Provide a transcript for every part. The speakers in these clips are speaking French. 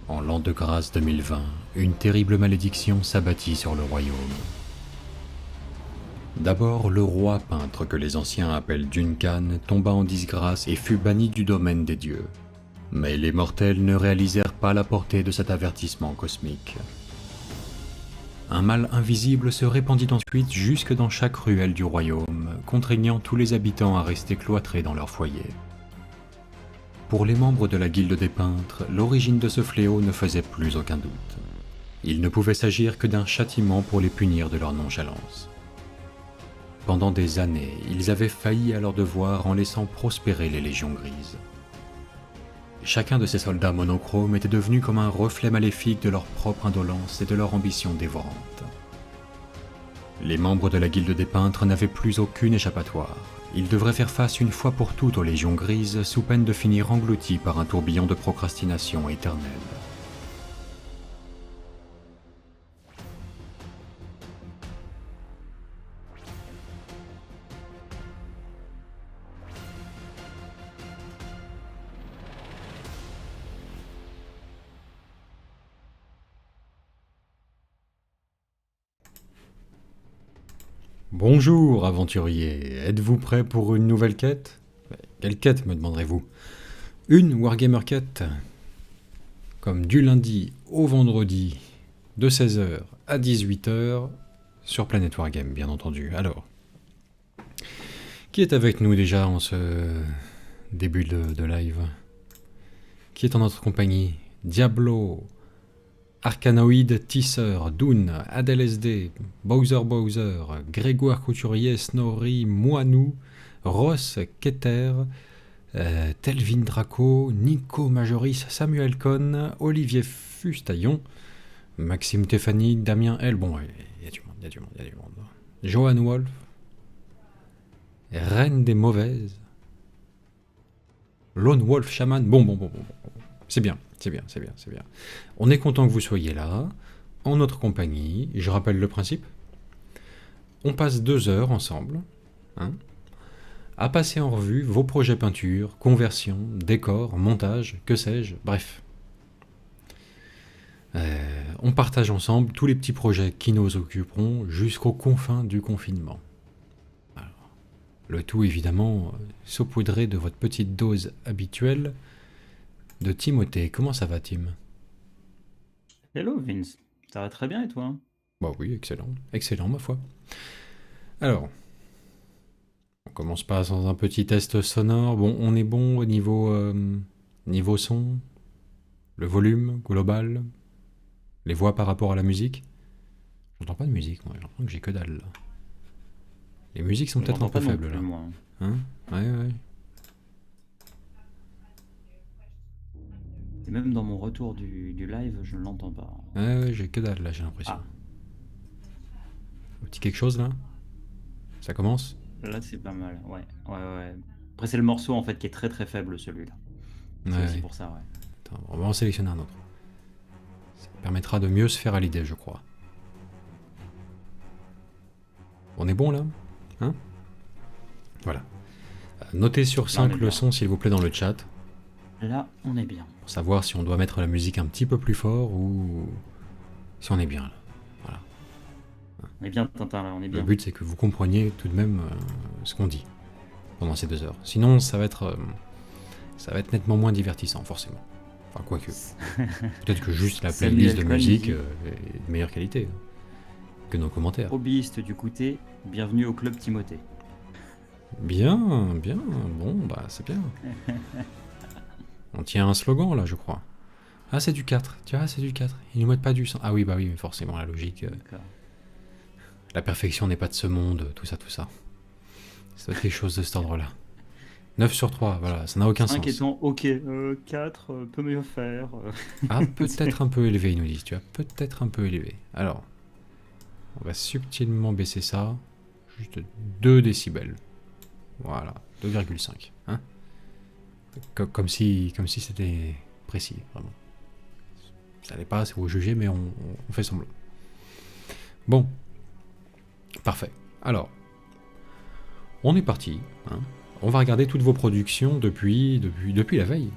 En l'an de grâce 2020, une terrible malédiction s'abattit sur le royaume. D'abord, le roi peintre que les anciens appellent Duncan tomba en disgrâce et fut banni du domaine des dieux. Mais les mortels ne réalisèrent pas la portée de cet avertissement cosmique. Un mal invisible se répandit ensuite jusque dans chaque ruelle du royaume, contraignant tous les habitants à rester cloîtrés dans leur foyer. Pour les membres de la guilde des peintres, l'origine de ce fléau ne faisait plus aucun doute. Il ne pouvait s'agir que d'un châtiment pour les punir de leur nonchalance. Pendant des années, ils avaient failli à leur devoir en laissant prospérer les légions grises. Chacun de ces soldats monochromes était devenu comme un reflet maléfique de leur propre indolence et de leur ambition dévorante. Les membres de la guilde des peintres n'avaient plus aucune échappatoire. Ils devraient faire face une fois pour toutes aux légions grises sous peine de finir engloutis par un tourbillon de procrastination éternelle. Bonjour, aventurier. Êtes-vous prêt pour une nouvelle quête? Quelle quête, me demanderez-vous? Une Wargamer quête. Comme du lundi au vendredi, de 16h à 18h, sur Planet Wargame, bien entendu. Alors, qui est avec nous déjà en ce début de live? Qui est en notre compagnie? Diablo, Arcanoïde Tisser, Dune, AdelSD, Bowser, Grégoire Couturier, Snorri, Moinou, Ross, Keter, Telvin Draco, Nico Majoris, Samuel Cohn, Olivier Fustaillon, Maxime Tefani, Damien L. Bon, il y a du monde. Johan Wolf, Reine des Mauvaises, Lone Wolf Shaman. Bon. C'est bien. On est content que vous soyez là, en notre compagnie. Je rappelle le principe. On passe 2 heures ensemble, à passer en revue vos projets peinture, conversion, décor, montage, que sais-je, bref. On partage ensemble tous les petits projets qui nous occuperont jusqu'aux confins du confinement. Alors, le tout évidemment saupoudré de votre petite dose habituelle de Timothée. Comment ça va, Tim? Hello Vince, ça va très bien et toi? Bah oui, excellent ma foi. Alors, on commence pas sans un petit test sonore. Bon, on est bon au niveau son, le volume global, les voix par rapport à la musique. J'entends pas de musique, moi, j'ai l'impression que j'ai que dalle là. Les musiques sont Je peut-être un l'entends peu pas non faibles plus là. moi. Hein? Ouais. Et même dans mon retour du live, je ne l'entends pas. Ouais, j'ai que dalle là, j'ai l'impression. Ah, Un petit quelque chose là? Ça commence? là c'est pas mal, ouais. Après c'est le morceau en fait qui est très très faible celui-là. C'est aussi Ouais. pour ça, ouais. Attends, on va en sélectionner un autre. Ça permettra de mieux se faire à l'idée, je crois. On est bon là? Hein? Voilà. Notez sur Là, on 5 est le bien. son, s'il vous plaît, dans le chat, Là, on est bien. pour savoir si on doit mettre la musique un petit peu plus fort ou si on est bien là. Voilà. On est bien Tintin là, on est Le bien. but, c'est que vous compreniez tout de même ce qu'on dit pendant ces 2 heures. Sinon, ça va être nettement moins divertissant, forcément. Enfin, quoique. Peut-être que juste la playlist de Samuel Cohn, musique dit, est de meilleure qualité que nos commentaires. hobbyiste du côté, bienvenue au club Timothée. Bien. Bon, bah, c'est bien. On tient un slogan là, je crois. Ah, c'est du 4. Tu vois, c'est du 4. Ils nous mettent pas du 100. Ah oui, bah oui, mais forcément, la logique. D'accord. La perfection n'est pas de ce monde, tout ça. Ça doit être quelque chose de cet ordre-là. 9 sur 3, voilà, ça n'a aucun 5 sens. étant ok, 4 peut mieux faire. Ah, peut-être un peu élevé, ils nous disent, tu vois, peut-être un peu élevé. Alors, on va subtilement baisser ça, juste 2 décibels. Voilà, 2,5. Hein, comme si c'était précis, vraiment. Ça n'est pas, c'est vous juger, mais on fait semblant. Bon, parfait. Alors, on est parti. On va regarder toutes vos productions depuis la veille.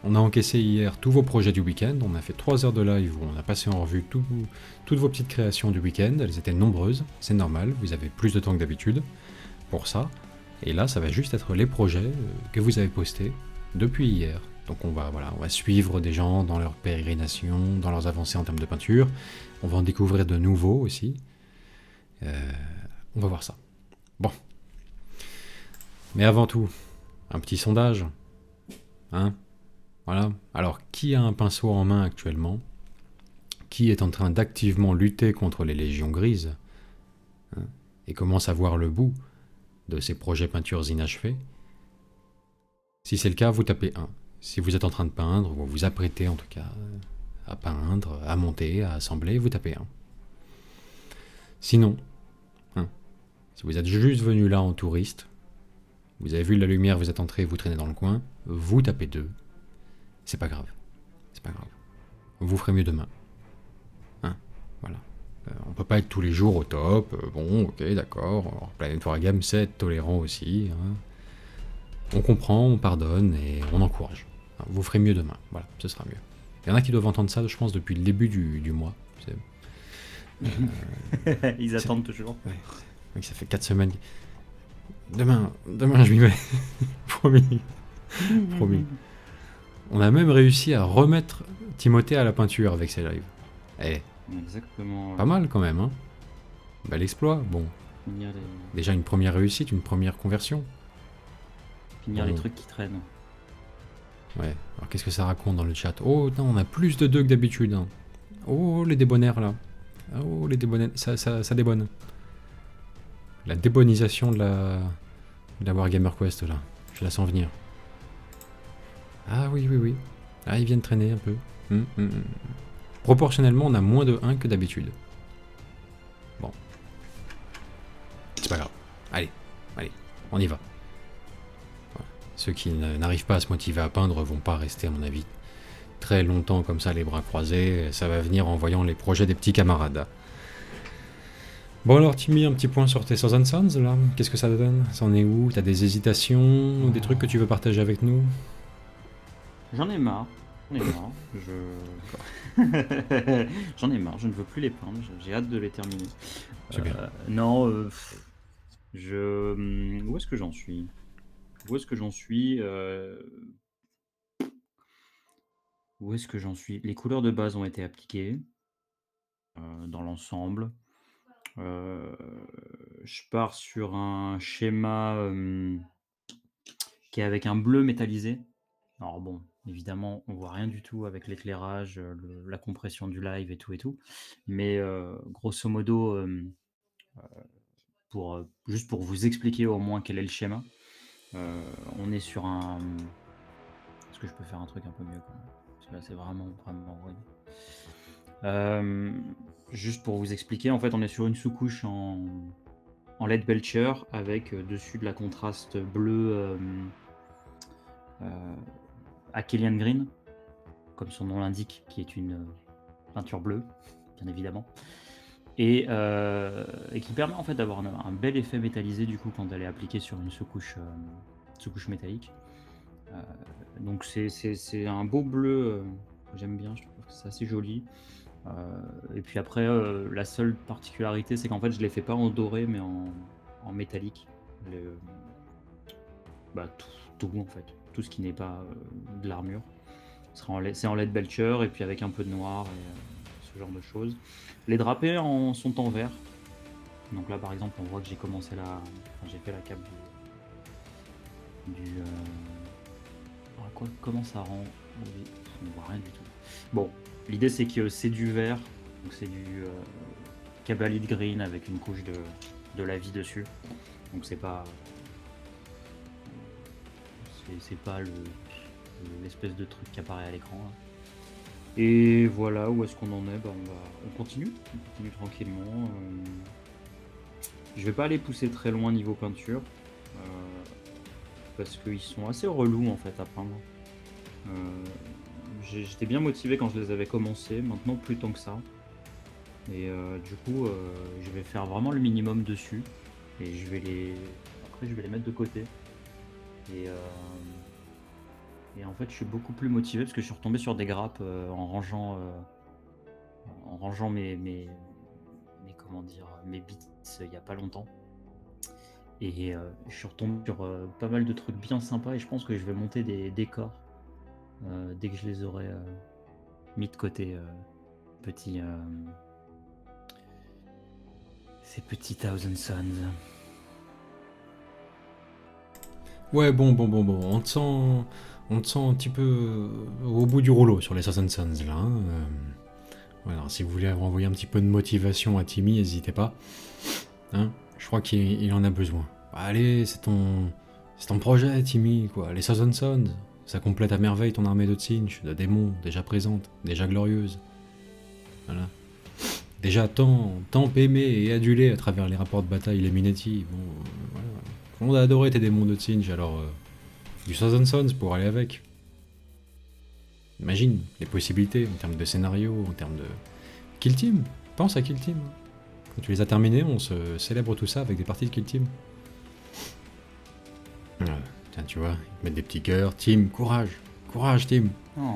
On a encaissé hier tous vos projets du week-end. On a fait 3 heures de live où on a passé en revue toutes vos petites créations du week-end. Elles étaient nombreuses, c'est normal. Vous avez plus de temps que d'habitude pour ça. Et là, ça va juste être les projets que vous avez postés depuis hier. Donc on va suivre des gens dans leur pérégrination, dans leurs avancées en termes de peinture. On va en découvrir de nouveaux aussi. On va voir ça. Bon. Mais avant tout, un petit sondage. Hein ? Voilà. Alors, qui a un pinceau en main actuellement ? Qui est en train d'activement lutter contre les légions grises ? Hein ? Et commence à voir le bout de ces projets peintures inachevés ? Si c'est le cas, vous tapez 1. Si vous êtes en train de peindre, ou vous vous apprêtez en tout cas à peindre, à monter, à assembler, vous tapez 1. Sinon, si vous êtes juste venu là en touriste, vous avez vu de la lumière, vous êtes entré, vous traînez dans le coin, vous tapez 2. C'est pas grave. C'est pas grave. Vous ferez mieux demain. Voilà. On peut pas être tous les jours au top. Bon, ok, d'accord. Alors, Planet Wargame, c'est être tolérant aussi. On comprend, on pardonne et on encourage. Vous ferez mieux demain. Voilà, ce sera mieux. Il y en a qui doivent entendre ça, je pense, depuis le début du mois. Ils attendent toujours. Ouais. Oui, ça fait 4 semaines. Demain, je m'y mets. Promis. Promis. On a même réussi à remettre Timothée à la peinture avec ses lives. Exactement. Pas mal quand même, hein. Bel exploit. Bon, Finir les, déjà une première réussite, une première conversion. finir les trucs qui traînent. Ouais. Alors qu'est-ce que ça raconte dans le chat ? Oh, non, on a plus de 2 que d'habitude. Hein. Oh, les débonnaires là. Oh, les débonnaires. Ça débonne. La débonisation de la Wargammer Quest là. Je la sens venir. Ah oui. Ah, ils viennent traîner un peu. Proportionnellement, on a moins de 1 que d'habitude. Bon. C'est pas grave. Allez, on y va. Voilà. Ceux qui n'arrivent pas à se motiver à peindre vont pas rester, à mon avis, très longtemps comme ça, les bras croisés. Ça va venir en voyant les projets des petits camarades. Bon alors, Timmy, un petit point sur tes Sons and Sons, là. Qu'est-ce que ça donne ? Ça en est où ? T'as des hésitations, des trucs que tu veux partager avec nous ? J'en ai marre. J'en ai marre, je ne veux plus les peindre, j'ai hâte de les terminer. C'est bien. Non, où est-ce que j'en suis? Où est-ce que j'en suis? Où est-ce que j'en suis? Les couleurs de base ont été appliquées dans l'ensemble. Je pars sur un schéma qui est avec un bleu métallisé. Alors bon, évidemment, on voit rien du tout avec l'éclairage, la compression du live et tout. Mais grosso modo, juste pour vous expliquer au moins quel est le schéma, on est sur un. Est-ce que je peux faire un truc un peu mieux quand même? Parce que là, c'est vraiment horrible. Juste pour vous expliquer, en fait, on est sur une sous-couche en LED Belcher avec dessus de la contraste bleu Akelian Green, comme son nom l'indique, qui est une peinture bleue, bien évidemment, et qui permet en fait d'avoir un bel effet métallisé du coup quand elle est appliquée sur une sous-couche métallique. Donc c'est un beau bleu que j'aime bien, je trouve que c'est assez joli. Et puis après, la seule particularité, c'est qu'en fait, je ne les fais pas en doré, mais en métallique. Tout en fait, tout ce qui n'est pas de l'armure. C'est en LED Belcher, et puis avec un peu de noir, et ce genre de choses. Les drapés sont en vert. Donc là, par exemple, on voit que j'ai commencé j'ai fait la cape comment ça rend? On voit rien du tout. Bon, l'idée c'est que c'est du vert, donc c'est du Cabalid Green avec une couche de la vie dessus. Donc c'est pas l'espèce de truc qui apparaît à l'écran. Et voilà, où est-ce qu'on en est? On continue tranquillement. Je vais pas aller pousser très loin niveau peinture. Parce qu'ils sont assez relous en fait à peindre. J'étais bien motivé quand je les avais commencés, maintenant plus tant que ça. Et du coup, je vais faire vraiment le minimum dessus. Et après je vais les mettre de côté. Et Et en fait, je suis beaucoup plus motivé parce que je suis retombé sur des grappes en rangeant comment dire, mes bits il y a pas longtemps. Et je suis retombé sur pas mal de trucs bien sympas et je pense que je vais monter des décors dès que je les aurai mis de côté, petits, ces petits Thousand Suns. Ouais, bon. On te sent un petit peu au bout du rouleau sur les Thousand Suns, là. Hein. Voilà, si vous voulez renvoyer un petit peu de motivation à Timmy, n'hésitez pas. Hein, je crois qu'il en a besoin. Allez, c'est ton projet, Timmy, quoi. Les Thousand Sons, ça complète à merveille ton armée de Tsinch, de démons, déjà présente, déjà glorieuse. Voilà. Déjà tant aimé et adulé à travers les rapports de bataille, les Minetti. Bon, voilà. Tout le monde a adoré tes démons de Tsinch, alors du Thousand Sons pour aller avec. Imagine les possibilités en termes de scénario, en termes de Kill Team. Pense à Kill Team. Quand tu les as terminés, on se célèbre tout ça avec des parties de Kill Team. Tiens, tu vois, ils te mettent des petits cœurs. Team, courage. Courage, Team. Oh,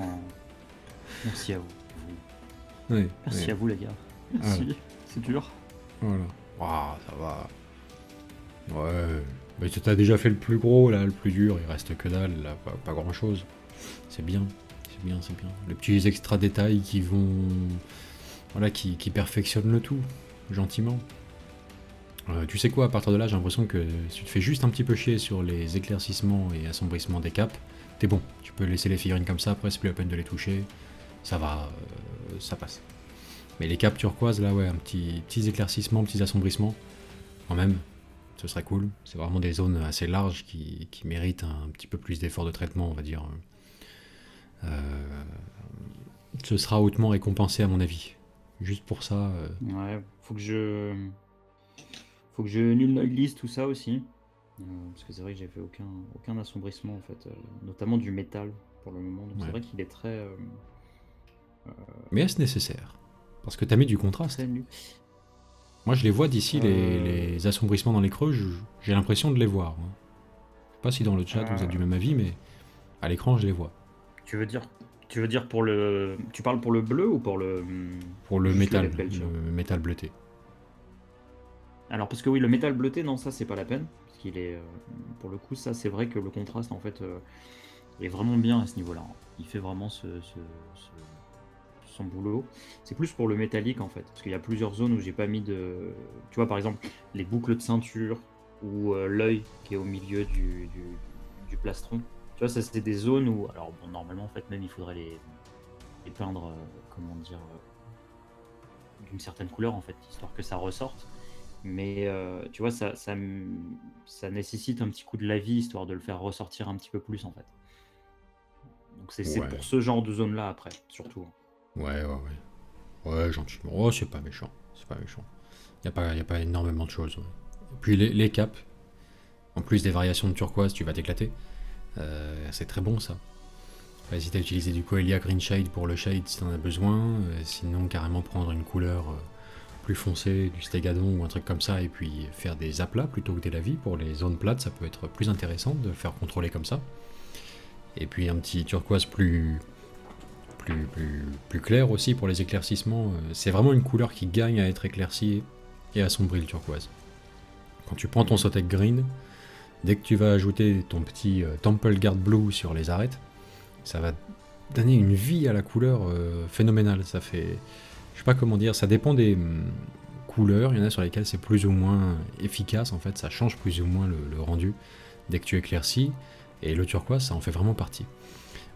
merci à vous. Ouais, Merci ouais. à vous, les gars. Merci. C'est dur. Voilà. Waouh, ça va. Ouais. Mais t'as déjà fait le plus gros, là, le plus dur. Il reste que dalle, là. Pas grand chose. C'est bien. C'est bien. Les petits extra détails qui vont. Voilà, qui perfectionnent le tout. Gentiment. Tu sais quoi, à partir de là, j'ai l'impression que si tu te fais juste un petit peu chier sur les éclaircissements et assombrissements des capes, t'es bon. Tu peux laisser les figurines comme ça, après c'est plus la peine de les toucher. Ça va, ça passe. Mais les capes turquoises, là, ouais, un petits éclaircissements, petits assombrissements, quand même, ce serait cool. C'est vraiment des zones assez larges qui méritent un petit peu plus d'effort de traitement, on va dire. Ce sera hautement récompensé, à mon avis. Juste pour ça. Ouais, faut que je nul liste tout ça aussi. Parce que c'est vrai que j'ai fait aucun assombrissement en fait, notamment du métal pour le moment. Donc Ouais. c'est vrai qu'il est très, Mais est-ce nécessaire? Parce que t'as mis du contraste. très nu. Moi, je les vois d'ici, Euh, les assombrissements dans les creux, j'ai l'impression de les voir. Hein. Je sais pas si dans le chat vous êtes du même avis, mais à l'écran, je les vois. Tu veux dire pour le. Tu parles pour le bleu ou pour le. Pour le Juste métal, Pelcher. le métal bleuté. Alors, parce que oui, le métal bleuté, non, ça c'est pas la peine. Parce qu'il est. Pour le coup, ça c'est vrai que le contraste en fait est vraiment bien à ce niveau-là. Il fait vraiment son boulot. C'est plus pour le métallique en fait. Parce qu'il y a plusieurs zones où j'ai pas mis de. Tu vois, par exemple, les boucles de ceinture ou l'œil qui est au milieu du plastron. Tu vois, ça c'est des zones où. Alors, bon, normalement, en fait, même il faudrait les peindre, comment dire, d'une certaine couleur en fait, histoire que ça ressorte. Mais tu vois, ça nécessite un petit coup de lavis, histoire de le faire ressortir un petit peu plus en fait. Donc c'est Ouais. pour ce genre de zone-là après, surtout. Ouais. Ouais, gentiment. Oh, c'est pas méchant. Y a pas énormément de choses. Ouais. Et puis les capes, en plus des variations de turquoise, tu vas t'éclater. C'est très bon ça. Pas hésiter à utiliser du Coelia Green Shade pour le shade si t'en as besoin. Sinon, carrément prendre une couleur plus foncée, du Stegadon ou un truc comme ça, et puis faire des aplats plutôt que des lavis. Pour les zones plates, ça peut être plus intéressant de le faire contrôler comme ça. Et puis un petit turquoise plus clair aussi pour les éclaircissements. C'est vraiment une couleur qui gagne à être éclaircie et assombrie le turquoise. Quand tu prends ton Sotek Green, dès que tu vas ajouter ton petit Temple Guard Blue sur les arêtes, ça va donner une vie à la couleur phénoménale. Ça fait. Je sais pas comment dire, ça dépend des couleurs. Il y en a sur lesquelles c'est plus ou moins efficace en fait, ça change plus ou moins le rendu dès que tu éclaircis. Et le turquoise, ça en fait vraiment partie.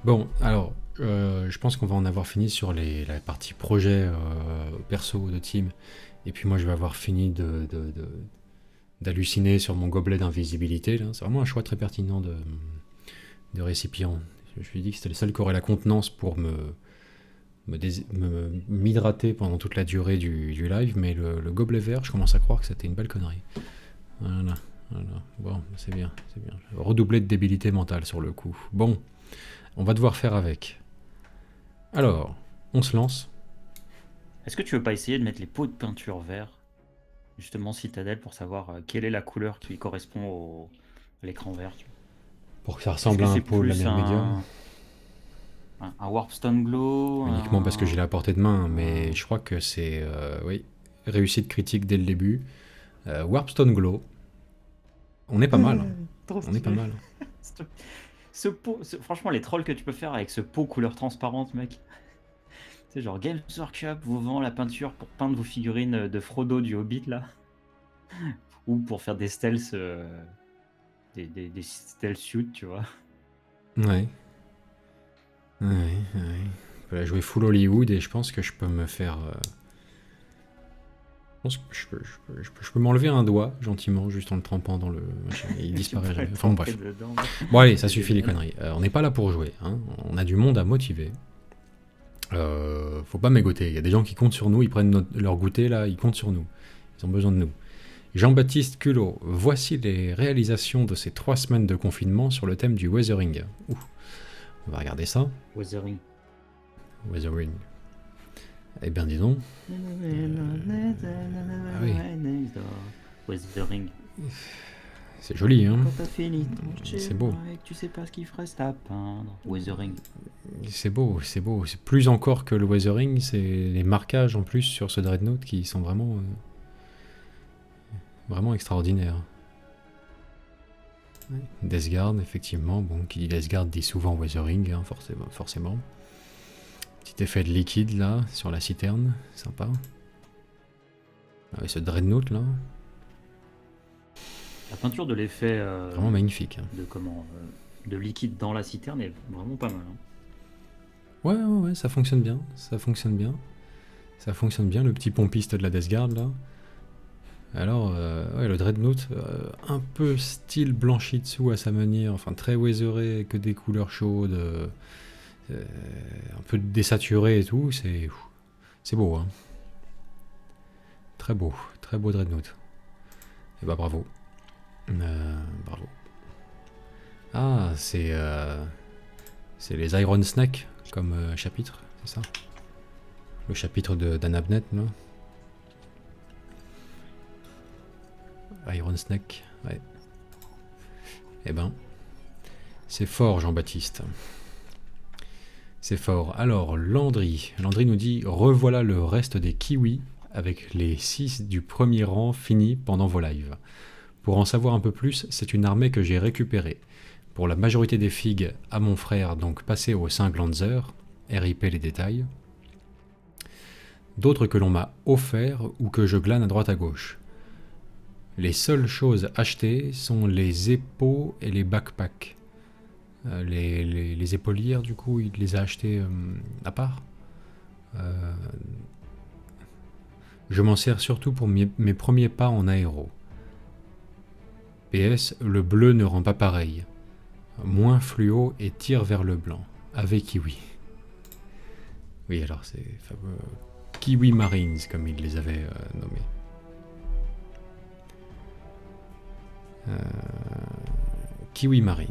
Bon, alors, je pense qu'on va en avoir fini sur la partie projet perso de team. Et puis moi, je vais avoir fini d'halluciner sur mon gobelet d'invisibilité. Là. C'est vraiment un choix très pertinent de récipient. Je me suis dit que c'était le seul qui aurait la contenance pour m'hydrater pendant toute la durée du live, mais le gobelet vert, je commence à croire que c'était une belle connerie. Voilà. Bon, c'est bien. Redoubler de débilité mentale sur le coup. Bon, on va devoir faire avec. Alors, on se lance. Est-ce que tu veux pas essayer de mettre les pots de peinture vert, justement Citadel, pour savoir quelle est la couleur qui correspond à l'écran vert Pour que ça Est-ce ressemble que à un c'est pot de la plus mer médium. un Warpstone Glow, Uniquement parce que j'ai un... la portée de main, mais un- je crois que c'est... oui, réussite critique dès le début. Warpstone Glow, on est pas mal. Trop On est pas stylé. mal. Ce pot, franchement, les trolls que tu peux faire avec ce pot couleur transparente, mec. C'est genre Games Workshop vous vend la peinture pour peindre vos figurines de Frodo du Hobbit, là. Ou pour faire des stealth, des stealth suits, tu vois. Ouais. Ouais. Je peux la jouer full Hollywood et je pense que je peux me faire... je pense que je peux m'enlever un doigt, gentiment, juste en le trempant dans le machin. Et il Tu disparaît pourrais jamais. Enfin bon, tremper bref. dedans. Bon allez, ça C'est suffit les génial. conneries. On n'est pas là pour jouer. Hein. On a du monde à motiver. Faut pas mégoter. Il y a des gens qui comptent sur nous, ils prennent leur goûter là, ils comptent sur nous. Ils ont besoin de nous. Jean-Baptiste Culot, voici les réalisations de ces 3 semaines de confinement sur le thème du weathering. Ouh, on va regarder ça. Weathering. Weathering. Eh bien, dis donc. Ah oui, Weathering. c'est joli, hein. Quand t'as fini ton C'est beau. et que tu sais pas ce qu'il reste à peindre. Weathering. C'est beau, c'est beau. C'est plus encore que le weathering, c'est les marquages en plus sur ce dreadnought qui sont vraiment, vraiment extraordinaires. Ouais. Death Guard, effectivement. Bon, qui dit Death Guard dit souvent weathering, hein, forcément. Petit effet de liquide là, sur la citerne, sympa. Avec ce dreadnought là, La peinture de l'effet vraiment magnifique. Hein. de liquide dans la citerne est vraiment pas mal. Hein. Ouais, ça fonctionne bien, ça fonctionne bien. Ça fonctionne bien, le petit pompiste de la Death Guard là. Alors, ouais, le Dreadnought, un peu style blanchi dessous à sa manière, enfin très weatheré, que des couleurs chaudes, un peu désaturé et tout, c'est beau, hein. Très beau Dreadnought. Et bah bravo. Bravo. Ah, c'est les Iron Snake comme chapitre, c'est ça? Le chapitre d'Anabnet, là. Iron Snake, ouais. Eh ben, c'est fort, Jean-Baptiste. C'est fort. Alors, Landry nous dit « Revoilà le reste des kiwis avec les 6 du premier rang finis pendant vos lives. Pour en savoir un peu plus, c'est une armée que j'ai récupérée. Pour la majorité des figues, à mon frère, donc passé au 5 Lanzer, RIP les détails. D'autres que l'on m'a offert ou que je glane à droite à gauche. Les seules choses achetées sont les épaules et les backpacks. Les épaulières, du coup, il les a achetées à part. Je m'en sers surtout pour mes premiers pas en aéro. PS, le bleu ne rend pas pareil. Moins fluo et tire vers le blanc. Avec Kiwi. Oui, alors c'est fameux Kiwi Marines, comme il les avait nommés. Kiwi Marines.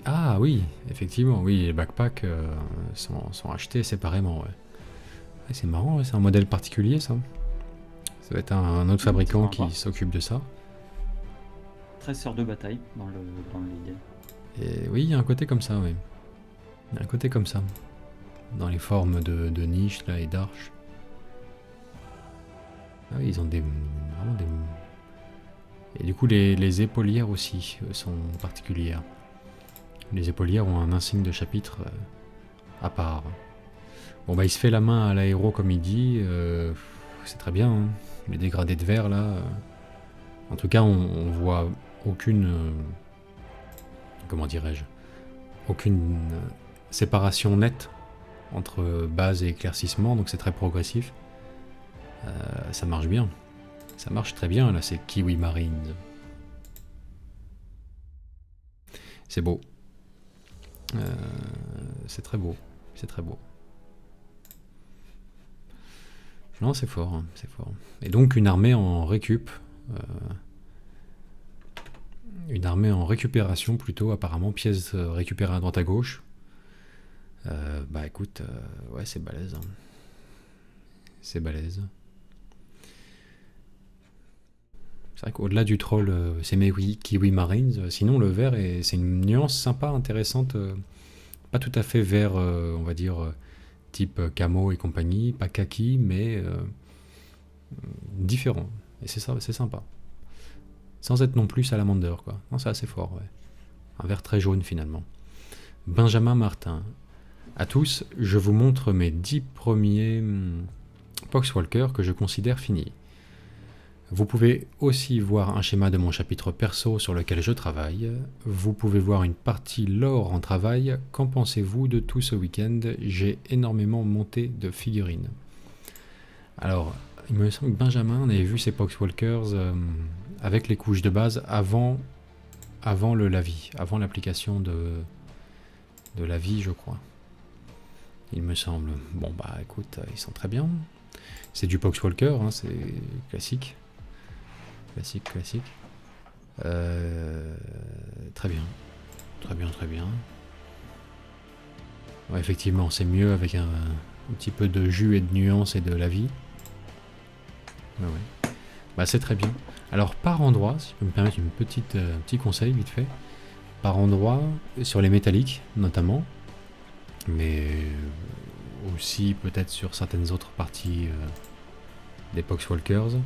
Ah oui, effectivement, oui, les backpacks sont achetés séparément. Ouais. Ouais, c'est marrant, ouais, c'est un modèle particulier ça. Ça va être un autre fabricant qui s'occupe de ça. 13 sœurs de bataille dans l'idée. Et oui, il y a un côté comme ça, oui. Il y a un côté comme ça. Dans les formes de niches là, et d'arches. Ah oui, ils ont vraiment des... Et du coup, les épaulières aussi sont particulières. Les épaulières ont un insigne de chapitre à part. Bon bah il se fait la main à l'aéro comme il dit, c'est très bien, hein. Les dégradés de verre là. En tout cas on voit aucune, comment dirais-je, aucune séparation nette entre base et éclaircissement, donc c'est très progressif. Ça marche bien. Ça marche très bien là, c'est Kiwi Marines. C'est beau. C'est très beau. C'est très beau. Non, c'est fort, hein, c'est fort. Et donc une armée en récup. Une armée en récupération plutôt, apparemment, pièces récupérées à droite à gauche. Bah écoute, ouais, c'est balèze. Hein. C'est balèze. C'est vrai qu'au-delà du troll, c'est mes Kiwi Marines, sinon le vert, c'est une nuance sympa, intéressante, pas tout à fait vert, on va dire, type camo et compagnie, pas kaki, mais différent. Et c'est ça, c'est sympa. Sans être non plus salamander, quoi. Non, c'est assez fort, ouais. Un vert très jaune, finalement. Benjamin Martin. À tous, je vous montre mes 10 premiers Poxwalkers que je considère finis. Vous pouvez aussi voir un schéma de mon chapitre perso sur lequel je travaille. Vous pouvez voir une partie lore en travail. Qu'en pensez-vous de tout ce week-end? J'ai énormément monté de figurines. Alors, il me semble que Benjamin, on avait vu ces Poxwalkers avec les couches de base avant le Lavi, avant l'application de Lavi, je crois. Il me semble. Bon, bah écoute, ils sont très bien. C'est du Poxwalker, hein, c'est classique. Classique. Très bien. Très bien. Ouais, effectivement, c'est mieux avec un petit peu de jus et de nuance et de la vie. Ouais. Bah, c'est très bien. Alors, par endroit, si je peux me permettre un petit conseil vite fait. Par endroit, sur les métalliques notamment, mais aussi peut-être sur certaines autres parties des Poxwalkers,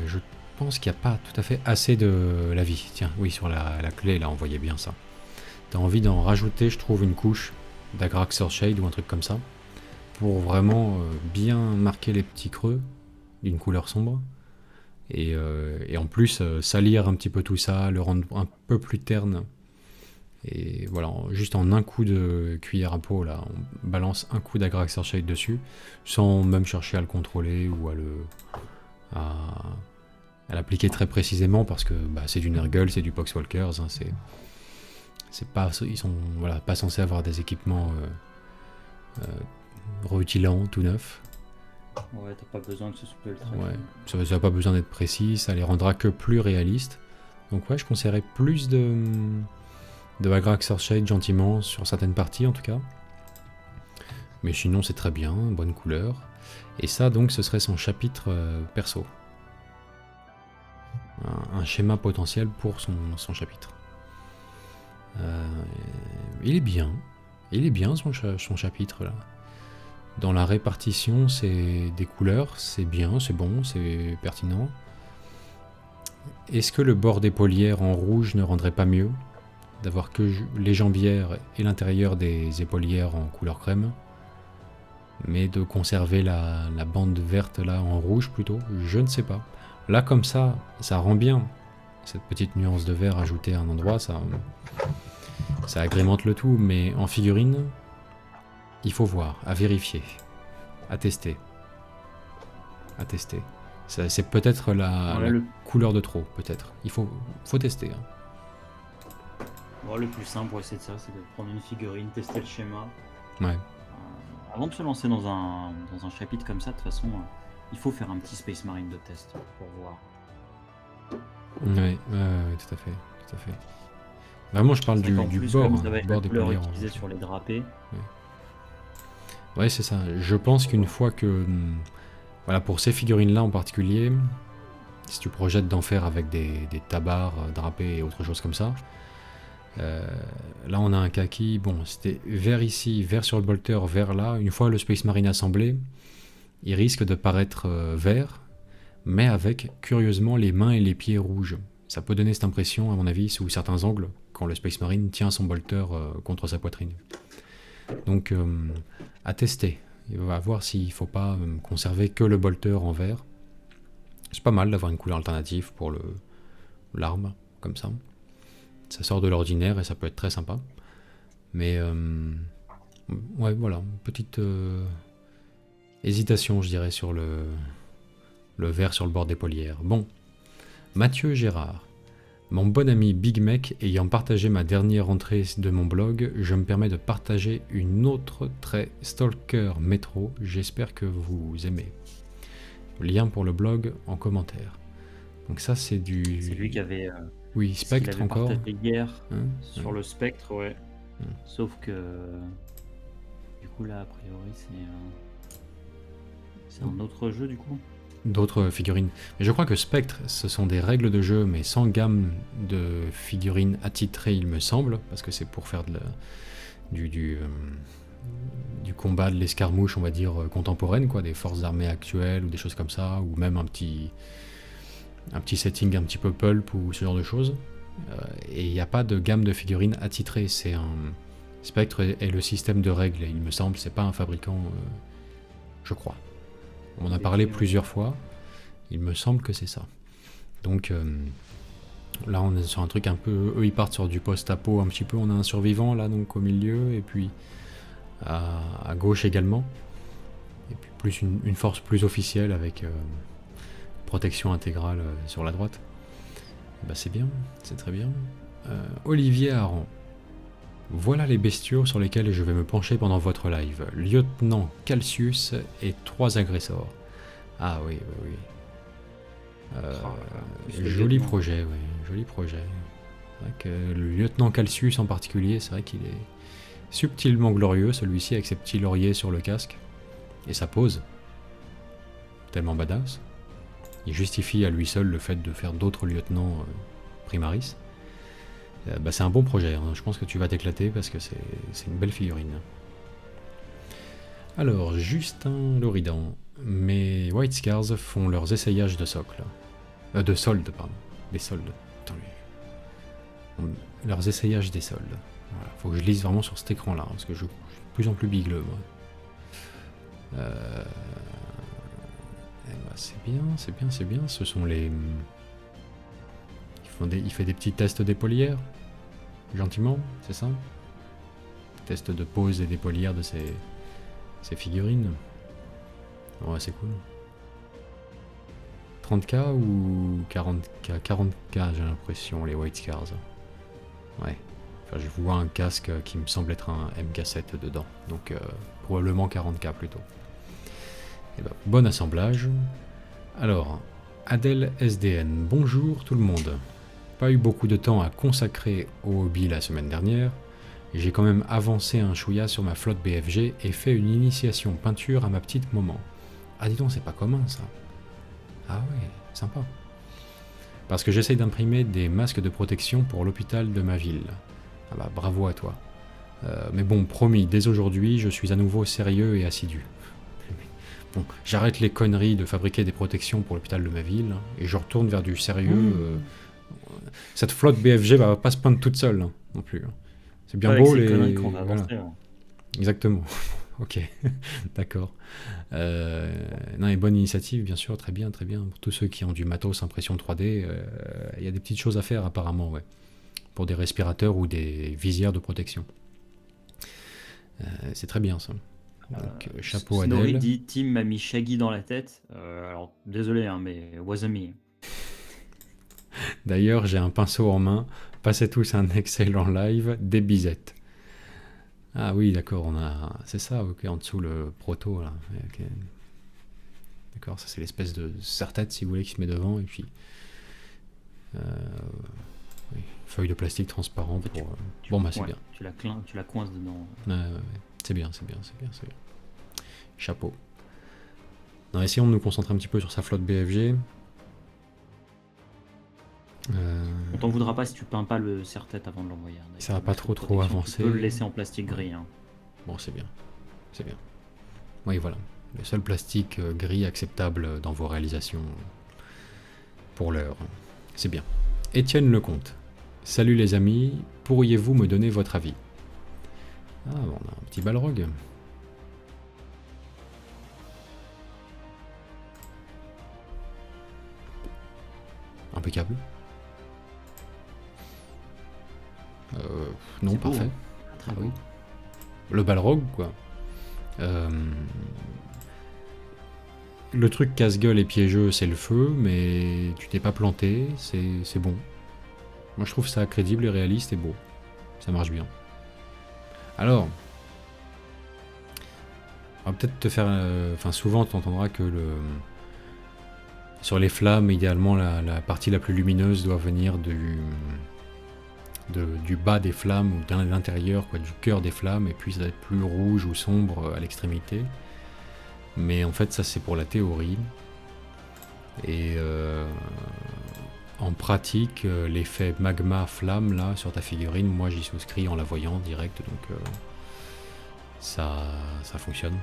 je pense qu'il n'y a pas tout à fait assez de la vie. Tiens, oui, sur la clé, là, on voyait bien ça. T'as envie d'en rajouter, je trouve, une couche d'Agraxor Shade ou un truc comme ça, pour vraiment bien marquer les petits creux d'une couleur sombre. Et en plus, salir un petit peu tout ça, le rendre un peu plus terne. Et voilà, juste en un coup de cuillère à peau, là, on balance un coup d'Agraxor Shade dessus, sans même chercher à le contrôler ou à l'appliquer très précisément, parce que bah, c'est du Nurgle, c'est du Poxwalkers, hein, c'est pas, ils sont pas censés avoir des équipements rutilants, tout neufs. Ouais, t'as pas besoin que ce soit ultra. Ouais, ça n'a pas besoin d'être précis, ça les rendra que plus réalistes. Donc ouais, je conseillerais plus de Agraxor Shade gentiment, sur certaines parties en tout cas. Mais sinon c'est très bien, bonne couleur. Et ça donc ce serait son chapitre perso. Un schéma potentiel pour son chapitre. Il est bien son chapitre là. Dans la répartition, c'est des couleurs, c'est bien, c'est bon, c'est pertinent. Est-ce que le bord des épaulières en rouge ne rendrait pas mieux d'avoir que les jambières et l'intérieur des épaulières en couleur crème, mais de conserver la bande verte là en rouge plutôt? Je ne sais pas. Là comme ça rend bien. Cette petite nuance de vert ajoutée à un endroit, ça agrémente le tout, mais en figurine, il faut voir, à vérifier, à tester. C'est peut-être la couleur de trop, peut-être. Il faut tester. Hein. Ouais, le plus simple, c'est de ça, c'est de prendre une figurine, tester le schéma. Ouais. Avant de se lancer dans un chapitre comme ça, de toute façon, il faut faire un petit Space Marine de test pour voir. Ouais, tout à fait. Vraiment, je parle du bord, bord des couleurs utilisées sur les drapés. Ouais, c'est ça. Je pense qu'une fois que... Voilà, pour ces figurines-là en particulier, si tu projettes d'en faire avec des tabards drapés et autre chose comme ça, là on a un kaki, bon, c'était vert ici, vert sur le bolter, vert là. Une fois le Space Marine assemblé, il risque de paraître vert, mais avec, curieusement, les mains et les pieds rouges. Ça peut donner cette impression, à mon avis, sous certains angles, quand le Space Marine tient son bolter contre sa poitrine. Donc, à tester. Il va voir s'il ne faut pas conserver que le bolter en vert. C'est pas mal d'avoir une couleur alternative pour l'arme, comme ça. Ça sort de l'ordinaire et ça peut être très sympa. Mais, ouais, voilà, petite hésitation, je dirais, sur le vert sur le bord des épaulières. Bon, Mathieu Gérard. Mon bon ami Big Mec ayant partagé ma dernière entrée de mon blog, je me permets de partager une autre très Stalker Métro. J'espère que vous aimez. Lien pour le blog en commentaire. Donc ça c'est du... C'est lui qui avait... oui, Spectre encore. Partagé hier sur le Spectre, ouais. Sauf que... Du coup là, a priori, c'est un autre jeu du coup. d'autres figurines. Mais je crois que Spectre, ce sont des règles de jeu, mais sans gamme de figurines attitrées, il me semble, parce que c'est pour faire du combat, de l'escarmouche, on va dire, contemporaine, quoi, des forces armées actuelles, ou des choses comme ça, ou même un petit setting un petit peu pulp, ou ce genre de choses. Et il n'y a pas de gamme de figurines attitrées, c'est un... Spectre est le système de règles, il me semble, c'est pas un fabricant, je crois. On en a parlé plusieurs fois, il me semble que c'est ça. Donc là on est sur un truc un peu... Eux ils partent sur du post-apo un petit peu, on a un survivant là donc au milieu, et puis à gauche également. Et puis plus une force plus officielle avec protection intégrale sur la droite. Bah c'est bien, c'est très bien. Olivier Aran. Voilà les bestiaux sur lesquels je vais me pencher pendant votre live. Lieutenant Calcius et 3 agresseurs. Ah oui, oui, oui. Joli projet, oui. Joli projet. C'est vrai que le lieutenant Calcius en particulier, c'est vrai qu'il est subtilement glorieux, celui-ci avec ses petits lauriers sur le casque. Et sa pose. Tellement badass. Il justifie à lui seul le fait de faire d'autres lieutenants primaris. Bah c'est un bon projet, hein. Je pense que tu vas t'éclater parce que c'est une belle figurine. Alors, Justin Loridan. Mes White Scars font leurs essayages de socle. De soldes, pardon. Des soldes. Leurs essayages des soldes. Voilà. Faut que je lise vraiment sur cet écran-là, parce que je suis de plus en plus bigleux, moi. Bah, c'est bien, c'est bien, c'est bien. Ce sont les... Il fait des petits tests d'épaulière, gentiment, c'est ça? Test de pose et d'épaulière de ces figurines. Ouais, c'est cool. 30K ou 40K? 40K, j'ai l'impression, les White Scars. Ouais. Enfin, je vois un casque qui me semble être un MK7 dedans. Donc, probablement 40K plutôt. Et ben, bon assemblage. Alors, Adèle SDN. Bonjour tout le monde. Pas eu beaucoup de temps à consacrer au hobby la semaine dernière, j'ai quand même avancé un chouïa sur ma flotte BFG et fait une initiation peinture à ma petite maman. Ah dis donc, c'est pas commun ça. Ah ouais, sympa. Parce que j'essaye d'imprimer des masques de protection pour l'hôpital de ma ville. Ah bah bravo à toi. Mais bon, promis, dès aujourd'hui, je suis à nouveau sérieux et assidu. Bon, j'arrête les conneries de fabriquer des protections pour l'hôpital de ma ville et je retourne vers du sérieux. Cette flotte BFG va pas se peindre toute seule non plus. C'est bien beau les... Voilà. Exactement. Ok, d'accord. Non, et bonne initiative, bien sûr, très bien, très bien. Pour tous ceux qui ont du matos impression 3D, il y a des petites choses à faire apparemment, ouais. Pour des respirateurs ou des visières de protection. C'est très bien ça. Donc, chapeau Adèle. Snorri dit Tim m'a mis Shaggy dans la tête. Alors, désolé, hein, mais wasn't me. D'ailleurs, j'ai un pinceau en main. Passez tous un excellent live, des bisettes. Ah oui, d'accord, on a... C'est ça, ok, en dessous le proto, là. Okay. D'accord, ça c'est l'espèce de serre-tête, si vous voulez, qui se met devant, et puis... oui, feuille de plastique transparent pour... Bon, bah c'est bien. Tu la coinces dedans. Ouais. C'est bien, c'est bien, c'est bien, c'est bien. Chapeau. Non, essayons de nous concentrer un petit peu sur sa flotte BFG. On t'en voudra pas si tu peins pas le serre-tête avant de l'envoyer. Ça va pas trop avancer. Tu peux le laisser en plastique gris. Hein. Bon, c'est bien. C'est bien. Oui, voilà. Le seul plastique gris acceptable dans vos réalisations pour l'heure. C'est bien. Étienne Lecomte. Salut les amis, pourriez-vous me donner votre avis? Ah, bon, on a un petit balrog. Impeccable. Non, parfait. Beau, hein. Très beau. Oui. Le balrog, quoi. Le truc casse-gueule et piégeux, c'est le feu, mais tu t'es pas planté, c'est bon. Moi, je trouve ça crédible et réaliste et beau. Ça marche bien. Alors, on va peut-être te faire... Enfin, souvent, tu entendras que sur les flammes, idéalement, la partie la plus lumineuse doit venir du bas des flammes, ou de l'intérieur, quoi, du cœur des flammes, et puis ça doit être plus rouge ou sombre à l'extrémité. Mais en fait, ça, c'est pour la théorie. Et en pratique, l'effet magma flamme là sur ta figurine, moi j'y souscris en la voyant direct, donc ça fonctionne.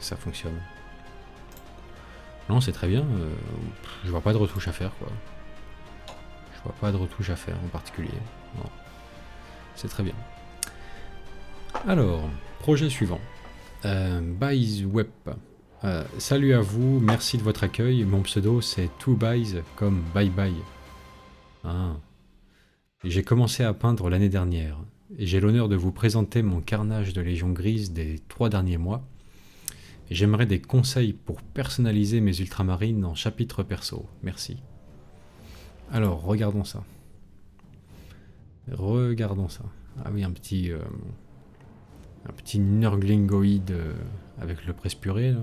Ça fonctionne. Non, c'est très bien. Je vois pas de retouche à faire, quoi. Je vois pas de retouche à faire en particulier. Non. C'est très bien. Alors, projet suivant. BuysWeb. Salut à vous, merci de votre accueil. Mon pseudo c'est 2buys comme bye bye. Ah. J'ai commencé à peindre l'année dernière et j'ai l'honneur de vous présenter mon carnage de Légion Grise des 3 derniers mois. J'aimerais des conseils pour personnaliser mes ultramarines en chapitre perso. Merci. Alors, regardons ça. Regardons ça. Ah oui, un petit Nurglingoïde avec le presse purée, là.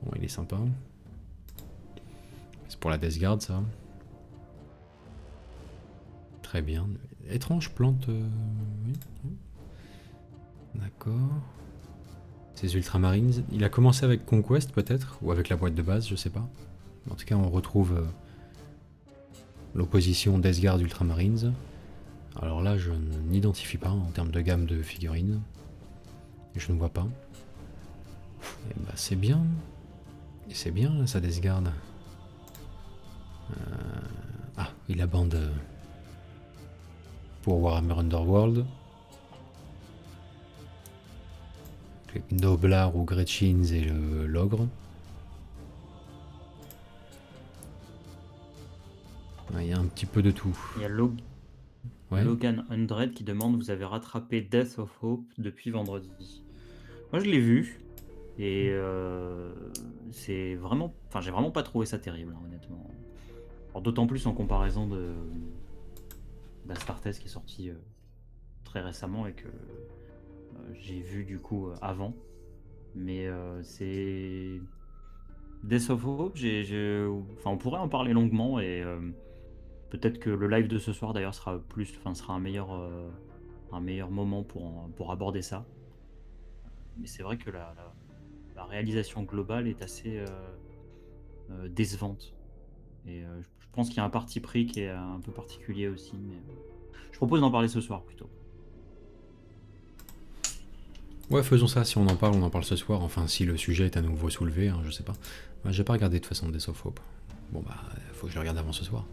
Bon, il est sympa. C'est pour la Death Guard, ça. Très bien. Étrange plante. Oui. D'accord. Ces Ultramarines. Il a commencé avec Conquest, peut-être, ou avec la boîte de base, je sais pas. En tout cas, on retrouve l'opposition Death Guard Ultramarines. Alors là, je n'identifie pas en termes de gamme de figurines. Je ne vois pas. Et bah, c'est bien. Et c'est bien, là, ça Death Guard. Ah, il a bande pour Warhammer Underworld. Avec Noblar ou Gretchins et l'ogre. Il y a un petit peu de tout. Il y a Ouais. Logan Undred qui demande: vous avez rattrapé Death of Hope depuis vendredi? Moi je l'ai vu et c'est vraiment, enfin j'ai vraiment pas trouvé ça terrible, hein, honnêtement. Alors, d'autant plus en comparaison de d'Astartes qui est sorti très récemment et que j'ai vu du coup avant. Mais c'est Death of Hope, enfin, on pourrait en parler longuement et peut-être que le live de ce soir d'ailleurs sera un meilleur moment pour aborder ça. Mais c'est vrai que la réalisation globale est assez décevante. Et je pense qu'il y a un parti pris qui est un peu particulier aussi. Mais je propose d'en parler ce soir plutôt. Ouais, faisons ça. Si on en parle ce soir. Enfin, si le sujet est à nouveau soulevé, hein, je sais pas. J'ai pas regardé de toute façon Death of Hope. Bon bah, faut que je le regarde avant ce soir.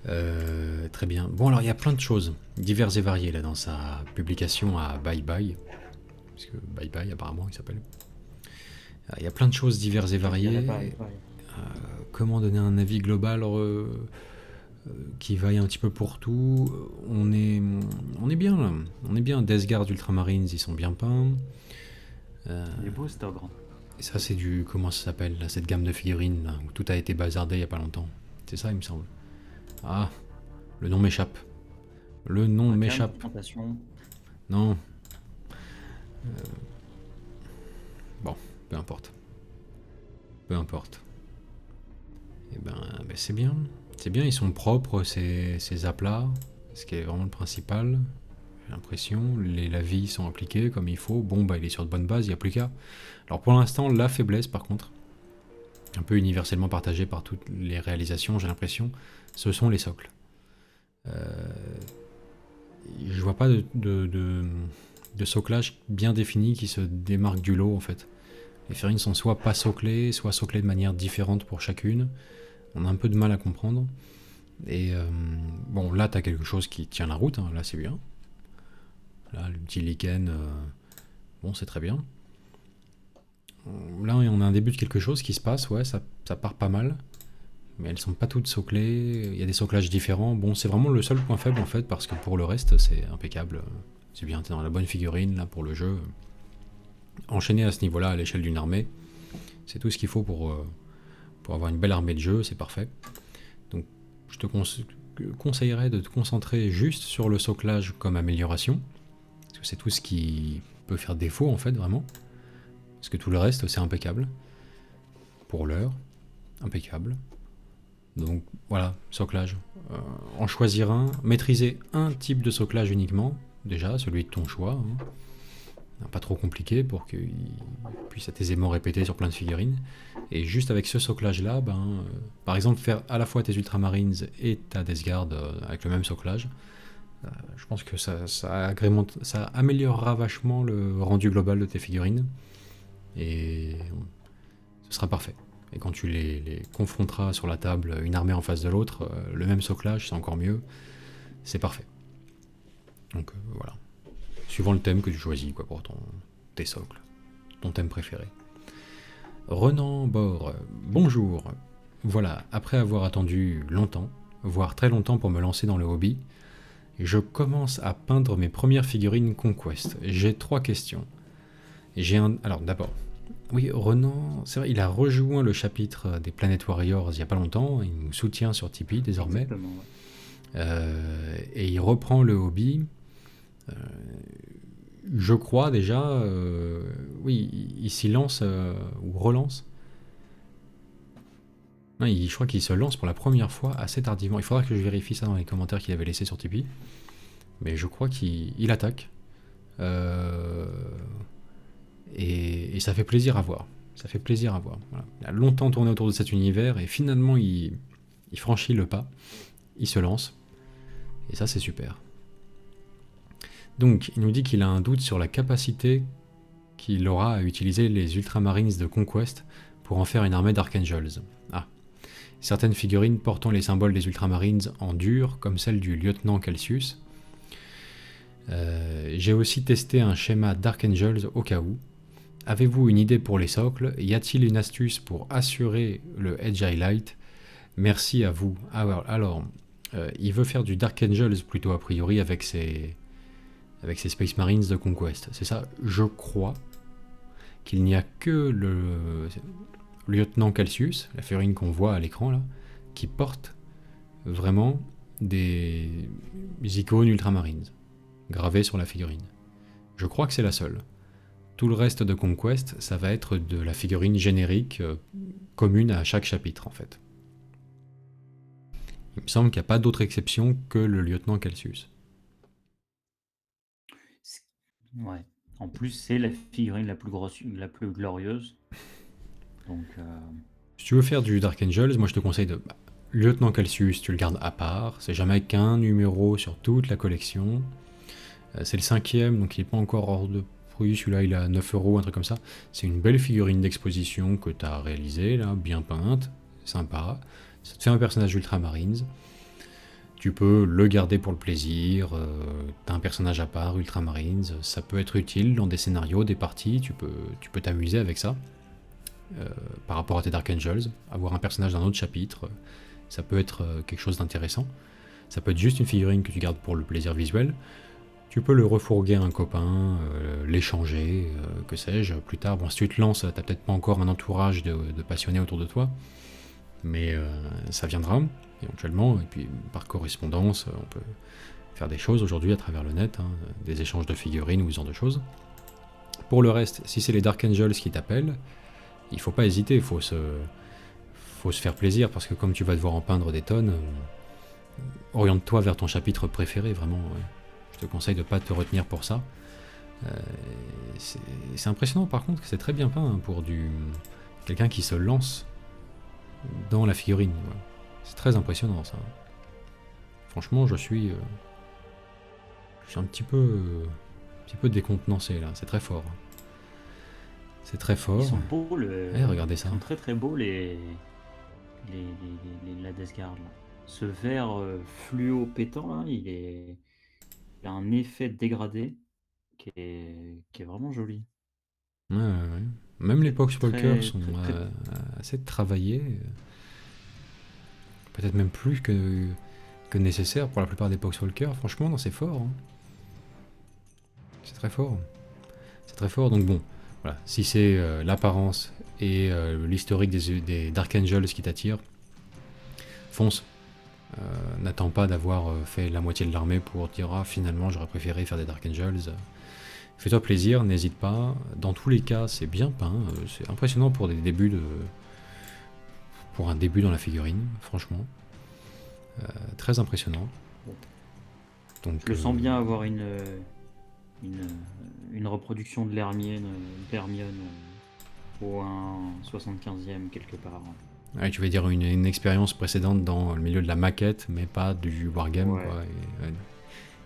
Très bien. Bon, alors il y a plein de choses diverses et variées là dans sa publication à Bye Bye. Parce que Bye Bye, apparemment, il s'appelle. Il y a plein de choses diverses et variées. Comment donner un avis global qui vaille un petit peu pour tout? On est bien là. On est bien. Death Guard Ultramarines, ils sont bien peints. Il est beau cet ogre. Et ça, c'est du. Comment ça s'appelle là, cette gamme de figurines là, où tout a été bazardé il y a pas longtemps. C'est ça, il me semble. Ah, le nom m'échappe. Le nom m'échappe. Non. Bon, peu importe. Peu importe. Et ben c'est bien. C'est bien, ils sont propres, ces aplats. Ce qui est vraiment le principal. J'ai l'impression. Les lavis sont appliqués comme il faut. Bon, bah il est sur de bonnes bases, il n'y a plus qu'à. Alors pour l'instant, la faiblesse par contre, un peu universellement partagée par toutes les réalisations, j'ai l'impression, ce sont les socles. Je vois pas de soclage bien défini qui se démarque du lot en fait. Les figurines sont soit pas soclées, soit soclées de manière différente pour chacune. On a un peu de mal à comprendre. Et bon, là t'as quelque chose qui tient la route, hein, là c'est bien. Là, le petit lichen, bon c'est très bien. Là on a un début de quelque chose qui se passe, ouais, ça part pas mal. Mais elles sont pas toutes soclées, il y a des soclages différents. Bon, c'est vraiment le seul point faible en fait, parce que pour le reste, c'est impeccable. C'est bien, t'es dans la bonne figurine là pour le jeu. Enchaîner à ce niveau-là, à l'échelle d'une armée, c'est tout ce qu'il faut pour avoir une belle armée de jeu, c'est parfait. Donc, je te conseillerais de te concentrer juste sur le soclage comme amélioration, parce que c'est tout ce qui peut faire défaut en fait, vraiment. Parce que tout le reste, c'est impeccable. Pour l'heure, impeccable. Donc voilà, soclage. En choisir un, maîtriser un type de soclage uniquement, déjà, celui de ton choix. Hein. pas trop compliqué pour qu'il puisse être aisément répété sur plein de figurines. Et juste avec ce soclage-là, par exemple, faire à la fois tes Ultramarines et ta Death Guard avec le même soclage, je pense que ça améliorera vachement le rendu global de tes figurines. Et ce sera parfait. Et quand tu les confronteras sur la table, une armée en face de l'autre, le même soclage, c'est encore mieux. C'est parfait. Donc voilà. Suivant le thème que tu choisis pour tes socles, ton thème préféré. Renan Bor, bonjour. Voilà, après avoir attendu longtemps, voire très longtemps pour me lancer dans le hobby, je commence à peindre mes premières figurines Conquest. J'ai 3 questions. Alors d'abord, oui, Renan, c'est vrai, il a rejoint le chapitre des Planet Warriors il n'y a pas longtemps, il nous soutient sur Tipeee désormais. Exactement, ouais. Et il reprend le hobby. Je crois déjà, oui, il s'y lance ou relance. Non, je crois qu'il se lance pour la première fois assez tardivement. Il faudra que je vérifie ça dans les commentaires qu'il avait laissés sur Tipeee. Mais je crois qu'il attaque. Et ça fait plaisir à voir. Ça fait plaisir à voir. Voilà. Il a longtemps tourné autour de cet univers et finalement il franchit le pas. Il se lance. Et ça c'est super. Donc il nous dit qu'il a un doute sur la capacité qu'il aura à utiliser les Ultramarines de Conquest pour en faire une armée d'Archangels. Ah. Certaines figurines portant les symboles des Ultramarines en dur, comme celle du lieutenant Calcius. J'ai aussi testé un schéma d'Archangels au cas où. Avez-vous une idée pour les socles? Y a-t-il une astuce pour assurer le Edge Highlight? Merci à vous. Alors, il veut faire du Dark Angels plutôt a priori avec ses Space Marines de Conquest. C'est ça, je crois qu'il n'y a que le lieutenant Calcius, la figurine qu'on voit à l'écran là, qui porte vraiment des icônes Ultramarines gravées sur la figurine. Je crois que c'est la seule. Tout le reste de Conquest, ça va être de la figurine générique commune à chaque chapitre en fait. Il me semble qu'il n'y a pas d'autre exception que le lieutenant Calcius. Ouais. En plus, c'est la figurine la plus grosse, la plus glorieuse. Donc, si tu veux faire du Dark Angels, moi je te conseille de... lieutenant Calcius, tu le gardes à part. C'est jamais qu'un numéro sur toute la collection. C'est le 5e, donc il n'est pas encore hors de prix. Celui-là, il est à 9 €, un truc comme ça. C'est une belle figurine d'exposition que tu as réalisée, là, bien peinte, sympa. Ça te fait un personnage Ultramarines. Tu peux le garder pour le plaisir. T'as un personnage à part, Ultramarines. Ça peut être utile dans des scénarios, des parties. Tu peux t'amuser avec ça. Par rapport à tes Dark Angels. Avoir un personnage d'un autre chapitre, ça peut être quelque chose d'intéressant. Ça peut être juste une figurine que tu gardes pour le plaisir visuel. Tu peux le refourguer à un copain, l'échanger, que sais-je, plus tard. Bon, si tu te lances, t'as peut-être pas encore un entourage de passionnés autour de toi, mais ça viendra, éventuellement, et puis par correspondance, on peut faire des choses aujourd'hui à travers le net, des échanges de figurines ou ce genre de choses. Pour le reste, si c'est les Dark Angels qui t'appellent, il faut pas hésiter, faut se faire plaisir, parce que comme tu vas devoir en peindre des tonnes, oriente-toi vers ton chapitre préféré, vraiment. Ouais. Je te conseille de ne pas te retenir pour ça. C'est impressionnant par contre que c'est très bien peint pour quelqu'un qui se lance dans la figurine. Ouais. C'est très impressionnant ça. Franchement, je suis un petit peu décontenancé là. C'est très fort. C'est très fort. Ils sont beaux, regardez ça. Ils sont très très beaux la Death Guard. Là. Ce vert fluo pétant là, il a un effet dégradé qui est vraiment joli. Ouais. Même les Poxwalkers sont très... assez travaillés. Peut-être même plus que nécessaire pour la plupart des Poxwalkers. Franchement, non, c'est fort. Hein. C'est très fort. C'est très fort. Donc bon, voilà. Si c'est l'apparence et l'historique des Dark Angels qui t'attirent, fonce. N'attends pas d'avoir fait la moitié de l'armée pour dire ah finalement j'aurais préféré faire des Dark Angels. Fais-toi plaisir, n'hésite pas. Dans tous les cas, c'est bien peint. C'est impressionnant pour pour un début dans la figurine, franchement. Très impressionnant. Donc, je le sens bien avoir une une, une reproduction de l'Hermione au 1/75e quelque part. Ouais, tu veux dire une expérience précédente dans le milieu de la maquette, mais pas du wargame, Ouais. quoi.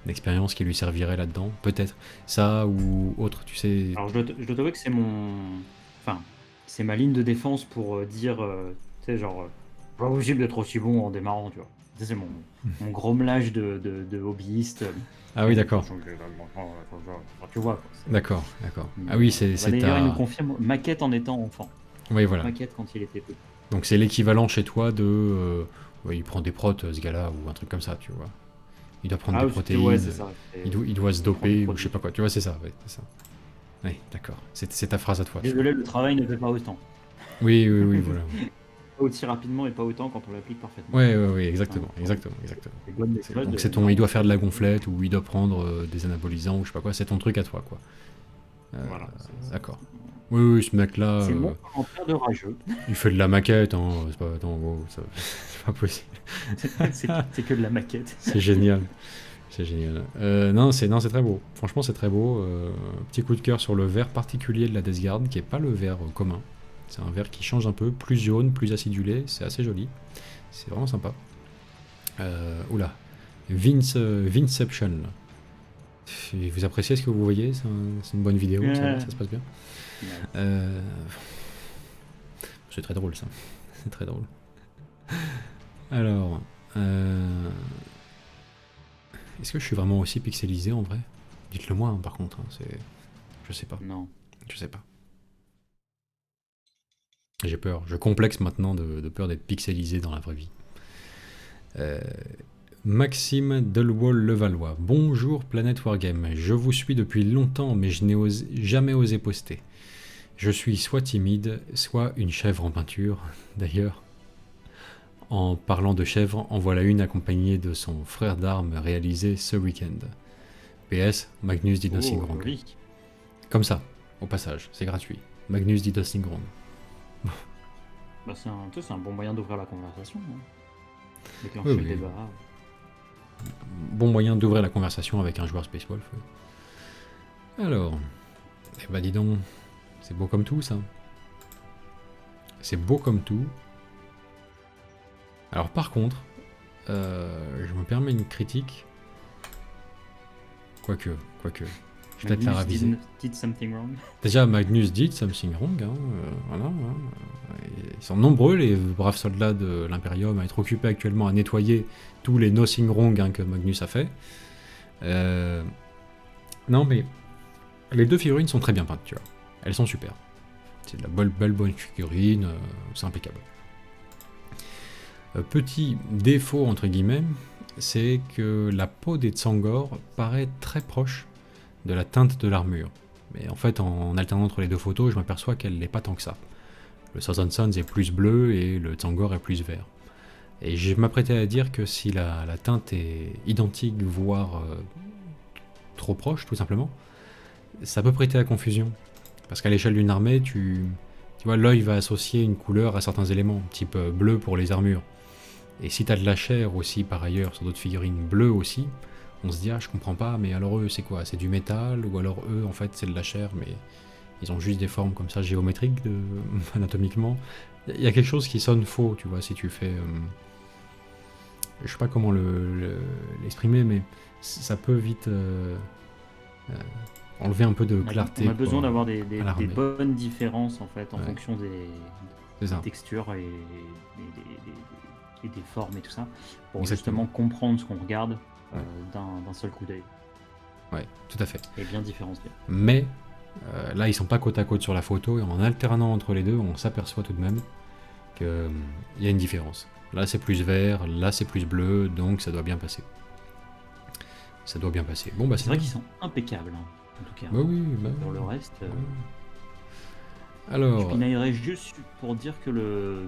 Une expérience qui lui servirait là-dedans, peut-être. Ça ou autre, tu sais. Alors je dois t'avouer que enfin, c'est ma ligne de défense pour dire, tu sais, genre, pas possible d'être aussi bon en démarrant, tu vois. Ça, c'est mon grommelage de hobbyiste. Ah oui, d'accord. Tu vois, quoi. D'accord, d'accord. Mais, Ah oui, c'est bah d'ailleurs, il nous ta. confirme maquette en étant enfant. Oui, voilà. Maquette quand il était petit. Donc c'est l'équivalent chez toi de. Ouais, il prend des protes, ce gars-là, ou un truc comme ça, tu vois. Il doit prendre des Ah, ouais, protéines, c'est ça. il doit se Il prend des doper, ou je sais produits. pas quoi. Tu vois, c'est ça, ouais, c'est ça. Oui, d'accord. C'est ta phrase à toi, celui-là. Désolé, le travail ne fait pas autant. Oui, oui, oui, voilà. Pas aussi rapidement et pas autant quand on l'applique parfaitement. Ouais, ouais, ouais, Hein, exactement, exactement, exactement. les bonnes méthodes, Donc c'est ton, il non, doit faire de la gonflette ou il doit prendre des anabolisants ou je sais pas quoi. C'est ton truc à toi, quoi. voilà. D'accord. Oui, oui, ce mec-là, C'est mon commentaire de rageux. il fait de la maquette, hein. C'est pas, attends, wow, c'est pas possible. C'est que de la maquette. C'est génial. C'est génial. Non, c'est très beau. Franchement, c'est très beau. Petit coup de cœur sur le vert particulier de la Death Guard, qui est pas le vert commun. C'est un vert qui change un peu, plus jaune, plus acidulé. C'est assez joli. C'est vraiment sympa. Oula. Vinception. Vous appréciez ce que vous voyez? C'est une bonne vidéo, ça se passe bien. C'est très drôle ça. C'est très drôle. Alors, est-ce que je suis vraiment aussi pixelisé en vrai? Dites-le moi, hein, par contre. Hein, je sais pas. Non. Je sais pas. J'ai peur. Je complexe maintenant de peur d'être pixelisé dans la vraie vie. Maxime Delwall-Levallois. Bonjour Planète Wargame. Je vous suis depuis longtemps, mais je n'ai jamais osé poster. Je suis soit timide, soit une chèvre en peinture. D'ailleurs, en parlant de chèvre, en voilà une accompagnée de son frère d'armes réalisé ce week-end. PS, Magnus dit nothing wrong. Oui. Comme ça, au passage, c'est gratuit. Magnus dit nothing wrong. Bah, c'est un bon moyen d'ouvrir la conversation. Hein. Déclencher Oui, le oui. débat. Bon moyen d'ouvrir la conversation avec un joueur Space Wolf. Oui. Alors, eh ben dis donc, c'est beau comme tout ça. C'est beau comme tout. Alors par contre, je me permets une critique. Quoique. Je vais peut-être la raviser. Did something wrong. Déjà, Magnus did something wrong. Hein, voilà, hein. Ils sont nombreux, les braves soldats de l'Imperium, à être occupés actuellement à nettoyer tous les nothing wrong hein, que Magnus a fait. Non, mais les deux figurines sont très bien peintes, tu vois. Elles sont super. C'est de la belle bonne figurine, c'est impeccable. Petit défaut, entre guillemets, c'est que la peau des Tsangor paraît très proche de la teinte de l'armure. Mais en fait, en alternant entre les deux photos, je m'aperçois qu'elle n'est pas tant que ça. Le Southern Sons est plus bleu et le Tsangor est plus vert. Et je m'apprêtais à dire que si la teinte est identique, voire trop proche, tout simplement, ça peut prêter à confusion. Parce qu'à l'échelle d'une armée, tu vois, l'œil va associer une couleur à certains éléments, type bleu pour les armures. Et si t'as de la chair aussi, par ailleurs, sur d'autres figurines bleues aussi, on se dit, ah, je comprends pas, mais alors eux, c'est quoi? C'est du métal? Ou alors eux, en fait, c'est de la chair, mais ils ont juste des formes comme ça, géométriques, anatomiquement. Il y a quelque chose qui sonne faux, tu vois, si tu fais... je sais pas comment l'exprimer, mais ça peut vite enlever un peu de clarté. On a besoin d'avoir des l'armée. bonnes différences, en fait, en Ouais. fonction C'est ça. des textures et des formes et tout ça, pour Exactement. justement comprendre ce qu'on regarde Ouais. d'un seul coup d'œil. Ouais, tout à fait. Et bien différencier. Mais là, ils sont pas côte à côte sur la photo, et en alternant entre les deux, on s'aperçoit tout de même qu'il y a une différence. Là, c'est plus vert, là, c'est plus bleu, donc ça doit bien passer. Ça doit bien passer. Bon, bah, C'est vrai qu'ils sont impeccables, hein, en tout cas. Bah oui, bah. Pour le reste, Alors, je pinaillerais juste pour dire que la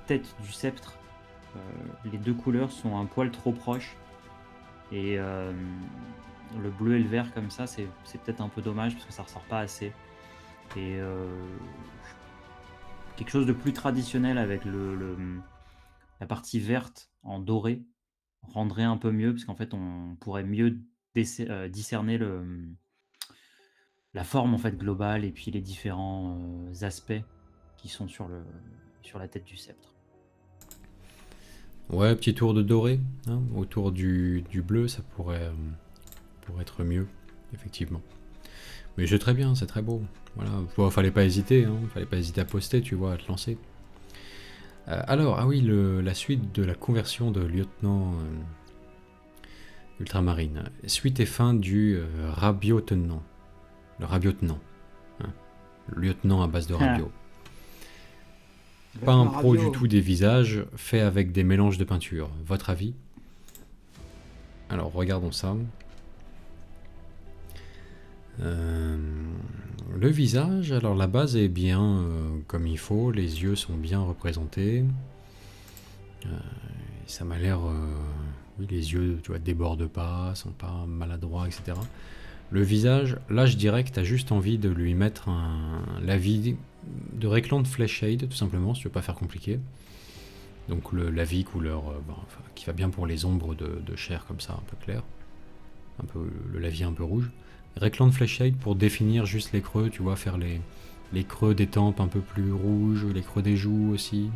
tête du sceptre, les deux couleurs sont un poil trop proches. Et le bleu et le vert comme ça, c'est peut-être un peu dommage parce que ça ressort pas assez. Et quelque chose de plus traditionnel avec la partie verte en doré rendrait un peu mieux parce qu'en fait on pourrait mieux discerner la forme en fait globale et puis les différents aspects qui sont sur la tête du sceptre. Ouais, petit tour de doré, hein, autour du bleu, ça pourrait être mieux, effectivement. Mais c'est très bien, c'est très beau. Voilà, bon, fallait pas hésiter, hein, fallait pas hésiter à poster, tu vois, à te lancer. Alors, ah oui, la suite de la conversion de lieutenant ultramarine. Suite et fin du rabiotenant. Le rabiotenant. Hein, le lieutenant à base de rabio. Pas un Lieutenant pro du Rabiot. tout des visages, fait avec des mélanges de peinture. Votre avis? Alors, regardons ça. Le visage, alors la base est bien comme il faut, les yeux sont bien représentés. Ça m'a l'air... oui, les yeux, tu vois, débordent pas, sont pas maladroits, etc. Le visage, là je dirais que tu as juste envie de lui mettre l'avis de Recland Flesh Shade, tout simplement, si tu veux pas faire compliqué. Donc l'avis couleur enfin, qui va bien pour les ombres de chair comme ça, un peu clair. Un peu, le lavis un peu rouge. Recland Flesh Shade pour définir juste les creux, tu vois, faire les creux des tempes un peu plus rouges, les creux des joues aussi.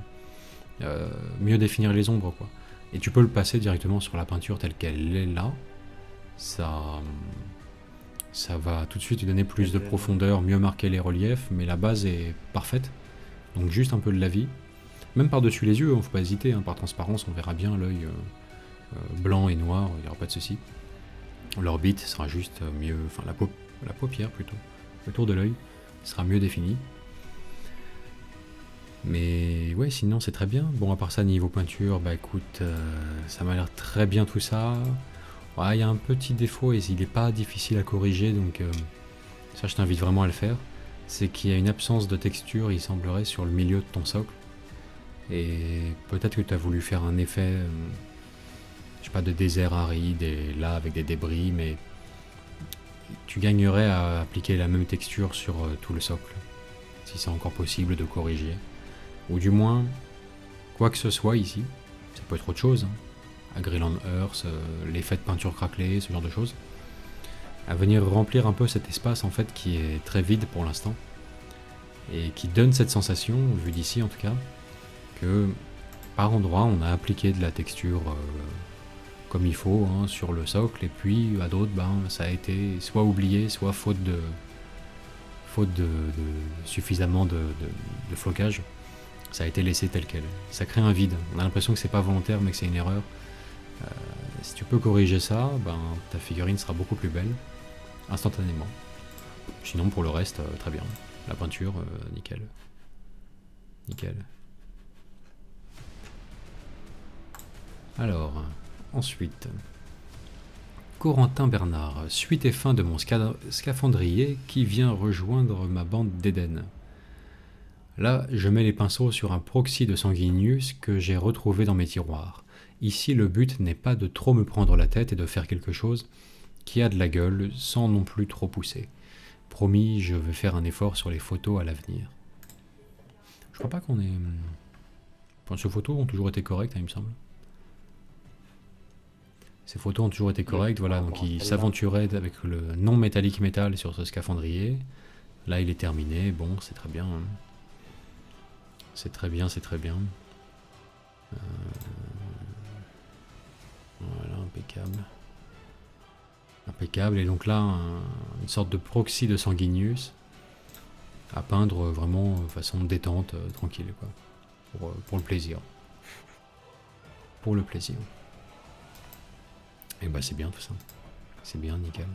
Mieux définir les ombres, quoi. Et tu peux le passer directement sur la peinture telle qu'elle est là. Ça va tout de suite lui donner plus de profondeur, mieux marquer les reliefs, mais la base est parfaite. Donc juste un peu de lavis. Même par-dessus les yeux, hein, faut pas hésiter, hein, par transparence on verra bien l'œil blanc et noir, il n'y aura pas de souci. L'orbite sera juste mieux, enfin la paupière plutôt, le tour de l'œil sera mieux défini. Mais ouais, sinon c'est très bien. Bon, à part ça, niveau peinture, bah écoute, ça m'a l'air très bien tout ça. Ouais, il y a un petit défaut et il n'est pas difficile à corriger, donc ça je t'invite vraiment à le faire. C'est qu'il y a une absence de texture, il semblerait, sur le milieu de ton socle. Et peut-être que tu as voulu faire un effet, je sais pas, de désert aride et là avec des débris, mais tu gagnerais à appliquer la même texture sur tout le socle, si c'est encore possible de corriger. Ou du moins, quoi que ce soit ici, ça peut être autre chose, hein. À Greenland Earth, l'effet de peinture craquelée, ce genre de choses, à venir remplir un peu cet espace en fait qui est très vide pour l'instant, et qui donne cette sensation, vu d'ici en tout cas, que par endroit on a appliqué de la texture comme il faut hein, sur le socle, et puis à d'autres, ça a été soit oublié, soit faute de suffisamment de flocage, ça a été laissé tel quel. Ça crée un vide. On a l'impression que c'est pas volontaire, mais que c'est une erreur. Si tu peux corriger ça, ta figurine sera beaucoup plus belle, instantanément. Sinon, pour le reste, très bien. La peinture, nickel. Nickel. Alors, ensuite... Corentin Bernard, suite et fin de mon scaphandrier qui vient rejoindre ma bande d'Éden. Là, je mets les pinceaux sur un proxy de Sanguinius que j'ai retrouvé dans mes tiroirs. Ici, le but n'est pas de trop me prendre la tête et de faire quelque chose qui a de la gueule sans non plus trop pousser. Promis, je vais faire un effort sur les photos à l'avenir. Je crois pas qu'on ait... Enfin, ces photos ont toujours été correctes, hein, il me semble. Ces photos ont toujours été correctes, voilà, donc il s'aventurait avec le non métallique métal sur ce scaphandrier. Là, il est terminé, bon, c'est très bien. Hein. C'est très bien, c'est très bien. Voilà, impeccable. Impeccable, et donc là, une sorte de proxy de Sanguinius à peindre vraiment de façon détente, tranquille, quoi. Pour le plaisir. Pour le plaisir. Et c'est bien tout ça. C'est bien, nickel.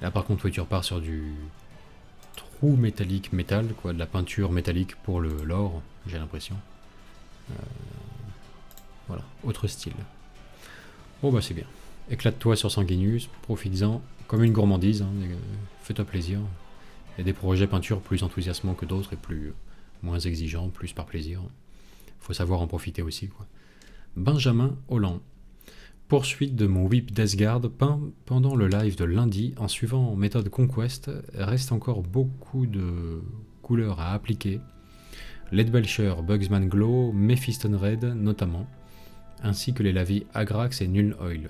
Là par contre, tu repars sur du trou métallique métal, quoi, de la peinture métallique pour l'or, j'ai l'impression. Voilà, autre style. Bon c'est bien. Éclate-toi sur Sanguinius, profites-en comme une gourmandise, hein, fais-toi plaisir. Il y a des projets peinture plus enthousiasmants que d'autres et moins exigeants, plus par plaisir. Faut savoir en profiter aussi, quoi. Benjamin Holland. Poursuite de mon whip Deathguard peint pendant le live de lundi en suivant méthode Conquest, reste encore beaucoup de couleurs à appliquer. Leadbelcher, Bugsman Glow, Mephiston Red notamment, ainsi que les lavis Agrax et Null Oil.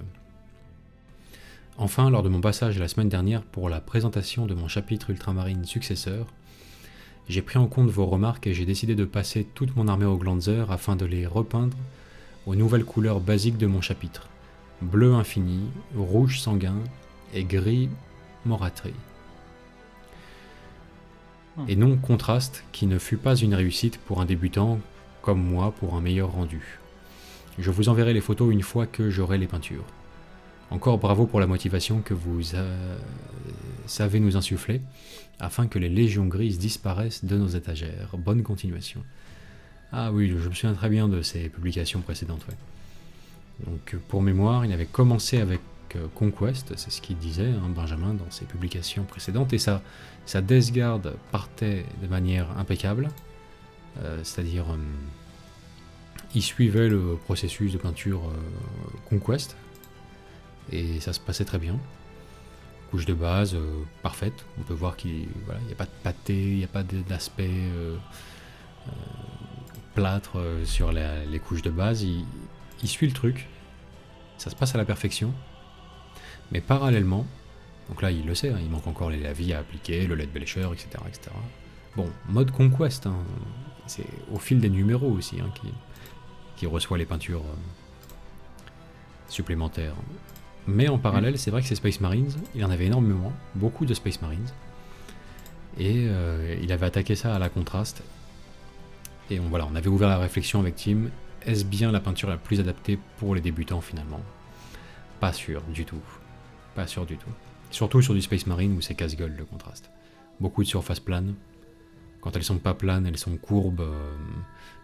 Enfin, lors de mon passage la semaine dernière pour la présentation de mon chapitre ultramarine successeur, j'ai pris en compte vos remarques et j'ai décidé de passer toute mon armée au Glanzer afin de les repeindre aux nouvelles couleurs basiques de mon chapitre. Bleu infini, rouge sanguin et gris moraterie. Et non contraste qui ne fut pas une réussite pour un débutant comme moi pour un meilleur rendu. Je vous enverrai les photos une fois que j'aurai les peintures. Encore bravo pour la motivation que vous savez nous insuffler, afin que les légions grises disparaissent de nos étagères. Bonne continuation. Ah oui, je me souviens très bien de ces publications précédentes. Ouais. Donc pour mémoire, il avait commencé avec Conquest, c'est ce qu'il disait, Benjamin, dans ses publications précédentes, et sa Death Guard partait de manière impeccable, c'est-à-dire il suivait le processus de peinture Conquest, et ça se passait très bien. Couche de base parfaite, on peut voir qu'il n'y a pas de pâté, il n'y a pas d'aspect plâtre sur les couches de base, il suit le truc, ça se passe à la perfection, mais parallèlement, donc là il le sait, il manque encore les lavis à appliquer, le lead bleacher, etc., etc. Bon, mode Conquest, c'est au fil des numéros aussi qui reçoit les peintures supplémentaires. Mais en parallèle, c'est vrai que ces Space Marines, il en avait énormément, beaucoup de Space Marines, et il avait attaqué ça à la contraste. Et on avait ouvert la réflexion avec Tim, est-ce bien la peinture la plus adaptée pour les débutants finalement? Pas sûr du tout. Pas sûr du tout. Surtout sur du Space Marine où c'est casse-gueule le contraste. Beaucoup de surfaces planes. Quand elles sont pas planes, elles sont courbes,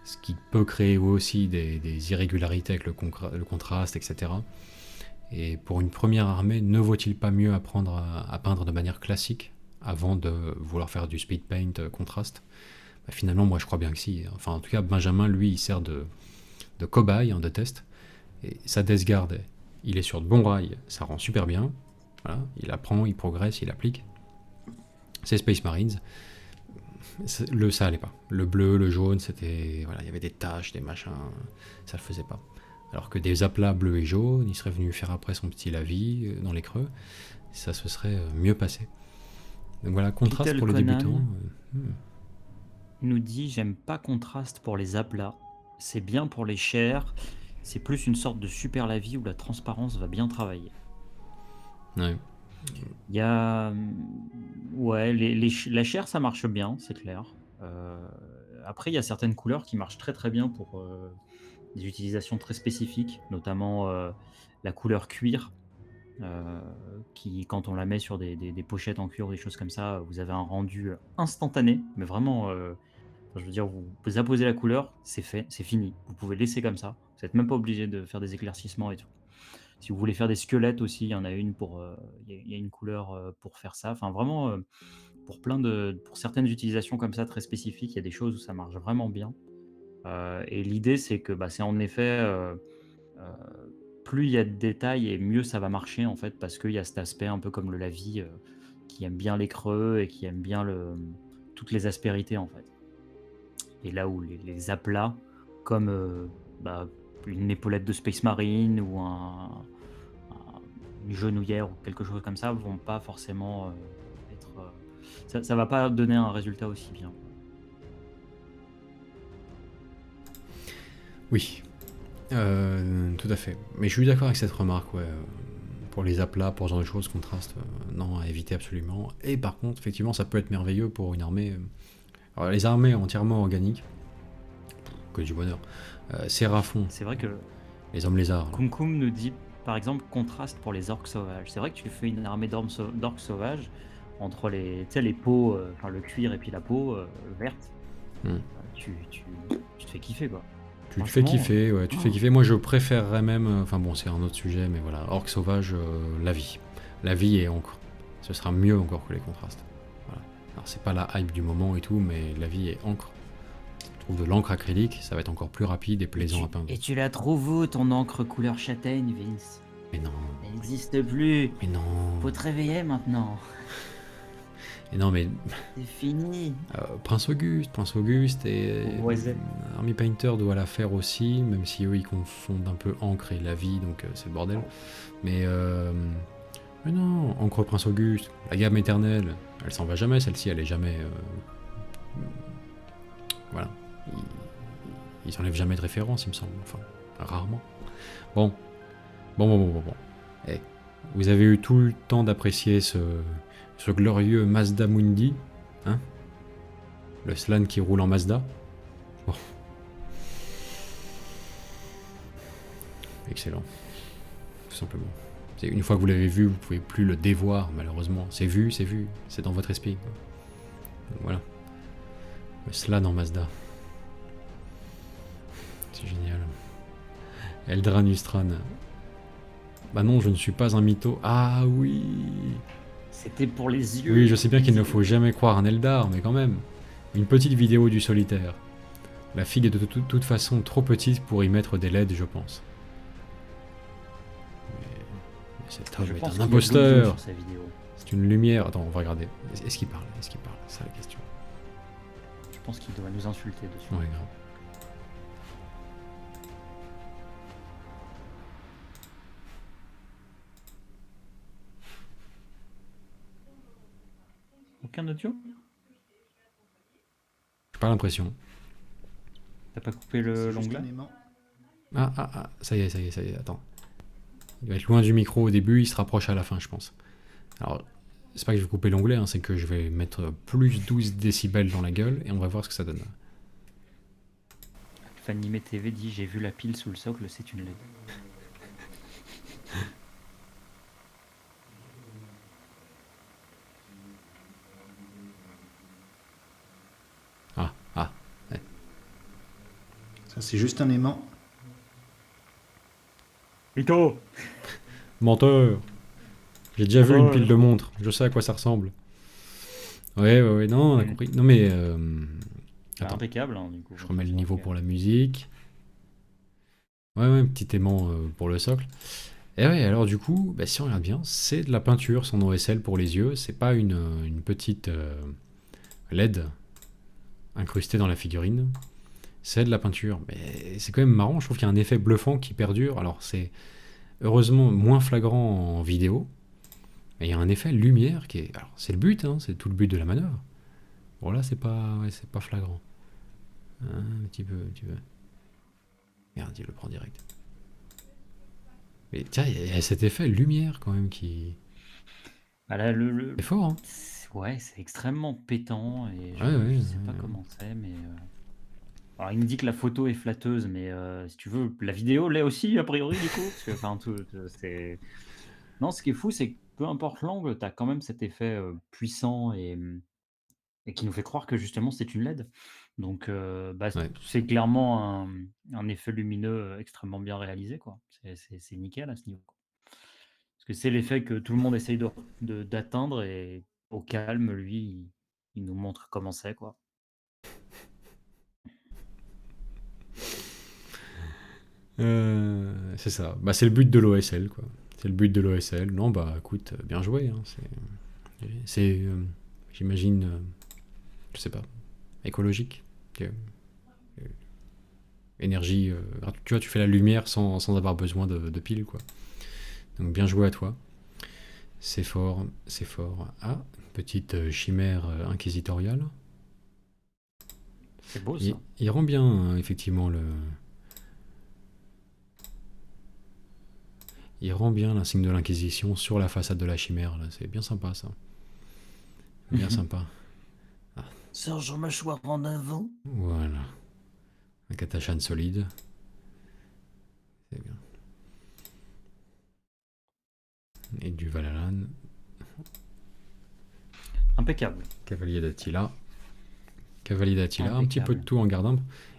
ce qui peut créer aussi des irrégularités avec le contraste, etc. Et pour une première armée, ne vaut-il pas mieux apprendre à peindre de manière classique avant de vouloir faire du speed paint contraste? Finalement, moi je crois bien que si. Enfin, en tout cas, Benjamin, lui, il sert de cobaye, de test. Et sa Death Guard, il est sur de bons rails, ça rend super bien. Voilà, il apprend, il progresse, il applique. Ces Space Marines, ça allait pas. Le bleu, le jaune, c'était. Voilà, il y avait des taches, des machins, ça le faisait pas. Alors que des aplats bleus et jaunes, il serait venu faire après son petit lavis dans les creux, ça se serait mieux passé. Donc voilà, contraste Little pour les Conan débutants. nous dit j'aime pas contraste pour les aplats, c'est bien pour les chairs, c'est plus une sorte de super lavis où la transparence va bien travailler. Ouais. Il y a ouais, la chair ça marche bien, c'est clair. Après il y a certaines couleurs qui marchent très très bien pour des utilisations très spécifiques, notamment la couleur cuir. Qui, quand on la met sur des pochettes en cuir ou des choses comme ça, vous avez un rendu instantané, mais vraiment, je veux dire, vous apposez la couleur, c'est fait, c'est fini. Vous pouvez laisser comme ça. Vous n'êtes même pas obligé de faire des éclaircissements et tout. Si vous voulez faire des squelettes aussi, il y en a une il y a une couleur pour faire ça. Enfin, vraiment, pour certaines utilisations comme ça très spécifiques, il y a des choses où ça marche vraiment bien. Et l'idée, c'est que c'est en effet, plus il y a de détails et mieux ça va marcher en fait, parce qu'il y a cet aspect un peu comme le lavis qui aime bien les creux et qui aime bien toutes les aspérités en fait. Et là où les aplats, comme une épaulette de Space Marine ou une genouillère ou quelque chose comme ça, vont pas forcément être. Ça va pas donner un résultat aussi bien. Oui, tout à fait. Mais je suis d'accord avec cette remarque, ouais. Pour les aplats, pour ce genre de choses, contraste, non, à éviter absolument. Et par contre, effectivement, ça peut être merveilleux pour une armée. Alors, les armées entièrement organiques, que du bonheur. Séraphon, C'est vrai que les hommes lézards. Kumkum nous dit par exemple contraste pour les orques sauvages. C'est vrai que tu fais une armée d'orques sauvages entre les peaux, enfin le cuir et puis la peau verte. Tu te fais kiffer quoi. Tu te fais kiffer, ouais, tu te fais kiffer. Moi je préférerais même, enfin bon c'est un autre sujet, mais voilà, orques sauvages, la vie. La vie et encre. Ce sera mieux encore que les contrastes. Voilà. Alors c'est pas la hype du moment et tout, mais la vie et encre. Je trouve de l'encre acrylique, ça va être encore plus rapide et plaisant à peindre. Et tu la trouves où ton encre couleur châtaigne, Vince? Mais non. Elle n'existe plus. Mais non. Faut te réveiller maintenant. Et non mais... C'est fini. Prince Auguste et Oiset. Army Painter doit la faire aussi, même si eux ils confondent un peu encre et la vie, donc c'est le bordel. Mais Mais non, Encre Prince Auguste, la gamme éternelle, elle s'en va jamais, celle-ci, elle est jamais... Voilà. Ils enlèvent jamais de référence, il me semble. Enfin, rarement. Bon. Bon. Eh, vous avez eu tout le temps d'apprécier ce glorieux Mazda Mundi, hein? Le slan qui roule en Mazda. Bon. Excellent. Tout simplement. Une fois que vous l'avez vu, vous pouvez plus le dévoir, malheureusement. C'est vu, c'est dans votre esprit. Donc, voilà. Le slan en Mazda. C'est génial. Eldran Ustran. Bah non, je ne suis pas un mytho. Ah oui. C'était pour les yeux. Oui, je sais bien qu'il ne faut jamais croire un Eldar, mais quand même. Une petite vidéo du solitaire. La figue est de toute façon trop petite pour y mettre des LED, je pense. Mais cet homme Je est pense un qu'il y a de l'audio imposteur. sur sa vidéo. C'est une lumière. Attends, on va regarder. Est-ce qu'il parle? Est-ce qu'il parle? C'est ça la question. Je pense qu'il doit nous insulter dessus. Ouais, grave. Aucun audio? J'ai pas l'impression. T'as pas coupé C'est juste l'onglet? un aimant. Ça y est, attends. Il va être loin du micro au début, il se rapproche à la fin, je pense. Alors, c'est pas que je vais couper l'onglet, hein, c'est que je vais mettre plus 12 décibels dans la gueule et on va voir ce que ça donne. Fanimé TV dit j'ai vu la pile sous le socle, c'est une LED. Ouais. Ça, c'est juste un aimant. Mytho! Menteur! J'ai déjà vu une pile de montres, je sais à quoi ça ressemble. Ouais, non, on a compris. Non mais... attends, Impeccable, hein, du coup. je remets le niveau pour la musique. Ouais, petit aimant pour le socle. Et ouais, alors du coup, bah, si on regarde bien, c'est de la peinture, son OSL pour les yeux. C'est pas une petite LED incrustée dans la figurine. C'est de la peinture. Mais c'est quand même marrant, je trouve qu'il y a un effet bluffant qui perdure. Alors c'est heureusement moins flagrant en vidéo. Mais il y a un effet lumière qui est... Alors c'est le but, hein, c'est tout le but de la manœuvre. Bon là c'est pas flagrant. Un petit peu. Merde, il le prend direct. Mais tiens, il y a cet effet lumière quand même qui... Ah là, C'est fort, hein. Ouais, c'est extrêmement pétant et Ouais, je sais pas comment c'est, mais... Alors, il me dit que la photo est flatteuse, mais si tu veux, la vidéo l'est aussi, a priori, du coup. Parce que, enfin, c'est... Non, ce qui est fou, c'est que peu importe l'angle, tu as quand même cet effet puissant et qui nous fait croire que justement c'est une LED. Donc, bah, Ouais. c'est clairement un effet lumineux extrêmement bien réalisé, quoi. C'est nickel à ce niveau, quoi. Parce que c'est l'effet que tout le monde essaye d'atteindre et au calme, lui, il nous montre comment c'est, quoi. C'est ça. Bah, c'est le but de l'OSL, quoi. C'est le but de l'OSL. Non, bah, écoute, bien joué. Hein. C'est, j'imagine, je sais pas, écologique. Énergie. Tu vois, tu fais la lumière sans avoir besoin de piles, quoi. Donc, bien joué à toi. C'est fort, c'est fort. Ah, petite chimère inquisitoriale. C'est beau, ça. Il rend bien, hein, effectivement, il rend bien l'insigne de l'Inquisition sur la façade de la chimère. Là. C'est bien sympa, ça. Bien sympa. Sergent mâchoire en avant. Voilà. Un Katachan solide. C'est bien. Et du Valalan. Impeccable. Cavalier d'Attila. Cavalier d'Attila. Un petit peu de Impeccable. tout en gardant.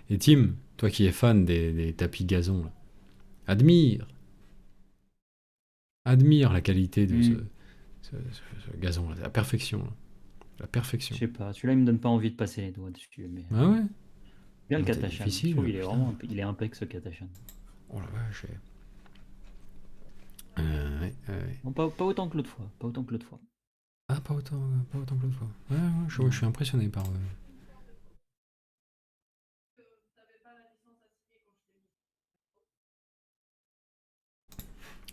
Et Tim, toi qui es fan des tapis gazon, là, admire la qualité de ce gazon, là, la perfection. Là. La perfection. Je sais pas, celui-là il me donne pas envie de passer les doigts dessus. Mais... Ah ouais. Bien le C'est Katachan. difficile, Je trouve qu'il est putain. vraiment il est impec ce Katachan. Oh la vache. Ouais. Bon, pas autant que l'autre fois. Pas autant que l'autre fois. Ah, pas autant que l'autre fois. Ouais, je suis impressionné par...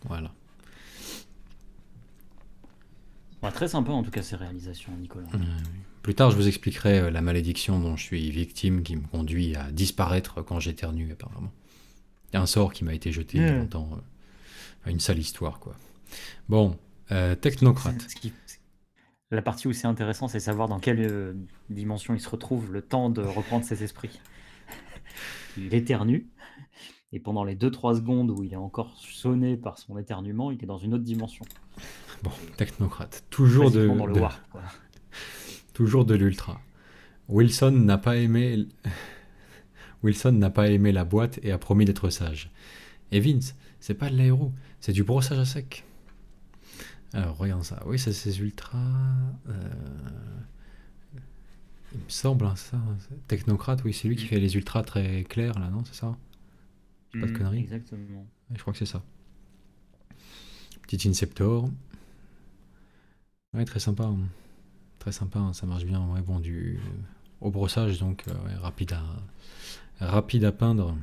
Voilà. Bah, très sympa en tout cas ces réalisations, Nicolas. Plus tard, je vous expliquerai la malédiction dont je suis victime qui me conduit à disparaître quand j'éternue, apparemment. Il y a un sort qui m'a été jeté il y a longtemps. Une sale histoire, quoi. Bon, technocrate. La partie où c'est intéressant, c'est savoir dans quelle dimension il se retrouve, le temps de reprendre ses esprits. Il éternue, et pendant les 2-3 secondes où il est encore sonné par son éternuement, il est dans une autre dimension. Bon, technocrate. Toujours Basiquement dans le de, warp, quoi. toujours de l'ultra. Wilson n'a pas aimé la boîte et a promis d'être sage. Et Vince, c'est pas de l'aéro, c'est du brossage à sec. Alors, regarde ça. Oui, ça, c'est ultra. Il me semble, hein, ça. Technocrate, oui, c'est lui qui fait les ultras très clairs, là, non? C'est ça? C'est pas de conneries? Exactement. Ouais, je crois que c'est ça. Petit Inceptor. Ouais, très sympa. Hein. Très sympa, hein, ça marche bien. Ouais, bon, au brossage, donc, ouais, rapide à peindre.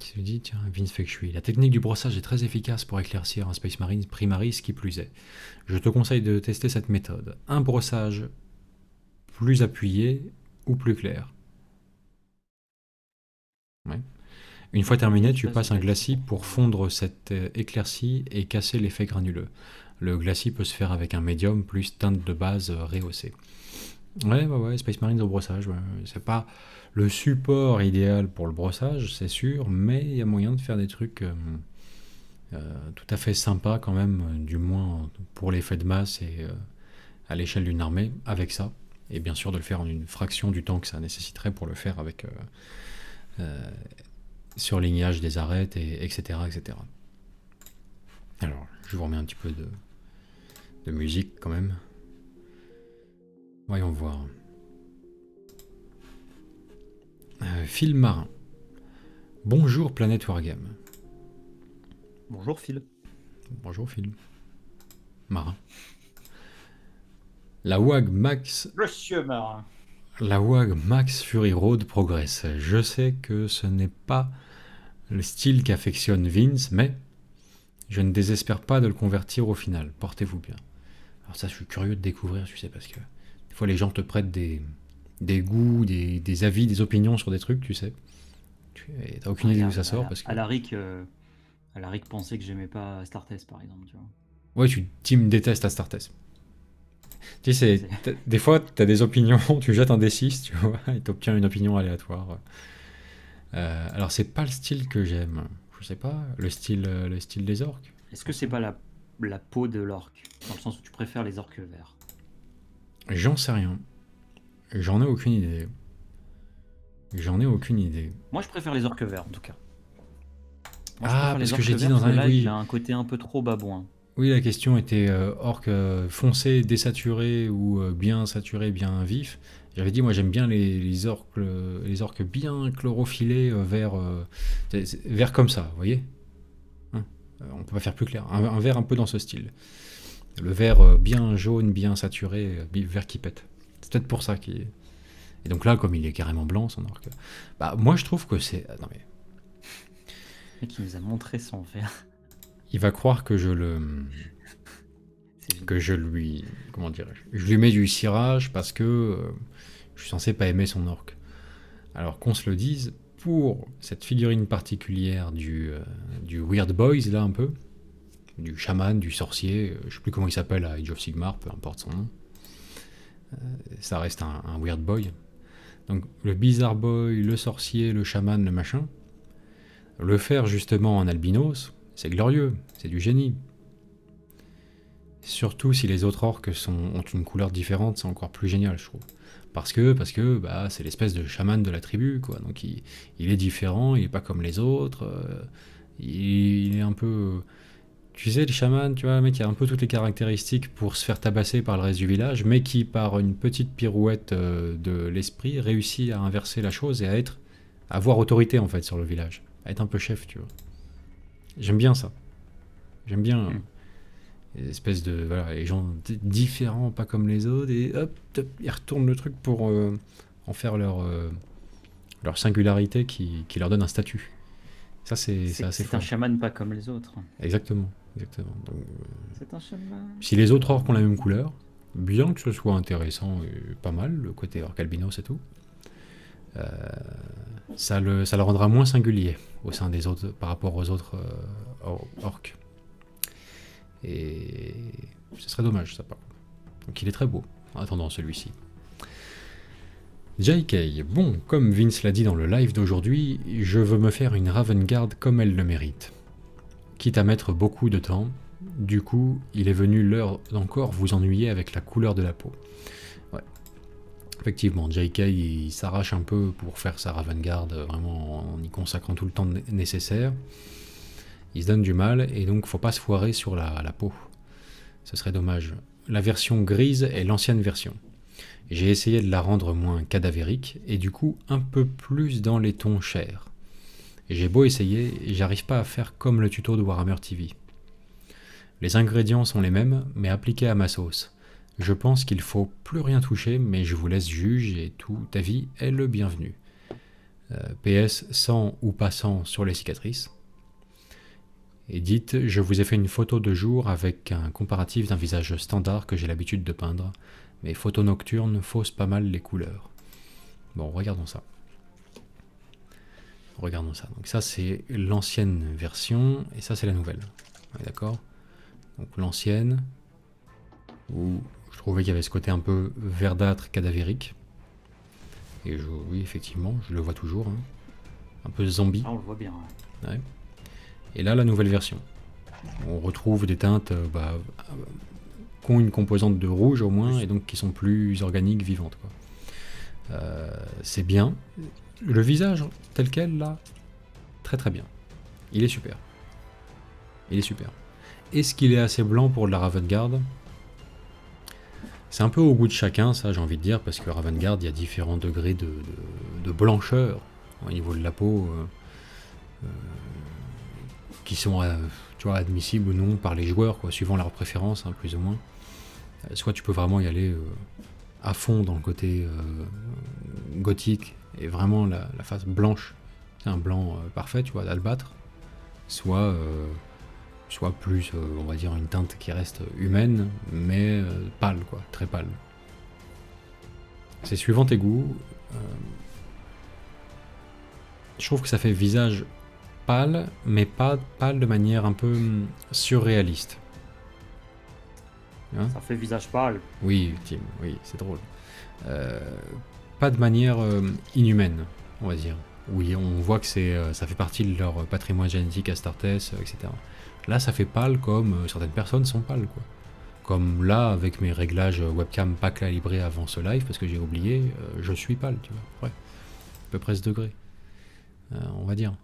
Qui se dit, tiens, Vince Feng Shui. La technique du brossage est très efficace pour éclaircir un Space Marine Primaris qui plus est. Je te conseille de tester cette méthode. Un brossage plus appuyé ou plus clair. Ouais. Une fois terminé, tu passes un glacis pour fondre cette éclaircie et casser l'effet granuleux. Le glacis peut se faire avec un médium plus teinte de base rehaussée. Ouais, Space Marine au brossage. Ouais. C'est pas le support idéal pour le brossage, c'est sûr, mais il y a moyen de faire des trucs tout à fait sympas quand même, du moins pour l'effet de masse et à l'échelle d'une armée, avec ça. Et bien sûr de le faire en une fraction du temps que ça nécessiterait pour le faire avec surlignage des arêtes, etc., etc. Alors, je vous remets un petit peu de musique quand même. Voyons voir. Phil Marin. Bonjour Planète Wargame. Bonjour Phil. Bonjour Phil. Marin. La WAG Max Monsieur Marin. La WAG Max Fury Road progresse. Je sais que ce n'est pas le style qu'affectionne Vince, mais je ne désespère pas de le convertir au final. Portez-vous bien. Alors ça, je suis curieux de découvrir, tu sais, parce que des fois les gens te prêtent des goûts, des avis, des opinions sur des trucs, tu sais. Et t'as aucune idée d'où ça sort, parce que... Alaric pensait que j'aimais pas Startest, par exemple, tu vois. Ouais, tu team détestes Astartes. Tu sais, des fois, t'as des opinions, tu jettes un D6, tu vois, et t'obtiens une opinion aléatoire. Alors, c'est pas le style que j'aime. Je sais pas, le style des orques. Est-ce que c'est pas la peau de l'orque, dans le sens où tu préfères les orques verts? J'en sais rien. J'en ai aucune idée. Moi, je préfère les orques verts, en tout cas. Moi, je Ah, préfère les parce que orques j'ai dit verts, dans un... là, Oui. il a un côté un peu trop babouin. Oui, la question était orque foncé, désaturé ou bien saturé, bien vif. J'avais dit, moi j'aime bien les orques bien chlorophyllés, vert comme ça, vous voyez hein on peut pas faire plus clair. Un vert un peu dans ce style. Le vert bien jaune, bien saturé, vert qui pète. C'est peut-être pour ça qu'il... Et donc là, comme il est carrément blanc, son orque... Bah, moi je trouve que c'est... Non mais... Le mec, il nous a montré son vert. Il va croire que je lui... Comment dirais-je? Je lui mets du cirage parce que je suis censé pas aimer son orque. Alors qu'on se le dise, pour cette figurine particulière du Weird Boys, là un peu, du chaman, du sorcier, je sais plus comment il s'appelle à Age of Sigmar, peu importe son nom, ça reste un Weird Boy. Donc le Bizarre Boy, le sorcier, le chaman, le machin, le faire justement en albinos, c'est glorieux, c'est du génie. Surtout si les autres orques ont une couleur différente, c'est encore plus génial, je trouve. Parce que bah, c'est l'espèce de chaman de la tribu, quoi. Donc il est différent, il est pas comme les autres. Il est un peu... Tu sais, le chaman, tu vois, le mec qui a un peu toutes les caractéristiques pour se faire tabasser par le reste du village, mais qui, par une petite pirouette de l'esprit, réussit à inverser la chose et à avoir autorité, en fait, sur le village. À être un peu chef, tu vois. J'aime bien ça. J'aime bien les espèces de... Voilà, les gens différents, pas comme les autres, et hop, ils retournent le truc pour en faire leur singularité qui leur donne un statut. Ça, c'est assez C'est fort. un chaman pas comme les autres. Exactement. Exactement. Donc, C'est un chemin. si les autres orques ont la même couleur, bien que ce soit intéressant et pas mal, le côté orc albinos et tout, euh, ça le rendra moins singulier au sein des autres, par rapport aux autres orques. Et ce serait dommage, ça, par contre. Donc il est très beau, en attendant celui-ci. JK, bon, comme Vince l'a dit dans le live d'aujourd'hui, je veux me faire une Ravenguard comme elle le mérite. Quitte à mettre beaucoup de temps, du coup, il est venu l'heure d'encore vous ennuyer avec la couleur de la peau. Ouais. Effectivement, JK, il s'arrache un peu pour faire sa Ravenguard, vraiment en y consacrant tout le temps nécessaire. Il se donne du mal, et donc faut pas se foirer sur la peau. Ce serait dommage. La version grise est l'ancienne version. J'ai essayé de la rendre moins cadavérique, et du coup un peu plus dans les tons chers. Et j'ai beau essayer, j'arrive pas à faire comme le tuto de Warhammer TV. Les ingrédients sont les mêmes, mais appliqués à ma sauce. Je pense qu'il faut plus rien toucher, mais je vous laisse juger et tout avis est le bienvenu. PS, sang ou pas sang sur les cicatrices. Et dites, je vous ai fait une photo de jour avec un comparatif d'un visage standard que j'ai l'habitude de peindre. Mes photos nocturnes faussent pas mal les couleurs. Bon, regardons ça. Regardons ça. Donc ça, c'est l'ancienne version, et ça, c'est la nouvelle. Ouais, d'accord. Donc l'ancienne, où je trouvais qu'il y avait ce côté un peu verdâtre, cadavérique. Et oui, effectivement, je le vois toujours. Hein. Un peu zombie. Ah, on le voit bien. Ouais. Et là, la nouvelle version. On retrouve des teintes qui ont une composante de rouge au moins, et donc qui sont plus organiques, vivantes. Quoi. C'est bien. Le visage, tel quel, là, très très bien. Il est super. Il est super. Est-ce qu'il est assez blanc pour de la Ravenguard ? C'est un peu au goût de chacun, ça, j'ai envie de dire, parce que Ravenguard, il y a différents degrés de blancheur au niveau de la peau. Qui sont tu vois, admissibles ou non par les joueurs, quoi, suivant leur préférence, hein, plus ou moins. Soit tu peux vraiment y aller à fond dans le côté gothique, et vraiment la face blanche, c'est un blanc parfait, tu vois, d'albâtre, soit plus, on va dire, une teinte qui reste humaine, mais pâle, quoi, très pâle. C'est suivant tes goûts. Je trouve que ça fait visage pâle, mais pas pâle de manière un peu surréaliste. Hein ? Ça fait visage pâle. Oui, Tim, oui, c'est drôle. Pas de manière inhumaine, on va dire. Oui, on voit que ça fait partie de leur patrimoine génétique Astartes, etc. Là, ça fait pâle comme certaines personnes sont pâles, quoi. Comme là, avec mes réglages webcam pas calibrés avant ce live, parce que j'ai oublié, je suis pâle, tu vois. Ouais, à peu près ce degré, on va dire.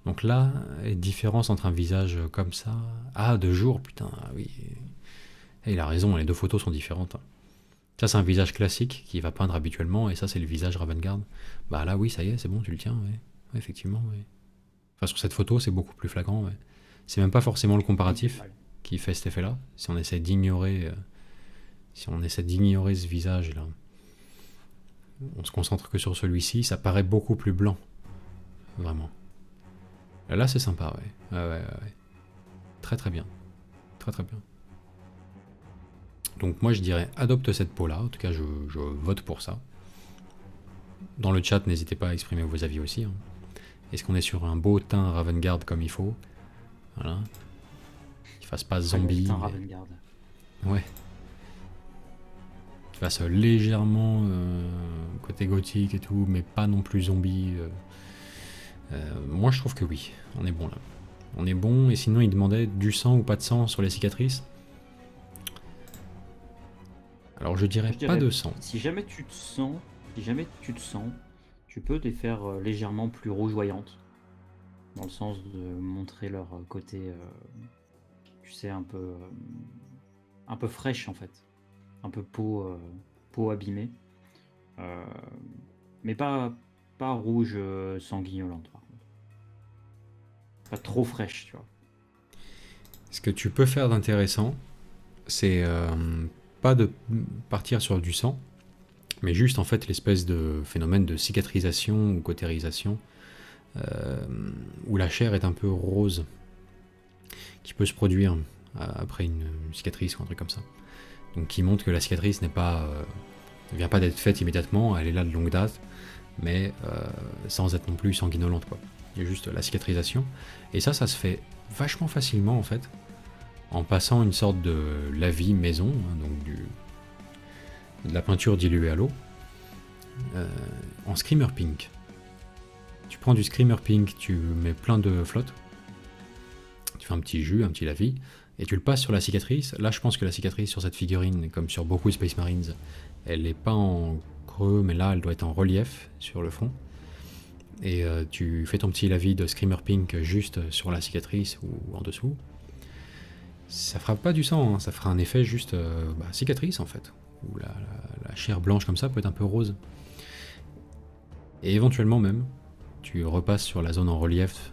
Donc là, la différence entre un visage comme ça... Ah, de jour, putain, oui. Et il a raison, les deux photos sont différentes. Ça, c'est un visage classique qu'il va peindre habituellement, et ça, c'est le visage Ravenguard. Bah là, oui, ça y est, c'est bon, tu le tiens, ouais. Ouais, effectivement, ouais. Enfin, sur cette photo, c'est beaucoup plus flagrant, ouais. C'est même pas forcément le comparatif qui fait cet effet-là. Si on essaie d'ignorer ce visage-là, on se concentre que sur celui-ci, ça paraît beaucoup plus blanc. Vraiment. Là, c'est sympa, ouais. Ouais. Très très bien. Très très bien. Donc moi, je dirais, adopte cette peau-là. En tout cas, je vote pour ça. Dans le chat, n'hésitez pas à exprimer vos avis aussi. Hein. Est-ce qu'on est sur un beau teint Ravenguard comme il faut ? Voilà. Qu'il fasse pas zombie. Teint Ravenguard. Ouais. Qu'il fasse légèrement côté gothique et tout, mais pas non plus zombie. Moi, je trouve que oui. On est bon là. On est bon. Et sinon, il demandait du sang ou pas de sang sur les cicatrices. Alors, je dirais pas de sang. Si jamais tu te sens, tu peux les faire légèrement plus rougeoyantes. Dans le sens de montrer leur côté, tu sais, un peu fraîche en fait. Un peu peau abîmée. Mais pas rouge sanguignolante par contre. Pas trop fraîche, tu vois. Ce que tu peux faire d'intéressant, c'est pas de partir sur du sang, mais juste en fait l'espèce de phénomène de cicatrisation ou cautérisation où la chair est un peu rose. qui peut se produire après une cicatrice ou un truc comme ça. Donc qui montre que la cicatrice ne vient pas d'être faite immédiatement, elle est là de longue date, mais sans être non plus sanguinolente, quoi. Il y a juste la cicatrisation. Et ça se fait vachement facilement en fait, en passant une sorte de lavis maison, hein, donc de la peinture diluée à l'eau, en Screamer Pink. Tu prends du Screamer Pink, tu mets plein de flotte, tu fais un petit jus, un petit lavis, et tu le passes sur la cicatrice. Là, je pense que la cicatrice sur cette figurine, comme sur beaucoup de Space Marines, elle n'est pas en creux, mais là, elle doit être en relief sur le front. Et tu fais ton petit lavis de Screamer Pink juste sur la cicatrice ou en dessous. Ça fera pas du sang, hein, ça fera un effet juste cicatrice en fait, où la chair blanche comme ça peut être un peu rose. Et éventuellement même, tu repasses sur la zone en relief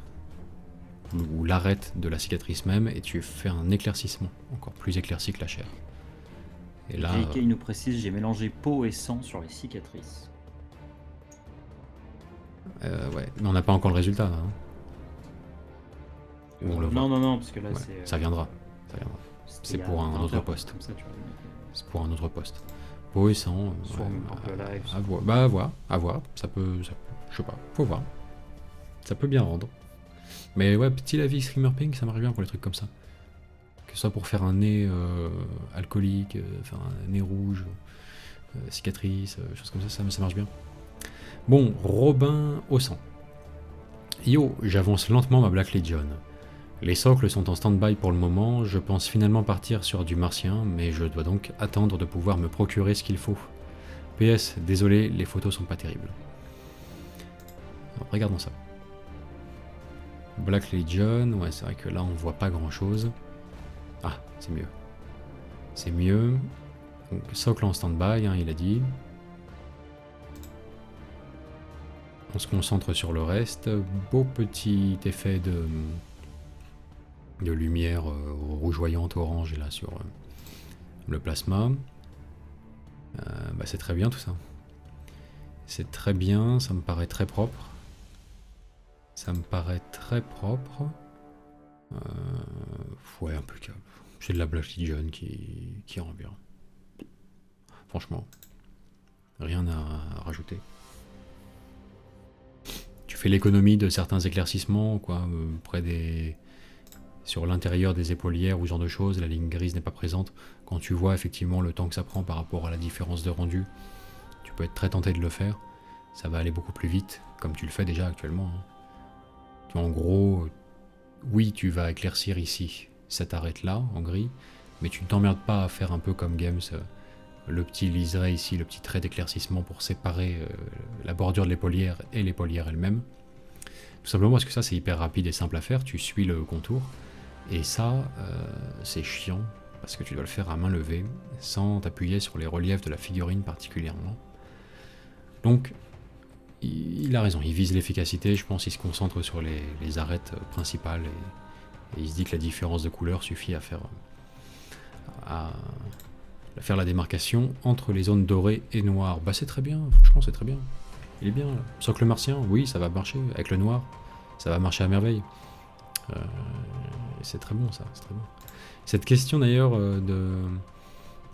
ou l'arête de la cicatrice même et tu fais un éclaircissement, encore plus éclairci que la chair. Et là, JK nous précise, j'ai mélangé peau et sang sur les cicatrices. ouais, mais on n'a pas encore le résultat là, hein. Ou on le voit. Non, parce que là Ouais, c'est. ça viendra. C'est pour un autre poste. Comme ça, tu vois, C'est pour un autre poste. Peau et sang. Sur le live. À voir. À voir. Ça peut. Je sais pas. Faut voir. Ça peut bien rendre. Mais ouais, petit lavis Screamer Pink, ça marche bien pour les trucs comme ça. Que ce soit pour faire un nez alcoolique, enfin un nez rouge, cicatrice, choses comme ça marche bien. Bon, Robin au sang. Yo, j'avance lentement ma Black Legion. Les socles sont en stand-by pour le moment, je pense finalement partir sur du martien, mais je dois donc attendre de pouvoir me procurer ce qu'il faut. PS, désolé, les photos sont pas terribles. Alors, regardons ça. Black Legion, ouais c'est vrai que là on voit pas grand chose. Ah, c'est mieux. C'est mieux. Donc, socle en stand-by, hein, il a dit. On se concentre sur le reste. Beau petit effet de lumière rougeoyante orange là sur le plasma. C'est très bien tout ça. C'est très bien, ça me paraît très propre. Ouais, impeccable. C'est de la Black Legion qui rend bien. Franchement, rien à rajouter. Tu fais l'économie de certains éclaircissements, quoi, sur l'intérieur des épaulières ou ce genre de choses, la ligne grise n'est pas présente. Quand tu vois effectivement le temps que ça prend par rapport à la différence de rendu, tu peux être très tenté de le faire. Ça va aller beaucoup plus vite, comme tu le fais déjà actuellement, hein. En gros, oui, tu vas éclaircir ici, ça t'arrête là, en gris, mais tu ne t'emmerdes pas à faire un peu comme Games, le petit liseré ici, le petit trait d'éclaircissement pour séparer la bordure de l'épaulière et l'épaulière elle-même. Tout simplement parce que ça c'est hyper rapide et simple à faire, tu suis le contour, et ça c'est chiant, parce que tu dois le faire à main levée, sans t'appuyer sur les reliefs de la figurine particulièrement. Donc, il a raison, il vise l'efficacité, je pense qu'il se concentre sur les arêtes principales, et il se dit que la différence de couleur suffit à faire la démarcation entre les zones dorées et noires. Bah c'est très bien, franchement c'est très bien. Il est bien là. Socle martien, oui ça va marcher, avec le noir, ça va marcher à merveille. C'est très bon ça, c'est très bon. Cette question d'ailleurs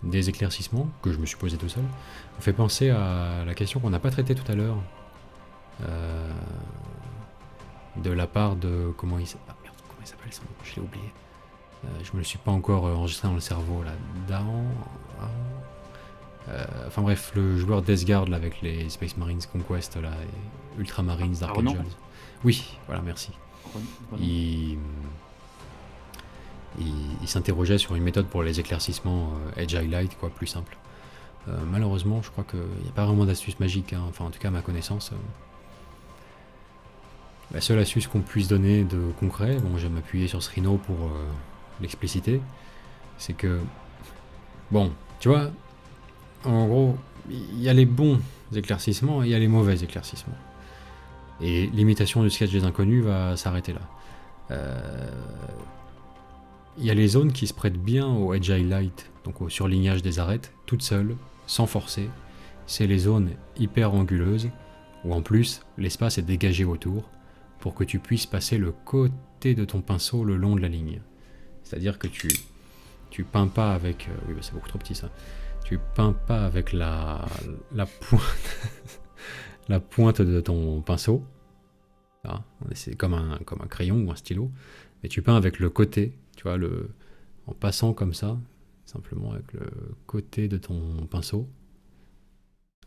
des éclaircissements, que je me suis posé tout seul, me fait penser à la question qu'on n'a pas traitée tout à l'heure, de la part de... Comment il s'appelle son nom, je l'ai oublié. Je me le suis pas encore enregistré dans le cerveau là. Enfin bref, le joueur Deathguard là, avec les Space Marines Conquest là, et Ultramarines Dark Angels. Oui, voilà, merci. Il s'interrogeait sur une méthode pour les éclaircissements Edge Highlight, quoi, plus simple. Malheureusement, je crois qu'il n'y a pas vraiment d'astuce magique, hein. Enfin en tout cas à ma connaissance. La seule astuce qu'on puisse donner de concret, bon je vais m'appuyer sur ce Rhino pour l'expliciter, c'est que, bon, tu vois, en gros, il y a les bons éclaircissements et il y a les mauvais éclaircissements. Et l'imitation du sketch des inconnus va s'arrêter là. Il y a les zones qui se prêtent bien au edge highlight, donc au surlignage des arêtes, toutes seules, sans forcer. C'est les zones hyper anguleuses, où en plus l'espace est dégagé autour, pour que tu puisses passer le côté de ton pinceau le long de la ligne. C'est-à-dire que tu peins pas avec... oui, bah, c'est beaucoup trop petit ça. Tu peins pas avec la pointe, la pointe de ton pinceau. Ah, c'est comme un crayon ou un stylo. Mais tu peins avec le côté, tu vois, en passant comme ça, simplement avec le côté de ton pinceau,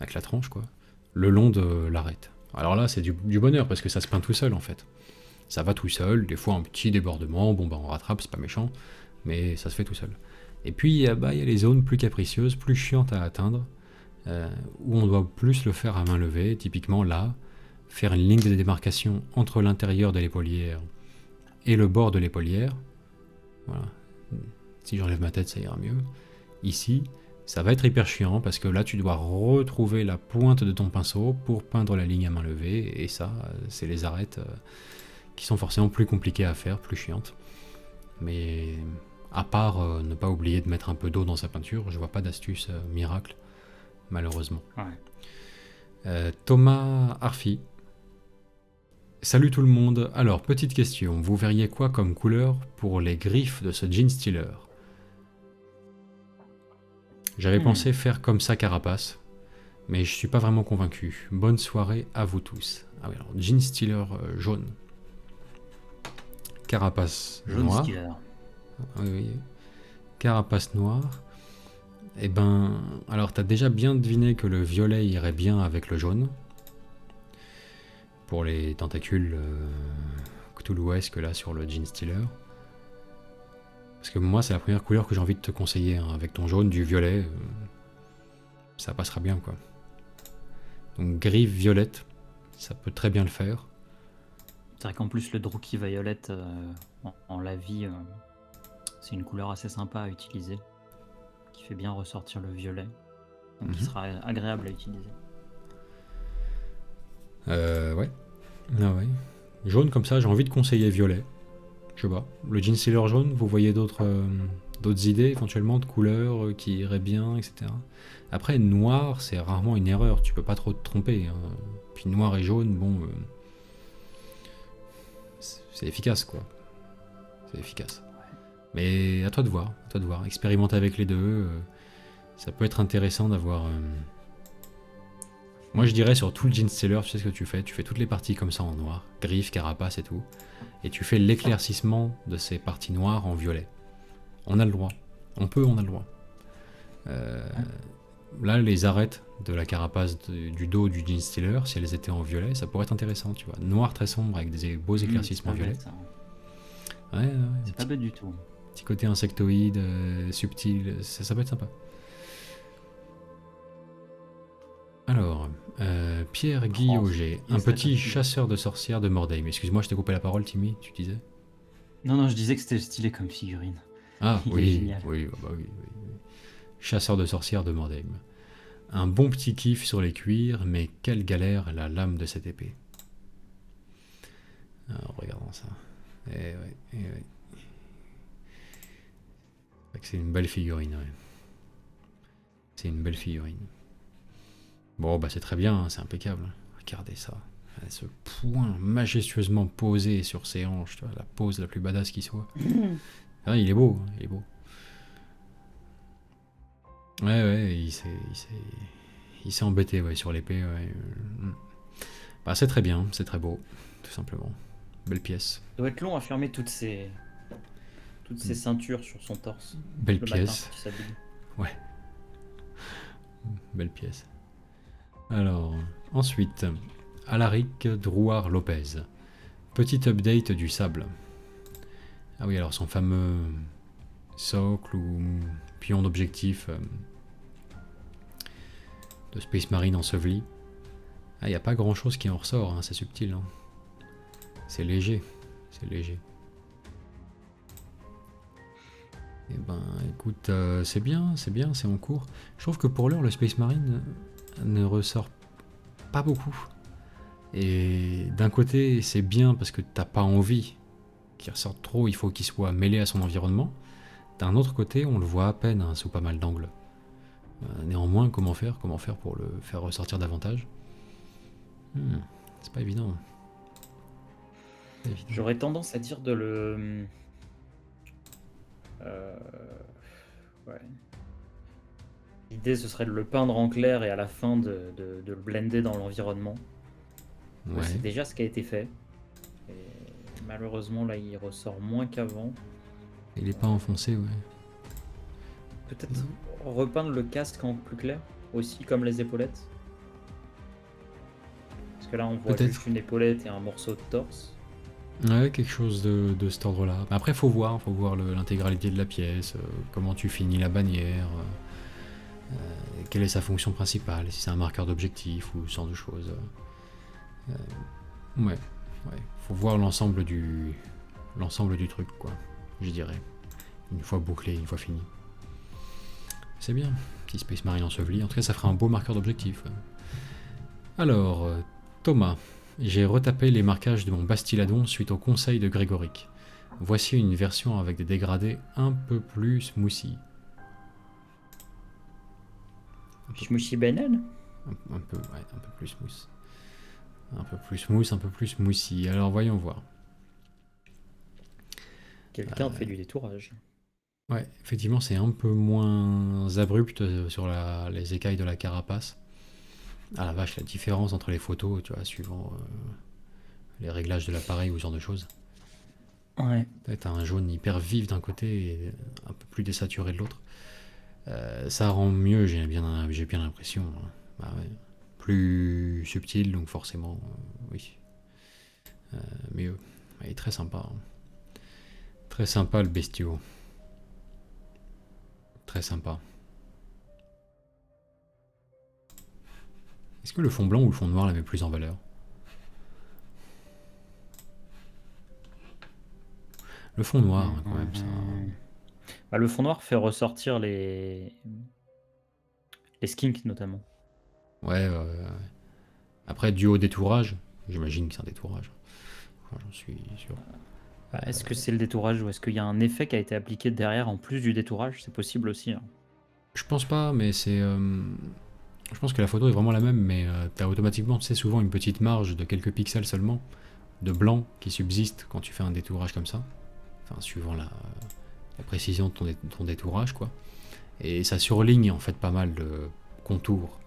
avec la tranche, quoi, le long de l'arête. Alors là, c'est du bonheur, parce que ça se peint tout seul, en fait. Ça va tout seul, des fois un petit débordement, bon, bah on rattrape, c'est pas méchant, mais ça se fait tout seul. Et puis, il y a les zones plus capricieuses, plus chiantes à atteindre, où on doit plus le faire à main levée, typiquement là, faire une ligne de démarcation entre l'intérieur de l'épaullière et le bord de l'épaullière. Voilà. Si j'enlève ma tête, ça ira mieux. Ici, ça va être hyper chiant parce que là, tu dois retrouver la pointe de ton pinceau pour peindre la ligne à main levée. Et ça, c'est les arêtes qui sont forcément plus compliquées à faire, plus chiantes. Mais à part ne pas oublier de mettre un peu d'eau dans sa peinture, je vois pas d'astuce miracle, malheureusement. Ouais. Thomas Arfi. Salut tout le monde. Alors, petite question. Vous verriez quoi comme couleur pour les griffes de ce Gene Stealer? J'avais pensé faire comme ça Carapace, mais je suis pas vraiment convaincu. Bonne soirée à vous tous. Ah oui, alors Gene Stealer jaune. Carapace Jaune noir. Stealer. Oui, oui. Carapace noire. Eh ben, alors t'as déjà bien deviné que le violet irait bien avec le jaune. Pour les tentacules Cthulhuesques là sur le Gene Stealer. Parce que moi, c'est la première couleur que j'ai envie de te conseiller. Hein. Avec ton jaune, du violet, ça passera bien, quoi. Donc, griffe violette, ça peut très bien le faire. C'est vrai qu'en plus, le Druchii Violet en la vie, c'est une couleur assez sympa à utiliser, qui fait bien ressortir le violet, donc qui sera agréable à utiliser. Ouais. Ah ouais. Jaune comme ça, j'ai envie de conseiller violet. Je sais pas. Le Gene Stealer jaune, vous voyez d'autres idées éventuellement de couleurs qui iraient bien, etc. Après, noir, c'est rarement une erreur. Tu peux pas trop te tromper. Hein. Puis noir et jaune, bon, c'est efficace, quoi. C'est efficace. Mais à toi de voir. À toi de voir. Expérimenter avec les deux. Ça peut être intéressant d'avoir. Moi, je dirais sur tout le Gene Stealer, tu sais ce que tu fais toutes les parties comme ça en noir, griffes, carapace et tout, et tu fais l'éclaircissement de ces parties noires en violet. On a le droit. On a le droit. Là, les arêtes de la carapace du dos du Gene Stealer, si elles étaient en violet, ça pourrait être intéressant, tu vois. Noir très sombre avec des beaux éclaircissements violets. Ouais, c'est pas bête du tout. Petit côté insectoïde, subtil, ça peut être sympa. Alors, Pierre-Guy Auger, un petit chasseur de sorcières de Mordheim. Excuse-moi, je t'ai coupé la parole, Timmy, tu disais? Non, je disais que c'était stylé comme figurine. Ah, Il est oui, génial. oui. Chasseur de sorcières de Mordheim. Un bon petit kiff sur les cuirs, mais quelle galère la lame de cette épée. Alors, regardons ça. Eh ouais. C'est une belle figurine, ouais. C'est une belle figurine. Bon, bah c'est très bien, hein, c'est impeccable. Regardez ça. Ce point majestueusement posé sur ses hanches, tu vois, la pose la plus badass qui soit. Ah, il est beau, hein, il est beau. Ouais, il s'est embêté sur l'épée. Ouais. Bah, c'est très bien, c'est très beau, tout simplement. Belle pièce. Ça doit être long à fermer toutes ces ceintures sur son torse. Belle le pièce. matin, quand il s'habille. Ouais. Belle pièce. Alors, ensuite, Alaric Drouard Lopez. Petit update du sable. Ah oui, alors son fameux socle ou pion d'objectif de Space Marine enseveli. Ah, il n'y a pas grand chose qui en ressort, hein, c'est subtil. Hein. C'est léger. Eh ben, écoute, c'est bien, c'est en cours. Je trouve que pour l'heure, le Space Marine ne ressort pas beaucoup. Et d'un côté, c'est bien parce que t'as pas envie qu'il ressorte trop, il faut qu'il soit mêlé à son environnement. D'un autre côté, on le voit à peine hein, sous pas mal d'angles. Néanmoins, comment faire pour le faire ressortir davantage? C'est pas évident. J'aurais tendance à dire de Euh, ouais. L'idée, ce serait de le peindre en clair et à la fin de le blender dans l'environnement. Ouais. C'est déjà ce qui a été fait. Et malheureusement, là, il ressort moins qu'avant. Il est pas enfoncé, ouais. Peut-être repeindre le casque en plus clair, aussi comme les épaulettes. Parce que là, on voit Peut-être. juste une épaulette et un morceau de torse. Ouais, quelque chose de cet ordre-là. Mais après, faut voir l'intégralité de la pièce, comment tu finis la bannière, quelle est sa fonction principale, si c'est un marqueur d'objectif ou ce genre de choses. Ouais, faut voir l'ensemble du truc, quoi, je dirais. Une fois bouclé, une fois fini. C'est bien, petit Space Marine enseveli. En tout cas, ça fera un beau marqueur d'objectif. Alors, Thomas, j'ai retapé les marquages de mon Bastiladon suite au conseil de Grégoric. Voici une version avec des dégradés un peu plus smoothy. Shmushi Benen. Un peu plus smooth. Un peu plus smooth, un peu plus smoothie. Alors, voyons voir. Quelqu'un fait du détourage. Ouais, effectivement, c'est un peu moins abrupt sur les écailles de la carapace. Ah la vache, la différence entre les photos, tu vois, suivant les réglages de l'appareil ou ce genre de choses. Ouais. T'as un jaune hyper vif d'un côté et un peu plus désaturé de l'autre. Ça rend mieux, j'ai bien l'impression. Bah ouais. Plus subtil, donc forcément, oui. Mieux. Il est très sympa. Hein. Très sympa le bestiau. Très sympa. Est-ce que le fond blanc ou le fond noir la met plus en valeur? Le fond noir, hein, quand même, ça. Bah, le fond noir fait ressortir les skinks notamment. Ouais. Après, du haut détourage, j'imagine que c'est un détourage. Enfin, j'en suis sûr. Bah, est-ce que c'est le détourage ou est-ce qu'il y a un effet qui a été appliqué derrière en plus du détourage? C'est possible aussi. Hein. Je pense pas, mais c'est. Je pense que la photo est vraiment la même, mais t'as automatiquement, tu sais, souvent une petite marge de quelques pixels seulement de blanc qui subsiste quand tu fais un détourage comme ça. Enfin, suivant la précision de ton détourage, quoi. Et ça surligne en fait pas mal de contours.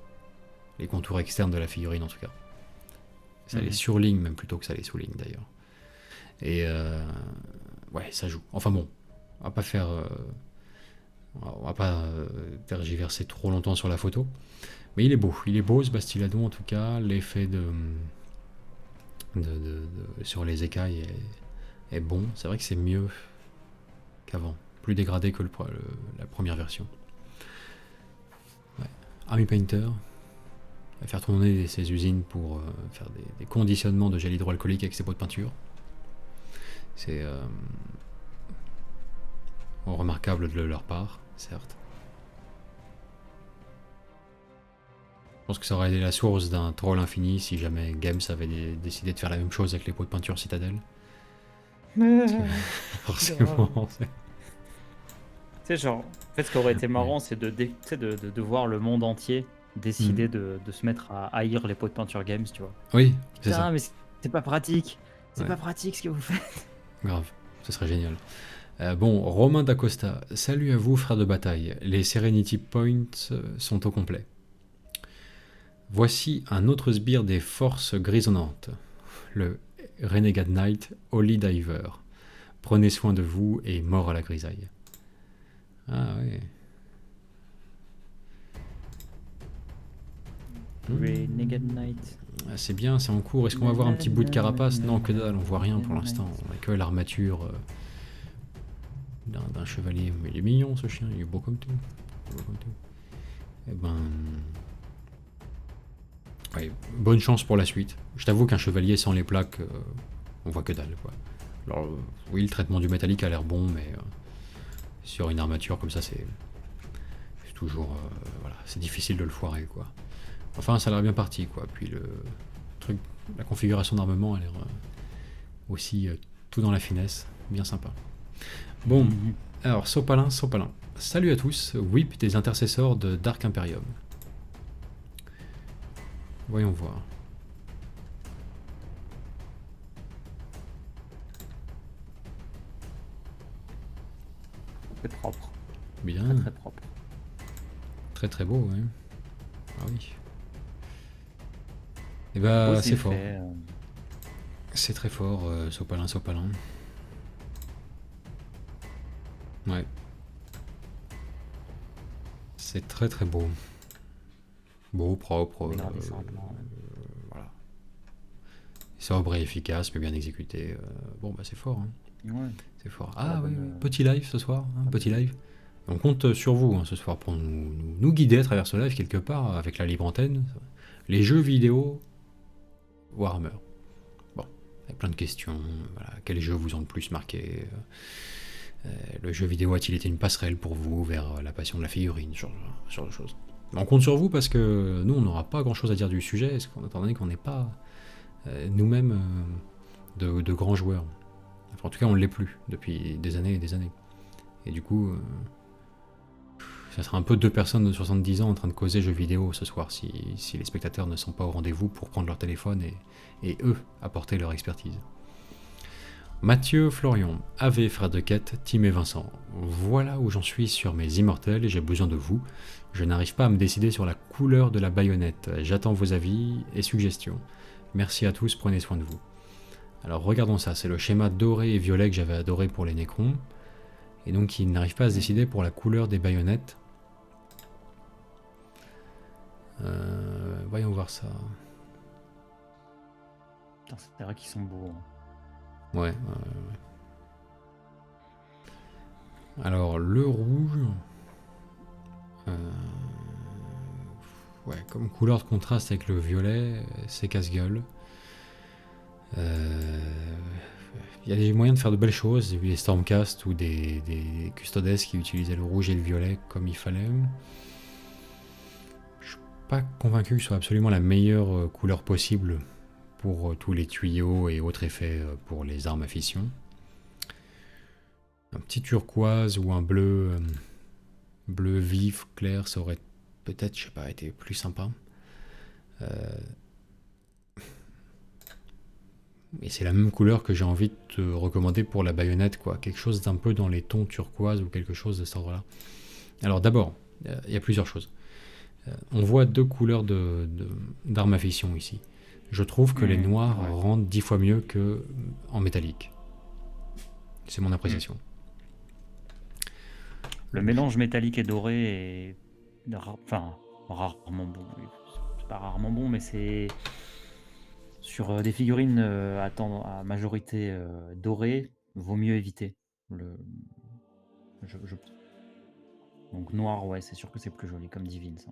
Les contours externes de la figurine en tout cas. Ça les surligne même plutôt que ça les souligne d'ailleurs. Et ouais, ça joue. Enfin bon, on va pas faire. On va pas tergiverser trop longtemps sur la photo. Mais il est beau ce Bastiladon en tout cas. L'effet sur les écailles est bon. C'est vrai que c'est mieux qu'avant. Plus dégradé que la première version. Ouais. Army Painter va faire tourner ses usines pour faire des conditionnements de gel hydroalcoolique avec ses pots de peinture. C'est remarquable de leur part, certes. Je pense que ça aurait été la source d'un troll infini si jamais Games avait décidé de faire la même chose avec les pots de peinture Citadel. Forcément. Tu sais, genre, en fait, ce qui aurait été marrant, c'est de voir le monde entier décider de se mettre à haïr les pots de peinture Games, tu vois. Oui, c'est Putain, ça. mais c'est pas pratique. C'est Ouais. pas pratique ce que vous faites. Grave, ce serait génial. Bon, Romain Dacosta, salut à vous frères de bataille. Les Serenity Points sont au complet. Voici un autre sbire des forces grisonnantes, le Renegade Knight Holy Diver. Prenez soin de vous et mort à la grisaille. Ah ouais. Renegade Knight. Ah, c'est bien, c'est en cours. Est-ce qu'on va voir un petit bout de carapace? Non, que dalle, on voit rien pour l'instant. On a que l'armature d'un chevalier. Mais il est mignon ce chien, il est beau comme tout. Eh ben. Ouais, bonne chance pour la suite. Je t'avoue qu'un chevalier sans les plaques, on voit que dalle, quoi. Alors, oui, le traitement du métallique a l'air bon, mais sur une armature comme ça, c'est toujours. Voilà, c'est difficile de le foirer, quoi. Enfin, ça a l'air bien parti, quoi. Puis la configuration d'armement a l'air aussi tout dans la finesse, bien sympa. Bon, alors, Sopalin. Salut à tous, Whip des intercesseurs de Dark Imperium. Voyons voir. C'est propre, Bien, très propre. très très beau, ouais. Ah oui. Et Beaux bah, c'est fort. effets, C'est très fort, Sopalin, Sopalin. Ouais. C'est très très beau. Beau, propre, dégradé simple. voilà. Sobre et efficace, mais bien exécuté. Bon, bah c'est fort, hein. Ouais. C'est fort. Pour la Ah oui, bonne, oui. Petit live ce soir, hein, la petit bonne- live. On compte sur vous ce soir pour nous guider à travers ce live quelque part avec la libre antenne. Les jeux vidéo Warhammer. Bon, avec plein de questions. Voilà. Quels jeux vous ont le plus marqué? Le jeu vidéo a-t-il été une passerelle pour vous vers la passion de la figurine, ce genre de choses. On compte sur vous parce que nous, on n'aura pas grand-chose à dire du sujet, étant donné qu'on n'est pas nous-mêmes de grands joueurs. Enfin, en tout cas, on ne l'est plus depuis des années et des années. Et du coup, ça sera un peu deux personnes de 70 ans en train de causer jeux vidéo ce soir si les spectateurs ne sont pas au rendez-vous pour prendre leur téléphone et eux apporter leur expertise. Mathieu, Florian, Ave, frère de quête, Tim et Vincent. Voilà où j'en suis sur mes immortels et j'ai besoin de vous. Je n'arrive pas à me décider sur la couleur de la baïonnette. J'attends vos avis et suggestions. Merci à tous, prenez soin de vous. Alors regardons ça, c'est le schéma doré et violet que j'avais adoré pour les Necrons. Et donc il n'arrive pas à se décider pour la couleur des baïonnettes. Voyons voir ça. Putain, c'est vrai qu'ils sont beaux. Ouais. Alors le rouge. Ouais, comme couleur de contraste avec le violet, c'est casse-gueule. Il y a des moyens de faire de belles choses. J'ai vu des Stormcast ou des Custodes qui utilisaient le rouge et le violet comme il fallait. Je suis pas convaincu que ce soit absolument la meilleure couleur possible pour tous les tuyaux et autres effets pour les armes à fission. Un petit turquoise ou un bleu vif, clair, ça aurait peut-être, je sais pas, été plus sympa. Et c'est la même couleur que j'ai envie de te recommander pour la baïonnette, quoi. Quelque chose d'un peu dans les tons turquoise ou quelque chose de cet ordre-là. Alors d'abord, il y a plusieurs choses. On voit deux couleurs d'armes à fission ici. Je trouve que les noirs Ouais. rendent 10 fois mieux qu'en métallique. C'est mon appréciation. Le mélange métallique et doré est rarement bon. Oui, c'est pas rarement bon, mais c'est sur des figurines à majorité dorée, vaut mieux éviter. Je- Donc noir, ouais, c'est sûr que c'est plus joli comme divine ça.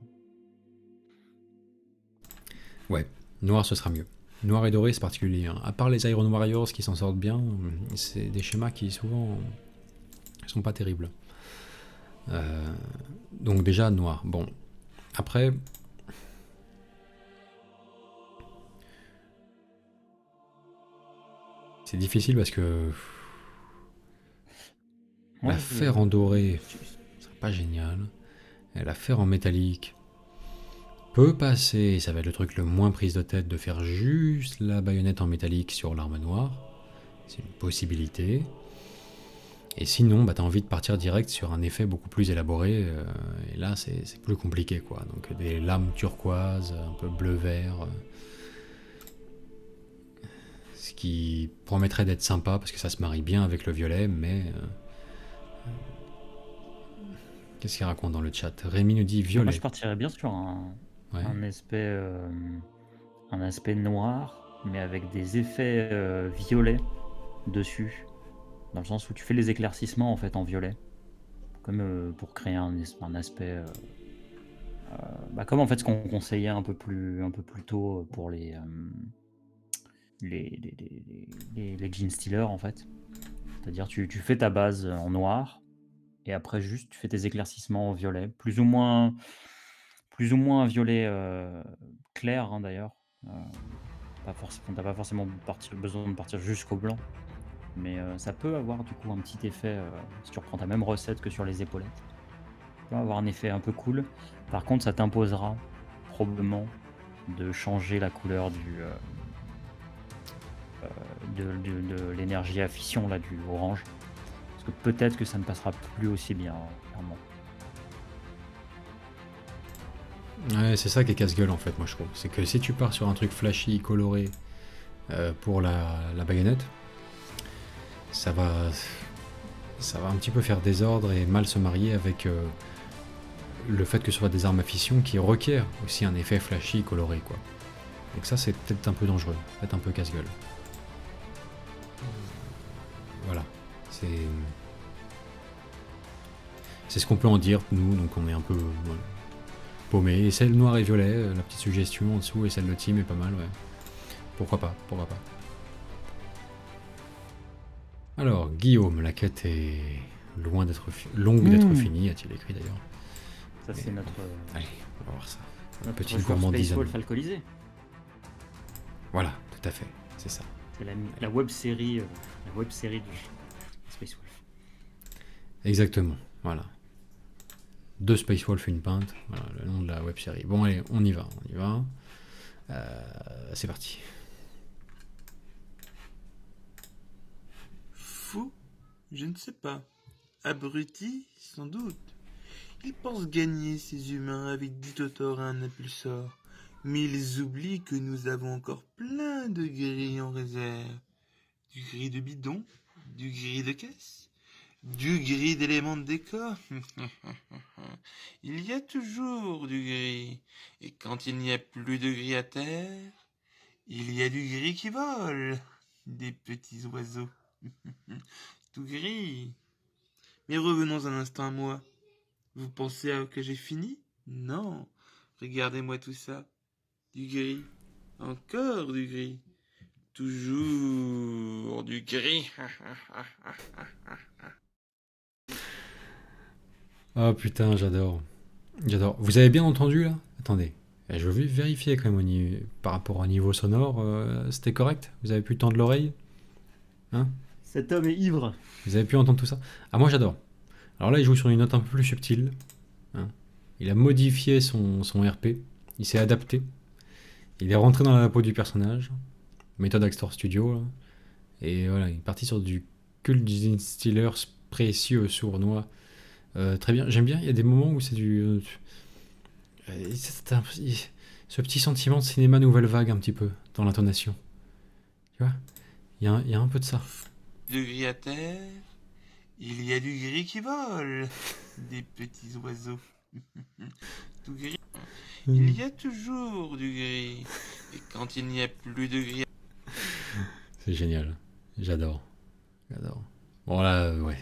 Ouais, noir ce sera mieux. Noir et doré c'est particulier, hein. À part les Iron Warriors qui s'en sortent bien, c'est des schémas qui souvent sont pas terribles. Donc déjà noir. Bon, après, c'est difficile parce que Moi, la faire en doré, c'est pas génial. Et la faire en métallique peut passer, ça va être le truc le moins prise de tête de faire juste la baïonnette en métallique sur l'arme noire. C'est une possibilité. Et sinon, bah, t'as envie de partir direct sur un effet beaucoup plus élaboré. Et là, c'est plus compliqué, quoi. Donc des lames turquoises, un peu bleu-vert. Ce qui promettrait d'être sympa parce que ça se marie bien avec le violet, mais... qu'est-ce qu'il raconte dans le chat? Rémi nous dit moi, violet. je partirais bien sur Ouais. un aspect noir, mais avec des effets violets dessus, dans le sens où tu fais les éclaircissements en fait en violet, comme pour créer un aspect, comme en fait ce qu'on conseillait un peu plus tôt pour les Gene Stealers en fait. C'est-à-dire tu fais ta base en noir et après juste tu fais tes éclaircissements en violet, plus ou moins un violet clair hein, d'ailleurs. T'as pas forcément besoin de partir jusqu'au blanc, mais ça peut avoir du coup un petit effet si tu reprends ta même recette que sur les épaulettes. Ça peut avoir un effet un peu cool. Par contre, ça t'imposera probablement de changer la couleur de l'énergie à fission là, du orange. Parce que peut-être que ça ne passera plus aussi bien, clairement. Ouais, c'est ça qui est casse-gueule en fait, moi je trouve. C'est que si tu pars sur un truc flashy, coloré pour la baïonnette, ça va un petit peu faire désordre et mal se marier avec le fait que ce soit des armes à fission qui requièrent aussi un effet flashy, coloré quoi. Donc ça c'est peut-être un peu dangereux, peut-être un peu casse-gueule. Voilà, c'est ce qu'on peut en dire nous, donc on est un peu paumé. Et celle noir et violet, la petite suggestion en dessous, et celle de team est pas mal, ouais. Pourquoi pas, pourquoi pas. Alors, Guillaume, la quête est loin d'être longue d'être finie, a-t-il écrit d'ailleurs. Ça, c'est notre Allez, on va voir ça. notre Petite joueur gourmandise. Space Wolf alcoolisé. Voilà, tout à fait, c'est ça. C'est la web série du Space Wolf. Exactement, voilà. 2 Space Wolf, une pinte, voilà le nom de la web série. Bon allez, on y va. C'est parti. Fou? Je ne sais pas. Abruti? Sans doute. Ils pensent gagner ces humains avec du Totor et un impulsor. Mais ils oublient que nous avons encore plein de grilles en réserve. Du gris de bidon, du gris de caisse, du gris d'éléments de décor. Il y a toujours du gris. Et quand il n'y a plus de gris à terre, il y a du gris qui vole. Des petits oiseaux. Tout gris. Mais revenons un instant à moi. Vous pensez que j'ai fini? Non. Regardez-moi tout ça. Du gris. Encore du gris. Toujours du gris. Oh putain, j'adore. J'adore. Vous avez bien entendu là? Attendez. Je veux vérifier quand même par rapport au niveau sonore, c'était correct? Vous avez pu tendre l'oreille? Hein? Cet homme est ivre. Vous avez pu entendre tout ça? Ah moi j'adore. Alors là il joue sur une note un peu plus subtile. Hein. Il a modifié son RP. Il s'est adapté. Il est rentré dans la peau du personnage. Méthode Axtor Studio. Là. Et voilà, il est parti sur du Cult Distillers précieux, sournois. Très bien, j'aime bien, il y a des moments où c'est du... ce petit sentiment de cinéma nouvelle vague un petit peu, dans l'intonation. Tu vois, il y a un peu de ça. Du gris à terre, il y a du gris qui vole. Des petits oiseaux. Tout gris. Il y a toujours du gris. Et quand il n'y a plus de gris... C'est génial, j'adore. Bon là, ouais.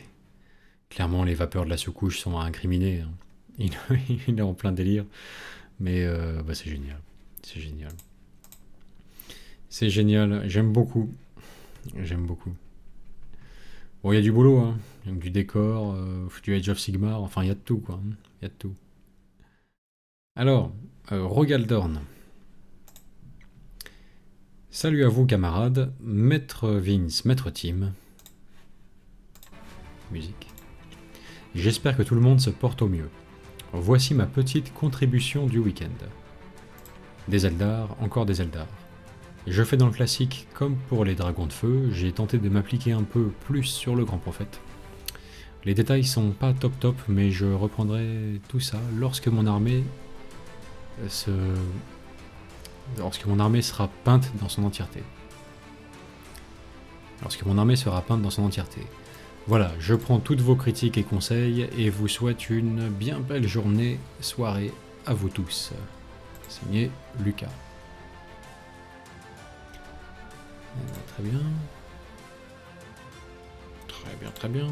Clairement, les vapeurs de la sous-couche sont incriminées. Hein. Il est en plein délire. Mais c'est génial. C'est génial. J'aime beaucoup. Bon, il y a du boulot. Hein. Il y a du décor, du Age of Sigmar. Enfin, il y a de tout, quoi. Il y a de tout. Alors, Rogaldorn. Salut à vous, camarades. Maître Vince, Maître Tim. Musique. J'espère que tout le monde se porte au mieux. Voici ma petite contribution du week-end. Des Eldar, encore des Eldar. Je fais dans le classique comme pour les dragons de feu, j'ai tenté de m'appliquer un peu plus sur le grand prophète. Les détails sont pas top, mais je reprendrai tout ça lorsque mon armée sera peinte dans son entièreté. Voilà, je prends toutes vos critiques et conseils et vous souhaite une bien belle journée, soirée à vous tous. Signé Lucas. Très bien.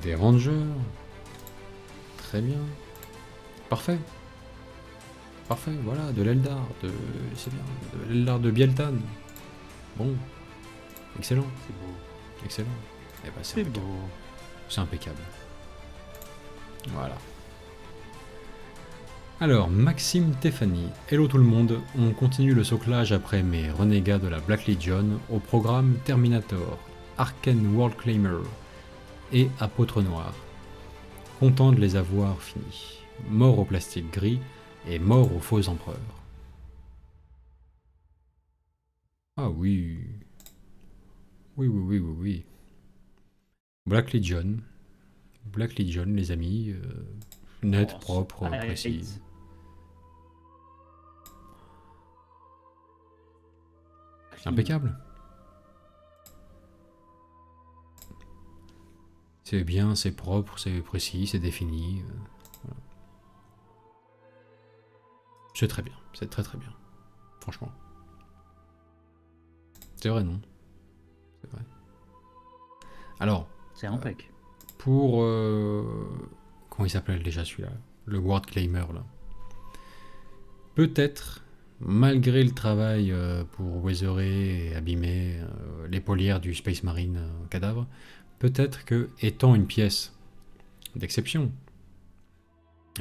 Des rangers. Très bien. Parfait, voilà, de l'Eldar, c'est bien, de l'Eldar de Bieltan. Bon, excellent. C'est beau. Excellent. Eh ben, C'est beau. C'est impeccable. Voilà. Alors, Maxime Tefani. Hello tout le monde. On continue le soclage après mes renégats de la Black Legion au programme Terminator, Arcane World Claimer et Apôtre Noir. Content de les avoir finis. Mort au plastique gris et mort aux faux empereurs. Ah oui. Oui. Black Legion. Black Legion, les amis. Net, Oh, propre, arrête. précis. Clean. Impeccable. C'est bien, c'est propre, c'est précis, c'est défini. Voilà. C'est très bien, c'est très très bien. Franchement. C'est vrai, non? C'est vrai. Alors, C'est impec. pour... comment il s'appelle déjà celui-là? Le Word Claimer, là. Peut-être, malgré le travail pour weatherer et abîmer les polières du Space Marine cadavre, peut-être que, étant une pièce d'exception,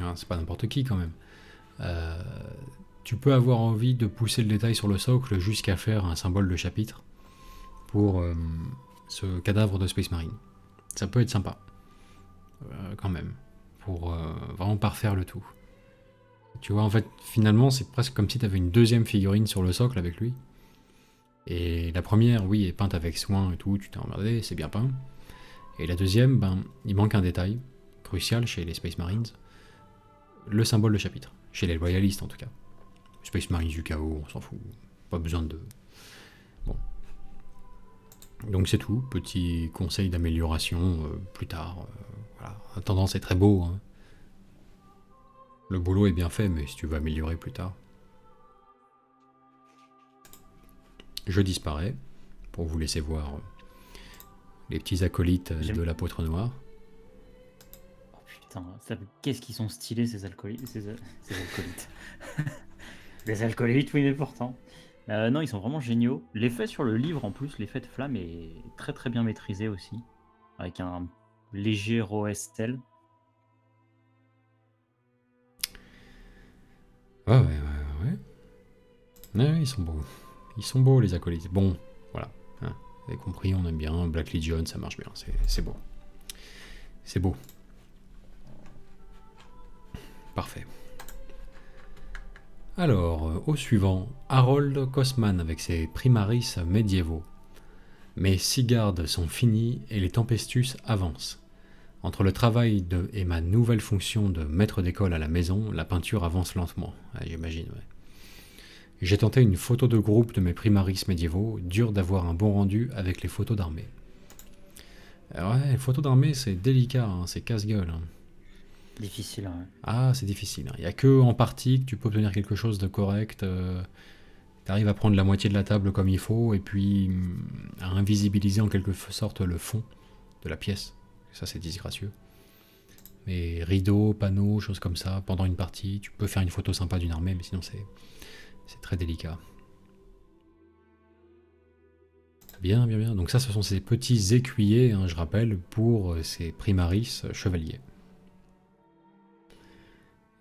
hein, c'est pas n'importe qui quand même, tu peux avoir envie de pousser le détail sur le socle jusqu'à faire un symbole de chapitre pour ce cadavre de Space Marine. Ça peut être sympa, quand même, pour vraiment parfaire le tout. Tu vois, en fait, finalement, c'est presque comme si tu avais une deuxième figurine sur le socle avec lui. Et la première, oui, est peinte avec soin et tout, tu t'es emmerdé, c'est bien peint. Et la deuxième, ben, il manque un détail crucial chez les Space Marines, le symbole de chapitre, chez les loyalistes en tout cas. Space Marines du chaos, on s'en fout, pas besoin de... Bon. Donc c'est tout, petit conseil d'amélioration plus tard. Voilà. La tendance est très beau, hein. Le boulot est bien fait, mais si tu veux améliorer plus tard. Je disparais, pour vous laisser voir les petits acolytes J'aime- de l'apôtre noir. Oh putain, qu'est-ce qu'ils sont stylés ces alcoolites. Ces alcoolites. Les alcoolites, oui, mais pourtant. Non, ils sont vraiment géniaux. L'effet sur le livre, en plus, l'effet de flamme est très très bien maîtrisé aussi. Avec un léger ROSL. Ouais. Ouais, ils sont beaux. Ils sont beaux, les acolytes. Bon, voilà. Hein, vous avez compris, on aime bien. Black Legion, ça marche bien. C'est beau. C'est beau. Parfait. Alors, au suivant, Harold Cosman avec ses primaris médiévaux. Mes 6 gardes sont finis et les Tempestus avancent. Entre le travail et ma nouvelle fonction de maître d'école à la maison, la peinture avance lentement. Ah, j'imagine, ouais. J'ai tenté une photo de groupe de mes primaris médiévaux, dur d'avoir un bon rendu avec les photos d'armée. Ouais, les photos d'armée, c'est délicat, hein, c'est casse-gueule. Hein. Difficile, ouais. Ah, c'est difficile. Il n'y a que en partie que tu peux obtenir quelque chose de correct. Tu arrives à prendre la moitié de la table comme il faut, et puis à invisibiliser en quelque sorte le fond de la pièce. Ça, c'est disgracieux. Mais rideaux, panneaux, choses comme ça, pendant une partie, tu peux faire une photo sympa d'une armée, mais sinon c'est très délicat. Bien. Donc ça, ce sont ces petits écuyers, hein, je rappelle, pour ces primaris chevaliers.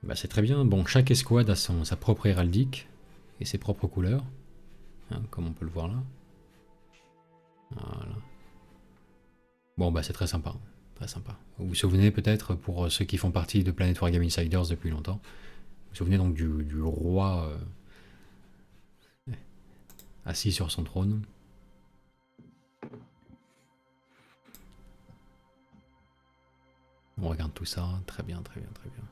Bah, c'est très bien. Bon, chaque escouade a sa propre héraldique et ses propres couleurs, hein, comme on peut le voir là. Voilà. Bon, bah c'est très sympa. Très sympa. Vous vous souvenez peut-être, pour ceux qui font partie de Planet Wargame Insiders depuis longtemps, vous vous souvenez donc du roi assis sur son trône. On regarde tout ça, très bien.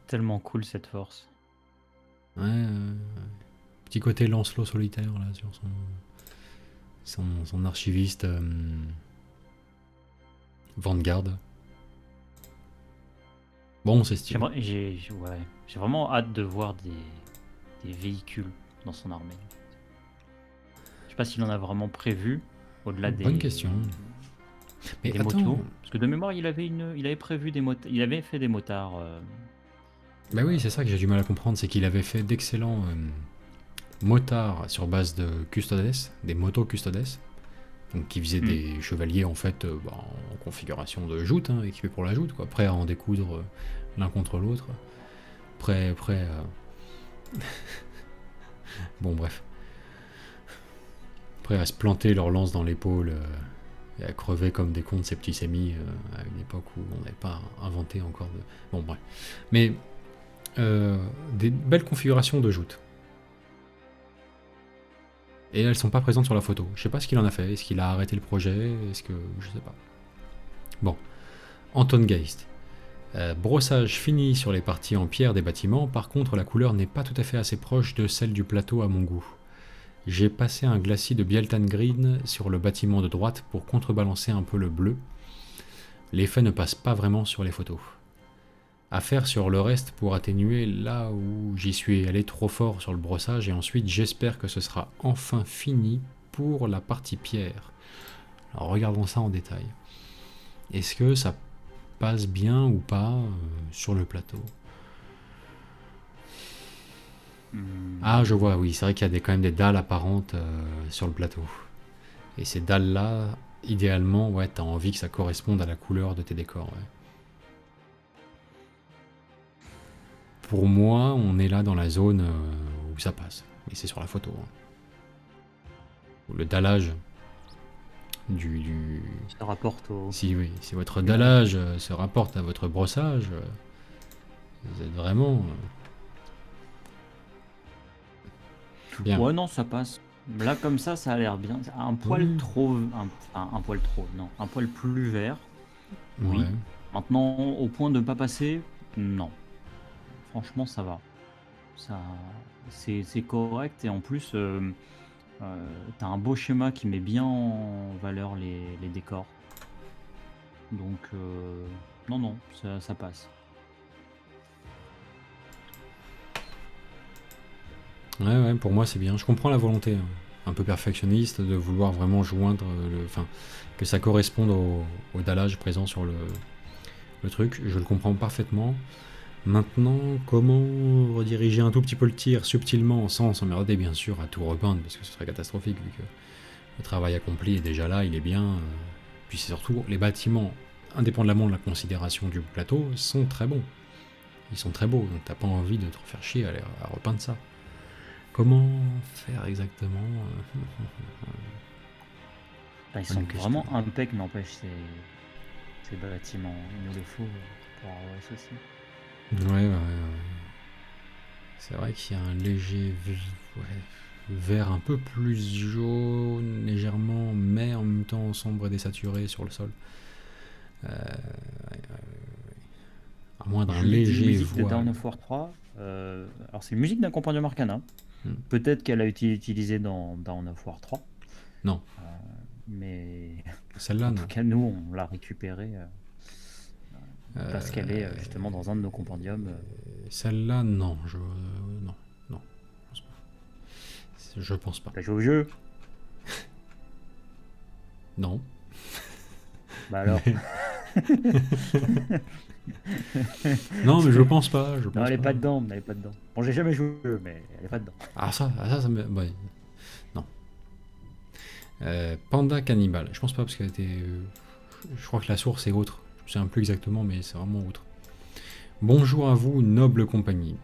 Tellement cool cette force. Ouais. Petit côté Lancelot solitaire là sur son archiviste Vanguard. Bon, c'est stylé. J'ai vraiment hâte de voir des véhicules dans son armée. Je sais pas s'il en a vraiment prévu, au-delà des... Bonne question. Mais des attends. motos. Parce que de mémoire, il avait prévu des motos. Il avait fait des motards. Bah oui, c'est ça que j'ai du mal à comprendre, c'est qu'il avait fait d'excellents motards sur base de custodes, des motos custodes, donc qui faisaient des chevaliers en fait en configuration de joute, hein, équipés pour la joute, quoi, prêts à en découdre l'un contre l'autre, prêts bon bref, prêts à se planter leur lance dans l'épaule et à crever comme des cons de septicémie à une époque où on n'avait pas inventé encore de... Bon bref, mais des belles configurations de joute. Et elles sont pas présentes sur la photo. Je sais pas ce qu'il en a fait. Est-ce qu'il a arrêté le projet? Est-ce que... Je sais pas. Bon. Anton Geist. Brossage fini sur les parties en pierre des bâtiments, par contre la couleur n'est pas tout à fait assez proche de celle du plateau à mon goût. J'ai passé un glacis de Bieltan Green sur le bâtiment de droite pour contrebalancer un peu le bleu. L'effet ne passe pas vraiment sur les photos. À faire sur le reste pour atténuer là où j'y suis allé trop fort sur le brossage, et ensuite j'espère que ce sera enfin fini pour la partie pierre. Alors regardons ça en détail. Est-ce que ça passe bien ou pas sur le plateau? Ah, je vois, oui, c'est vrai qu'il y a quand même des dalles apparentes sur le plateau. Et ces dalles-là, idéalement, ouais, t'as envie que ça corresponde à la couleur de tes décors, ouais. Pour moi, on est là dans la zone où ça passe. Mais c'est sur la photo. Hein. Le dallage du... Ça rapporte au... Si, oui, si votre dallage se rapporte à votre brossage, vous êtes vraiment... bien. Ouais, non, ça passe. Là, comme ça a l'air bien. Un poil trop... un poil trop, non. Un poil plus vert. Oui. Ouais. Maintenant, au point de ne pas passer, non. Franchement, ça va. C'est correct. Et en plus, t'as un beau schéma qui met bien en valeur les décors. Donc, non, ça passe. Ouais, pour moi c'est bien. Je comprends la volonté un peu perfectionniste de vouloir vraiment joindre enfin, que ça corresponde au dallage présent sur le truc. Je le comprends parfaitement. Maintenant, comment rediriger un tout petit peu le tir subtilement, sans s'emmerder bien sûr à tout repeindre, parce que ce serait catastrophique vu que le travail accompli est déjà là, il est bien. Puis c'est surtout, les bâtiments, indépendamment de la considération du plateau, sont très bons. Ils sont très beaux, donc t'as pas envie de te refaire chier à repeindre ça. Comment faire exactement Ils sont vraiment impeccables, n'empêche, ces bâtiments. Il nous le faut pour avoir ceci. Ouais. C'est vrai qu'il y a un léger vert un peu plus jaune, légèrement, mais en même temps sombre et désaturé sur le sol. À moins d'un léger musique de voile. Dawn of War 3. Alors c'est une musique d'un compagnon arcana. Peut-être qu'elle a été utilisée dans Dawn of War 3. Non. Mais celle-là, en tout cas, nous, on l'a récupérée parce qu'elle est justement dans un de nos compendiums. Celle-là, non. Non. Je pense pas. T'as joué au jeu? Non. Bah alors. Non, mais je pense pas. Non, elle est pas dedans. Bon, j'ai jamais joué au jeu, mais elle est pas dedans. Ah, ça me. Ouais. Non. Panda Cannibal. Je pense pas parce qu'elle était. Je crois que la source est autre. Je me souviens plus exactement, mais c'est vraiment autre. Bonjour à vous, noble compagnie.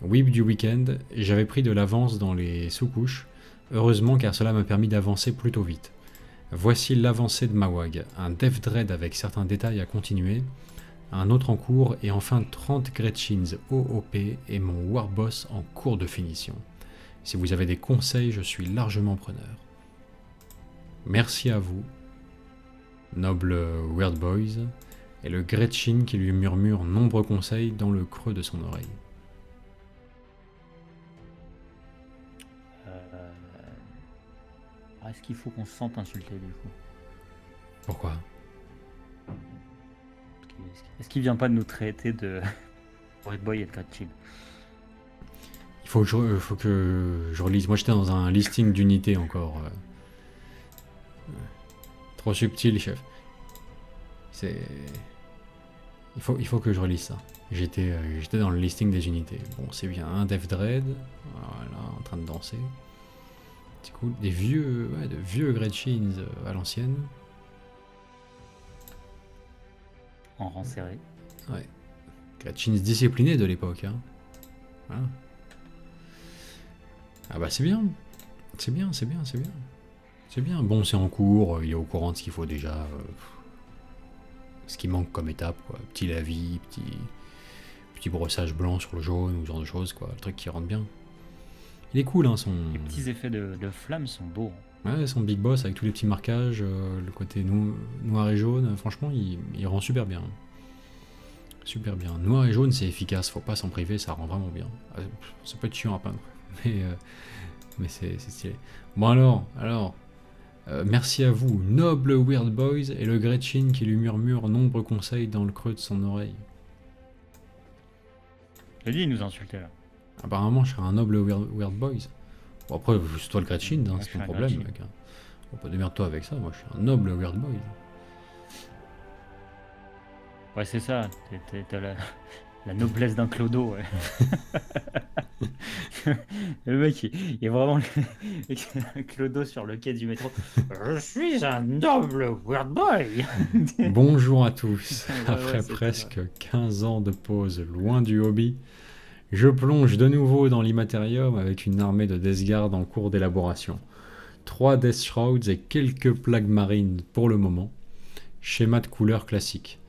Whip du week-end, j'avais pris de l'avance dans les sous-couches. Heureusement, car cela m'a permis d'avancer plutôt vite. Voici l'avancée de Mawag. Un Death Dread avec certains détails à continuer. Un autre en cours et enfin 30 Gretchins OOP et mon Warboss en cours de finition. Si vous avez des conseils, je suis largement preneur. Merci à vous, noble Weird Boys, et le Gretchin qui lui murmure nombreux conseils dans le creux de son oreille. Est-ce qu'il faut qu'on se sente insulté du coup? Pourquoi? Est-ce qu'il vient pas de nous traiter de Red Boy et de Gretchen? Il faut que je relise. Moi j'étais dans un listing d'unités encore. Trop subtil, chef. Il faut que je relise ça. J'étais dans le listing des unités. Bon, c'est bien. Un Death Dread. Voilà, en train de danser. C'est cool. De vieux Gretchins à l'ancienne. En rang serré. Ouais. Gretchins disciplinés de l'époque. Hein. Voilà. Ah bah c'est bien. C'est bien. Bon, c'est en cours. Il est au courant de ce qu'il faut déjà. Ce qui manque comme étape, quoi. Petit lavis, petit brossage blanc sur le jaune, ou ce genre de choses, quoi. Le truc qui rentre bien. Il est cool, hein, son... Les petits effets de flammes sont beaux. Ouais, son Big Boss avec tous les petits marquages, le côté noir et jaune, franchement, il rend super bien. Super bien. Noir et jaune, c'est efficace, faut pas s'en priver, ça rend vraiment bien. Ça peut être chiant à peindre, mais c'est stylé. Bon alors, merci à vous, noble Weird Boys, et le Gretchen qui lui murmure nombreux conseils dans le creux de son oreille. J'ai dit, il nous insultait là. Apparemment, je serais un noble Weird Boys. Bon, après, c'est toi le Gretchen, hein, Moi, je c'est suis ton un problème, Gretchen. mec. Hein. Bon, pas démerde-toi avec ça, moi je suis un noble Weird Boy. Ouais, c'est ça. T'as la noblesse d'un clodo, ouais. Le mec, il est vraiment un clodo sur le quai du métro. Je suis un noble weird boy. Bonjour à tous. Ouais, Après c'est presque 15 ans de pause loin du hobby, je plonge de nouveau dans l'Immaterium avec une armée de Death Guard en cours d'élaboration. 3 Death Shrouds et quelques plagues marines pour le moment. Schéma de couleur classique.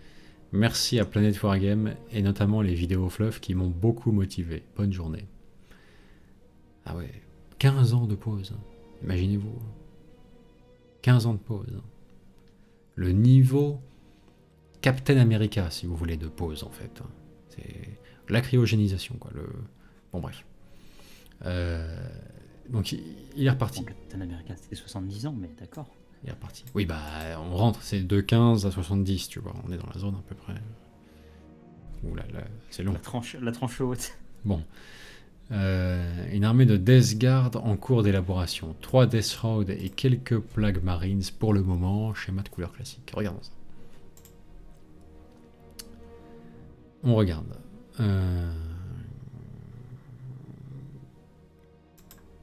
Merci à Planet Wargame et notamment les vidéos fluff qui m'ont beaucoup motivé. Bonne journée. Ah ouais, 15 ans de pause. Imaginez-vous. 15 ans de pause. Le niveau Captain America, si vous voulez, de pause en fait. C'est la cryogénisation, quoi. Bon, bref. Donc, il est reparti. Bon, Captain America, c'était 70 ans, mais d'accord. Il est reparti. Oui, bah, on rentre, c'est de 15 à 70, tu vois. On est dans la zone à peu près. Ouh là là, c'est long. La tranche haute. Bon. Une armée de Death Guard en cours d'élaboration. 3 Death Shroud et quelques plagues marines pour le moment. Schéma de couleur classique. Regardons ça. On regarde.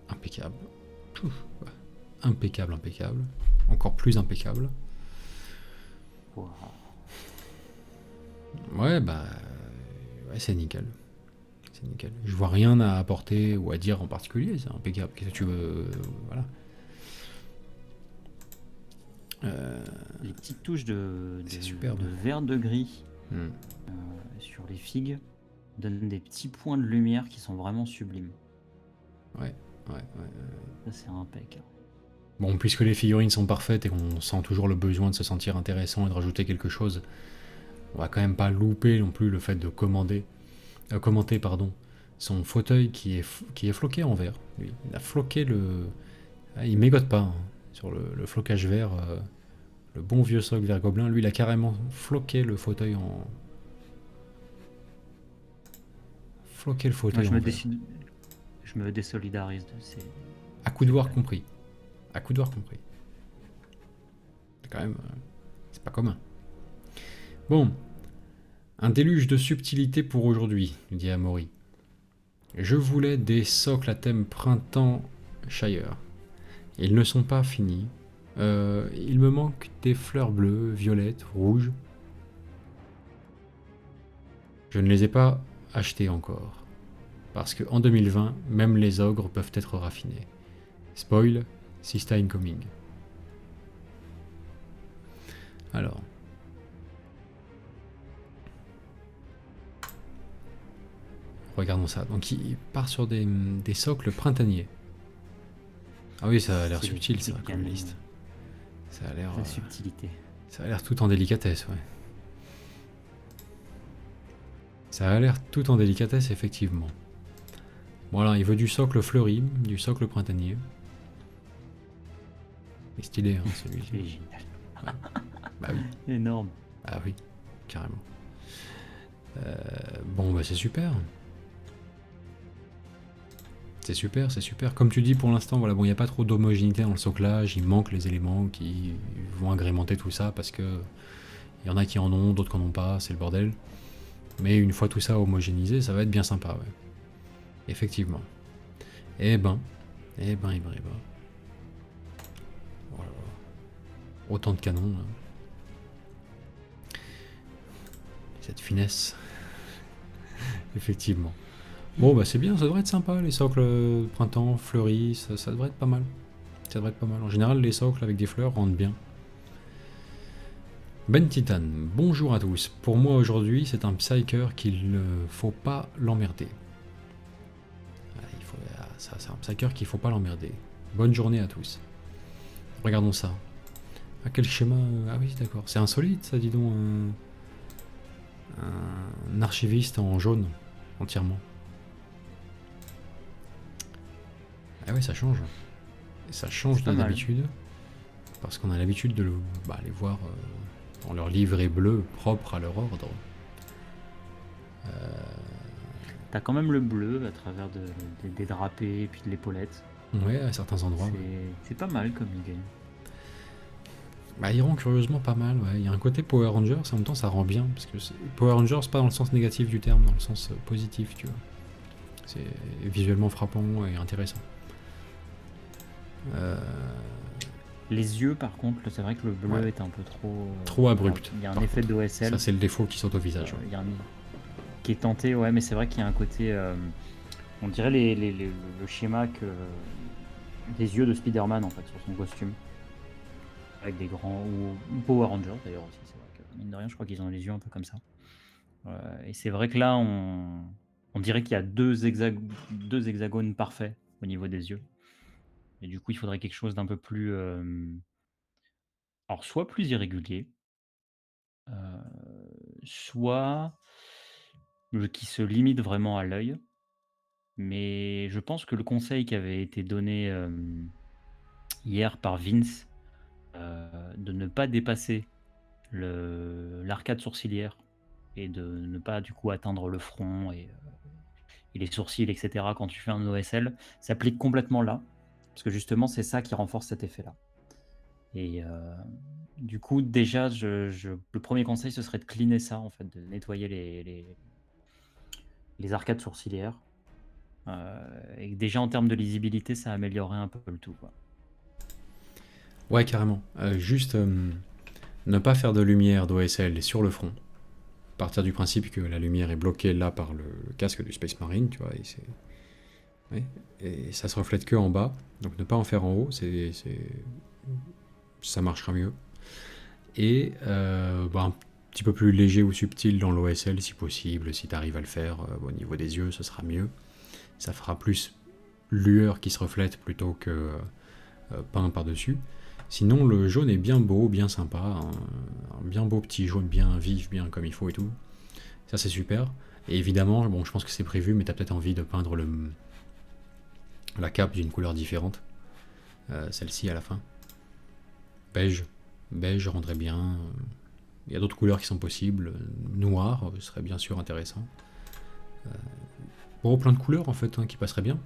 Impeccable. Ouais. Impeccable, impeccable. Encore plus impeccable. Wow. Ouais, bah... Ouais, c'est nickel. C'est nickel. Je vois rien à apporter ou à dire en particulier, c'est impeccable. Qu'est-ce que tu veux... Voilà. Les petites touches de superbe. vert de gris Hmm. sur les figues donnent des petits points de lumière qui sont vraiment sublimes. Ouais. Ça, c'est impec. Bon, puisque les figurines sont parfaites et qu'on sent toujours le besoin de se sentir intéressant et de rajouter quelque chose, on va quand même pas louper non plus le fait de commenter son fauteuil qui est floqué en vert. Lui, il a floqué le... Il mégote pas hein, sur le flocage vert. Le bon vieux socle vert gobelin, lui, il a carrément floqué le fauteuil en... Floqué le fauteuil Moi, en vert. je me désolidarise de ces... À coudoir compris. À coudoir compris. C'est quand même... c'est pas commun. Bon. Un déluge de subtilité pour aujourd'hui, dit Amaury. Je voulais des socles à thème printemps Shire. Ils ne sont pas finis. Il me manque des fleurs bleues, violettes, rouges. Je ne les ai pas achetées encore. Parce que en 2020, même les ogres peuvent être raffinés. Spoil, Sista incoming. Alors. Regardons ça. Donc il part sur des socles printaniers. Ah oui, ça a l'air C'est subtil, ça, bien comme liste. Ça a l'air... La subtilité. Ça a l'air tout en délicatesse, ouais. Ça a l'air tout en délicatesse, effectivement. Voilà, il veut du socle fleuri, du socle printanier. Il est stylé, hein, C'est celui-ci. génial. Bah oui, Énorme. ah oui, carrément. Bon, bah c'est super. C'est super, c'est super. Comme tu dis, pour l'instant, voilà, bon, il n'y a pas trop d'homogénéité dans le soclage. Il manque les éléments qui vont agrémenter tout ça parce que il y en a qui en ont, d'autres qui en ont pas. C'est le bordel. Mais une fois tout ça homogénéisé, ça va être bien sympa, ouais. Effectivement. Eh ben. Voilà. Autant de canons, là. Cette finesse. Effectivement. Bon, bah c'est bien, ça devrait être sympa, les socles printemps, fleuris, ça devrait être pas mal. Ça devrait être pas mal. En général, les socles avec des fleurs rendent bien. Ben Titan, bonjour à tous. Pour moi aujourd'hui, c'est un psyker qu'il ne faut pas l'emmerder. Ça, c'est un psyker qu'il faut pas l'emmerder. Bonne journée à tous. Regardons ça. Ah, quel schéma. Ah oui, d'accord. C'est insolite, ça, dis donc. Un archiviste en jaune, entièrement. Ah ouais, ça change. Et ça change pas de mal. d'habitude. Parce qu'on a l'habitude de les voir dans leur livret bleu, propre à leur ordre. T'as quand même le bleu à travers des drapés et puis de l'épaulette. Ouais, à certains endroits. Ouais. C'est pas mal comme idée. Bah, il rend curieusement pas mal, ouais. Il y a un côté Power Rangers, en même temps ça rend bien, parce que Power Rangers, pas dans le sens négatif du terme, dans le sens positif, tu vois. C'est visuellement frappant et intéressant. Les yeux, par contre, c'est vrai que le bleu Ouais. est un peu trop... Trop abrupt. Il y a un par effet contre. d'OSL. Ça, c'est le défaut qui saute au visage. Il y a qui est tenté, ouais, mais c'est vrai qu'il y a un côté... on dirait le schéma des yeux de Spider-Man, en fait, sur son costume. Avec des grands... Ou Power Rangers, d'ailleurs, aussi. C'est vrai que, mine de rien, je crois qu'ils ont les yeux un peu comme ça. Et c'est vrai que là, on dirait qu'il y a deux hexagones parfaits au niveau des yeux. Et du coup, il faudrait quelque chose d'un peu plus... alors, soit plus irrégulier, soit qui se limite vraiment à l'œil. Mais je pense que le conseil qui avait été donné hier par Vince, de ne pas dépasser l'arcade sourcilière et de ne pas du coup atteindre le front et les sourcils, etc. quand tu fais un OSL, s'applique complètement là. Parce que justement, c'est ça qui renforce cet effet-là. Et du coup, déjà, le premier conseil, ce serait de cleaner ça, en fait, de nettoyer les arcades sourcilières. Et déjà, en termes de lisibilité, ça améliorerait un peu le tout, quoi. Ouais, carrément. Juste ne pas faire de lumière d'OSL sur le front. Partir du principe que la lumière est bloquée là par le casque du Space Marine, tu vois, ouais. Et ça se reflète que en bas, donc ne pas en faire en haut, ça marchera mieux. Et un petit peu plus léger ou subtil dans l'OSL si possible, si tu arrives à le faire au niveau des yeux, ce sera mieux. Ça fera plus lueur qui se reflète plutôt que peint par-dessus. Sinon, le jaune est bien beau, bien sympa, un bien beau petit jaune, bien vif, bien comme il faut et tout. Ça, c'est super. Et évidemment, bon, je pense que c'est prévu, mais tu as peut-être envie de peindre la cape d'une couleur différente. Celle-ci à la fin. Beige rendrait bien. Il y a d'autres couleurs qui sont possibles. Noir serait bien sûr intéressant. Bon, plein de couleurs en fait qui passeraient bien.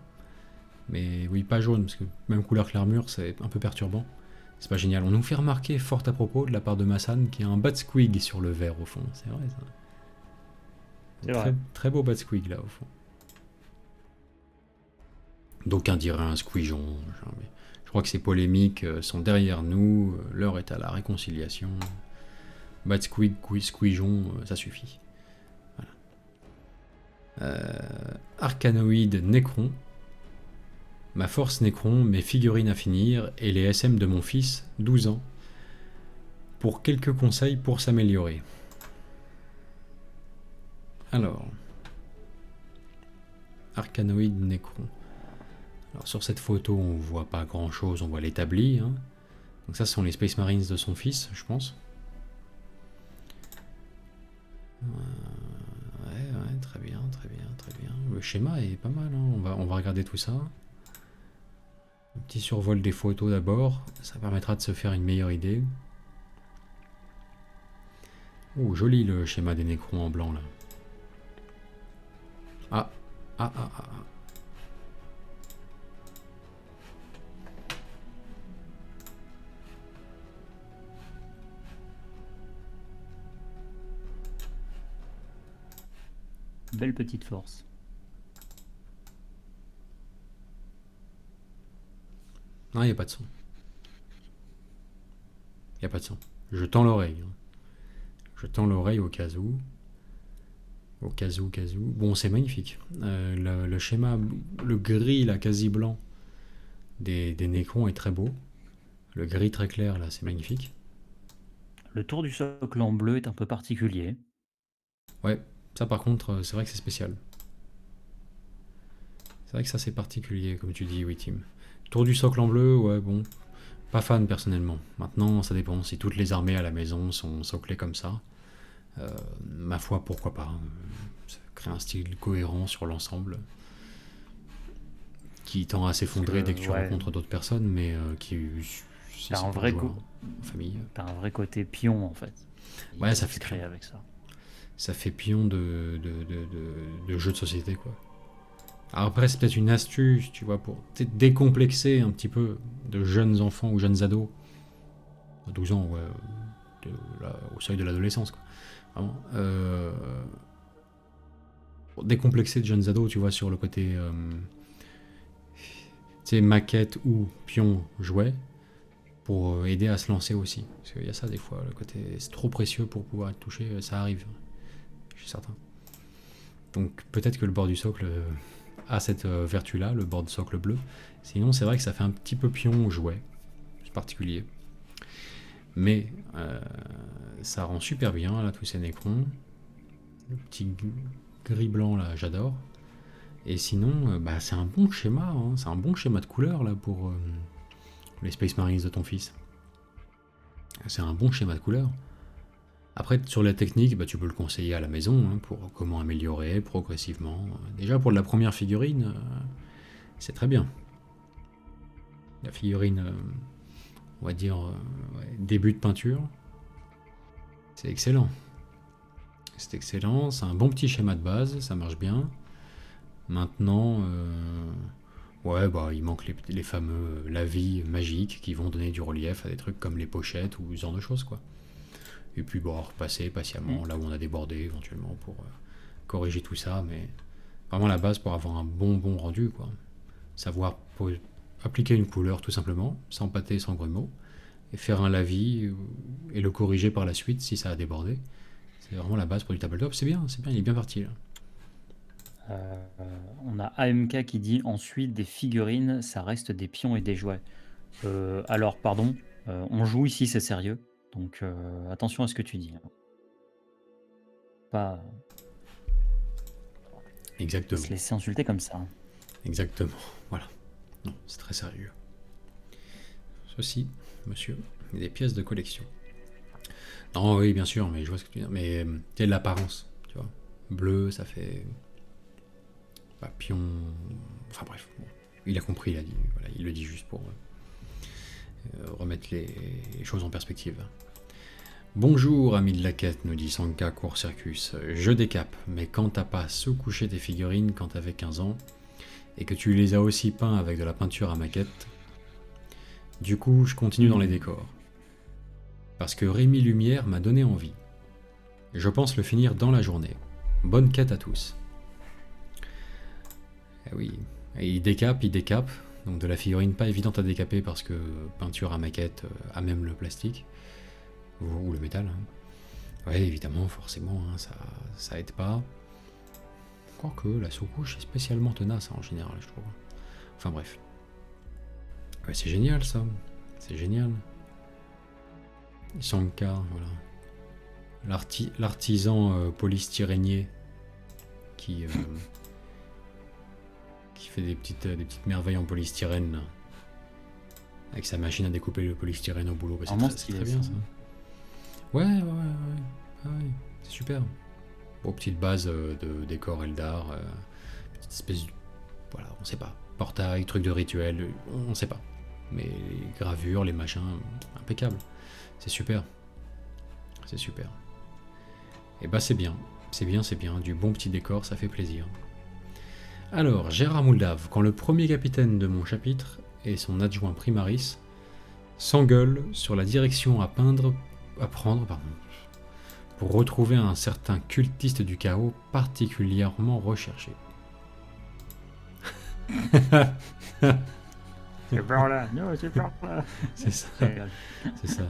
Mais oui, pas jaune, parce que même couleur que l'armure, c'est un peu perturbant. C'est pas génial. On nous fait remarquer, fort à propos, de la part de Massan, qu'il y a un bat squig sur le verre au fond. C'est vrai ça. C'est vrai. Très beau bat squig là au fond. D'aucuns diraient un squigeon. Mais je crois que ces polémiques sont derrière nous. L'heure est à la réconciliation. Bat squig, squigeon, ça suffit. Voilà. Arcanoïde Necron. Ma force Necron, mes figurines à finir et les SM de mon fils, 12 ans, pour quelques conseils pour s'améliorer. Alors, Arcanoïde Necron. Alors sur cette photo, on voit pas grand chose, on voit l'établi. Hein. Donc ça, ce sont les Space Marines de son fils, je pense. Ouais, très bien. Le schéma est pas mal, hein. On va regarder tout ça. Un petit survol des photos d'abord, ça permettra de se faire une meilleure idée. Oh, joli le schéma des Necrons en blanc là. Ah. Belle petite force. Non, il n'y a pas de son. Je tends l'oreille. Hein. Je tends l'oreille au cas où. Bon, c'est magnifique. Le schéma, le gris, là, quasi blanc des Necrons est très beau. Le gris très clair, là, c'est magnifique. Le tour du socle en bleu est un peu particulier. Ouais, ça par contre, c'est vrai que c'est spécial. C'est vrai que ça c'est particulier, comme tu dis, oui, Tim. Tour du socle en bleu, ouais, bon. Pas fan personnellement. Maintenant, ça dépend. Si toutes les armées à la maison sont soclées comme ça, ma foi, pourquoi pas. Ça crée un style cohérent sur l'ensemble, qui tend à s'effondrer dès que tu ouais, rencontres d'autres personnes, mais qui, si t'as c'est un pour vrai jouer coup. en famille, T'as un vrai côté pion en fait. Ouais, ça Qui fait se crée pion. avec ça. Ça fait pion de jeu de société, quoi. Alors après, c'est peut-être une astuce, tu vois, pour peut-être décomplexer un petit peu de jeunes enfants ou jeunes ados, à 12 ans, ouais, au seuil de l'adolescence, quoi. Vraiment. Pour décomplexer de jeunes ados, tu vois, sur le côté, tu sais, maquette ou pion jouet, pour aider à se lancer aussi. Parce qu'il y a ça des fois, le côté, c'est trop précieux pour pouvoir être touché, ça arrive, je suis certain. Donc peut-être que le bord du socle a cette vertu-là, le bord de socle bleu. Sinon, c'est vrai que ça fait un petit peu pion jouet, c'est particulier. Mais ça rend super bien, là, tous ces nécrons. Le petit gris-blanc, là, j'adore. Et sinon, bah, c'est un bon schéma, hein. C'est un bon schéma de couleur, là, pour les Space Marines de ton fils. C'est un bon schéma de couleur. Après, sur la technique, bah, tu peux le conseiller à la maison, hein, pour comment améliorer progressivement. Déjà, pour de la première figurine, c'est très bien. La figurine, on va dire, ouais, début de peinture, c'est excellent. C'est excellent, c'est un bon petit schéma de base, ça marche bien. Maintenant, ouais, bah, il manque les fameux lavis magiques qui vont donner du relief à des trucs comme les pochettes ou ce genre de choses, quoi. Et puis, bon, repasser patiemment là où on a débordé éventuellement pour corriger tout ça, mais vraiment la base pour avoir un bon rendu, quoi. Savoir appliquer une couleur tout simplement, sans pâté, sans grumeaux, et faire un lavis et le corriger par la suite si ça a débordé. C'est vraiment la base pour du tabletop. C'est bien, il est bien parti là. On a AMK qui dit ensuite des figurines, ça reste des pions et des jouets. Alors, pardon, on joue ici, c'est sérieux. Donc attention à ce que tu dis. Pas Exactement, se laisser insulter comme ça. exactement. Voilà. Non, c'est très sérieux. Ceci, monsieur, est des pièces de collection. Non, oui, bien sûr, mais je vois ce que tu veux dire. Mais tu sais, l'apparence, tu vois. Bleu, ça fait papillon. Enfin bref, bon. Il a compris, il a dit. Voilà, il le dit juste pour remettre les choses en perspective. Bonjour, ami de la quête, nous dit Sanka Court-Circus. Je décape, mais quand t'as pas sous-couché tes figurines quand t'avais 15 ans, et que tu les as aussi peints avec de la peinture à maquette, du coup, je continue dans les décors. Parce que Rémi Lumière m'a donné envie. Je pense le finir dans la journée. Bonne quête à tous. Eh oui, et il décape. Donc de la figurine pas évidente à décaper parce que peinture à maquette à même le plastique. Ou le métal. Hein. Ouais, évidemment, forcément, hein, ça aide pas. Quoique la sous-couche est spécialement tenace, hein, en général, je trouve. Enfin bref. Ouais, c'est génial ça. C'est génial. Sanka, voilà. L'artisan polystyrénier qui fait des petites merveilles en polystyrène là. Avec sa machine à découper le polystyrène au boulot. Bah, c'est très bien ça. Ouais. Ah ouais, c'est super. Bon, petite base de décor Eldar, petite espèce de... Voilà, on sait pas. Portail, truc de rituel, on sait pas. Mais les gravures, les machins, impeccable. C'est super. C'est super. Et bah c'est bien. C'est bien. Du bon petit décor, ça fait plaisir. Alors, Gérard Moldave, quand le premier capitaine de mon chapitre et son adjoint primaris s'engueulent sur la direction à prendre, pour retrouver un certain cultiste du chaos particulièrement recherché. C'est par là, non, c'est par là. C'est ça. C'est ça.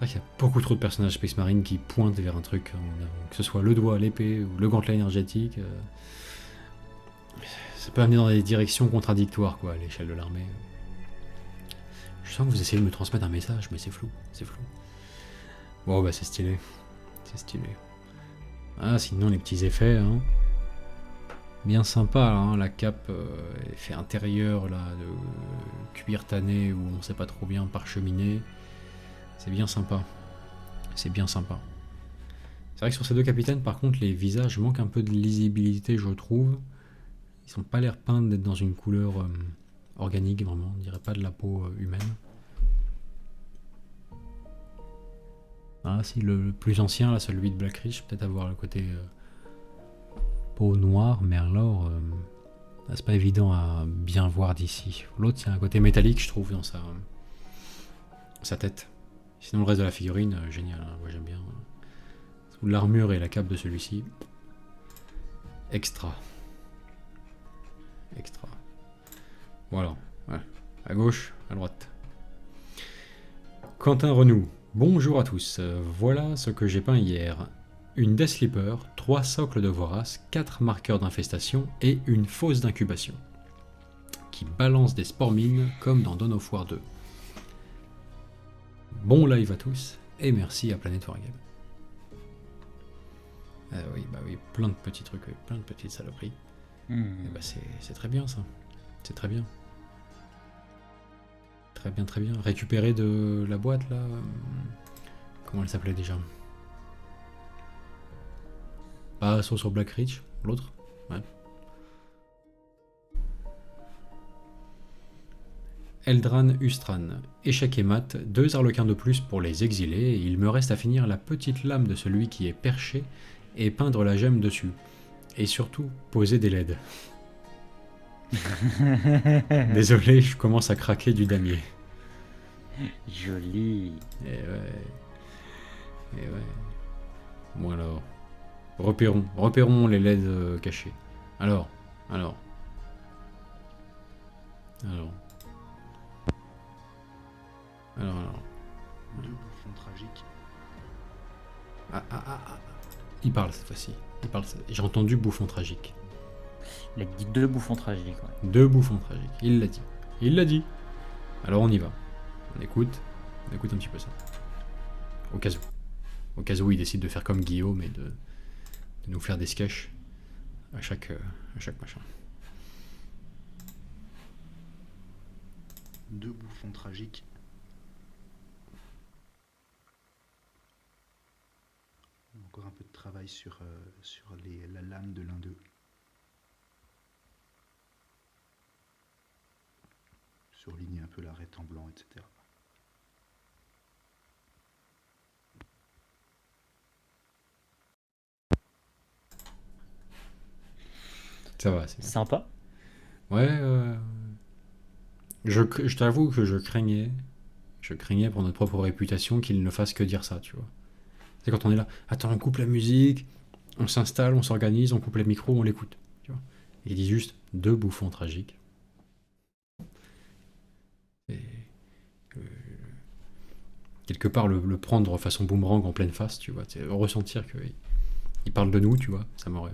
Il y a beaucoup trop de personnages Space Marine qui pointent vers un truc en avant. Que ce soit le doigt, l'épée ou le gantelet énergétique. Ça peut amener dans des directions contradictoires, quoi, à l'échelle de l'armée. Je sens que vous essayez de me transmettre un message, mais c'est flou. Bon, bah c'est stylé. Ah, sinon les petits effets, hein. Bien sympa, hein, la cape effet intérieur là, de cuir tanné où on sait pas trop bien parcheminé. C'est bien sympa. C'est bien sympa. C'est vrai que sur ces deux capitaines, par contre, les visages manquent un peu de lisibilité, je trouve. Ils ont pas l'air peints d'être dans une couleur organique, vraiment. On dirait pas de la peau humaine. Ah, si, le plus ancien, là, celui de Blackreach, peut-être avoir le côté peau noire, mais alors, là, c'est pas évident à bien voir d'ici. L'autre, il y a un côté métallique, je trouve, dans sa tête. Sinon, le reste de la figurine, génial, hein, moi j'aime bien. Sous l'armure et la cape de celui-ci. Extra. Extra. Voilà. Ouais. À gauche, à droite. Quentin Renoux. Bonjour à tous. Voilà ce que j'ai peint hier. Une Death Sleeper, 3 socles de vorace, 4 marqueurs d'infestation et une fosse d'incubation. Qui balance des spores mines comme dans Dawn of War 2. Bon live à tous et merci à Planet Wargame. Oui, plein de petits trucs, plein de petites saloperies. Et bah c'est très bien ça. C'est très bien. Très bien, très bien. Récupérer de la boîte là. Comment elle s'appelait déjà? Pas sur Blackreach, l'autre. Ouais. Eldran Ustran. Échec et mat, 2 arlequins de plus pour les exiler, et il me reste à finir la petite lame de celui qui est perché et peindre la gemme dessus. Et surtout, poser des LED. Désolé, je commence à craquer du damier. Joli. Et ouais. Et ouais. Bon alors. Repérons les LED cachés. Alors. Alors. Deux bouffons tragiques. Il parle cette fois-ci. J'ai entendu bouffon tragique. Il a dit 2 bouffons tragiques. Ouais. 2 bouffons tragiques. Il l'a dit. Il l'a dit. Alors on y va. On écoute un petit peu ça. Au cas où. Au cas où il décide de faire comme Guillaume et de nous faire des sketchs à chaque machin. Deux bouffons tragiques. Encore un peu de travail sur la lame de l'un d'eux. Surligner un peu l'arête en blanc, etc. Ça va, c'est bien. Sympa. Ouais, je t'avoue que je craignais pour notre propre réputation qu'il ne fasse que dire ça, tu vois. C'est quand on est là, attends, on coupe la musique, on s'installe, on s'organise, on coupe les micros, on l'écoute, tu vois. Et il dit juste 2 bouffons tragiques. Et quelque part le prendre façon boomerang en pleine face, tu vois, ressentir qu'il parle de nous, tu vois, ça m'aurait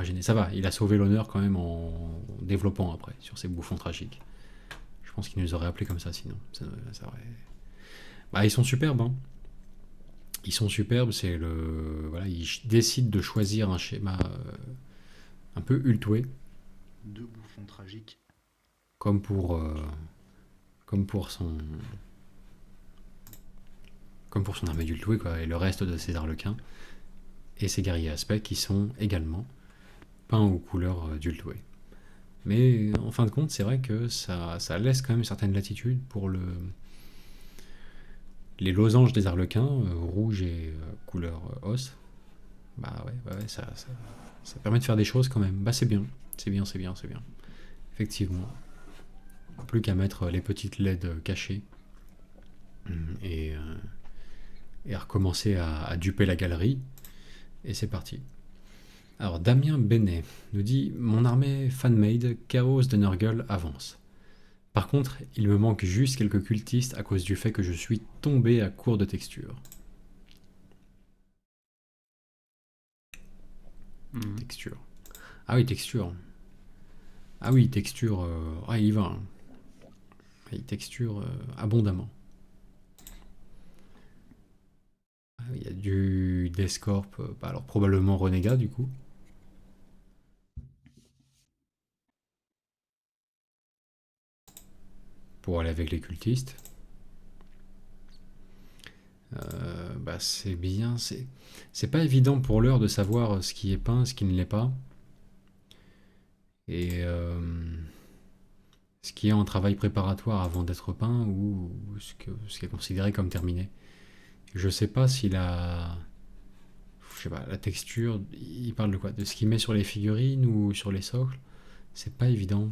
gêné. Ça va, il a sauvé l'honneur quand même en développant après sur ces bouffons tragiques. Je pense qu'il nous aurait appelé comme ça sinon. Ça aurait... Bah, ils sont superbes, hein. Ils sont superbes, c'est le... Voilà, ils décident de choisir un schéma un peu ultoué. Deux bouffons tragiques. Comme pour son armée d'ultoué, quoi, et le reste de ses arlequins. Et ses guerriers aspects qui sont également peints aux couleurs d'ultoué. Mais en fin de compte, c'est vrai que ça laisse quand même une certaine latitude pour les losanges des arlequins, rouge et couleur os. Bah ouais, ça permet de faire des choses quand même. Bah c'est bien. Effectivement. Plus qu'à mettre les petites LED cachées et à recommencer à duper la galerie. Et c'est parti. Alors Damien Benet nous dit: mon armée fan-made Chaos de Nurgle avance. Par contre, il me manque juste quelques cultistes à cause du fait que je suis tombé à court de texture. Texture. Ah oui, texture. Il y va. Hein. Il texture abondamment. Il y a du Deathcorp, alors probablement Renégat du coup. pour aller avec les cultistes. C'est bien, c'est pas évident pour l'heure de savoir ce qui est peint, ce qui ne l'est pas, et ce qui est en travail préparatoire avant d'être peint ou ce qui est considéré comme terminé. Je sais pas si je sais pas, la texture, il parle de quoi? De ce qu'il met sur les figurines ou sur les socles? C'est pas évident.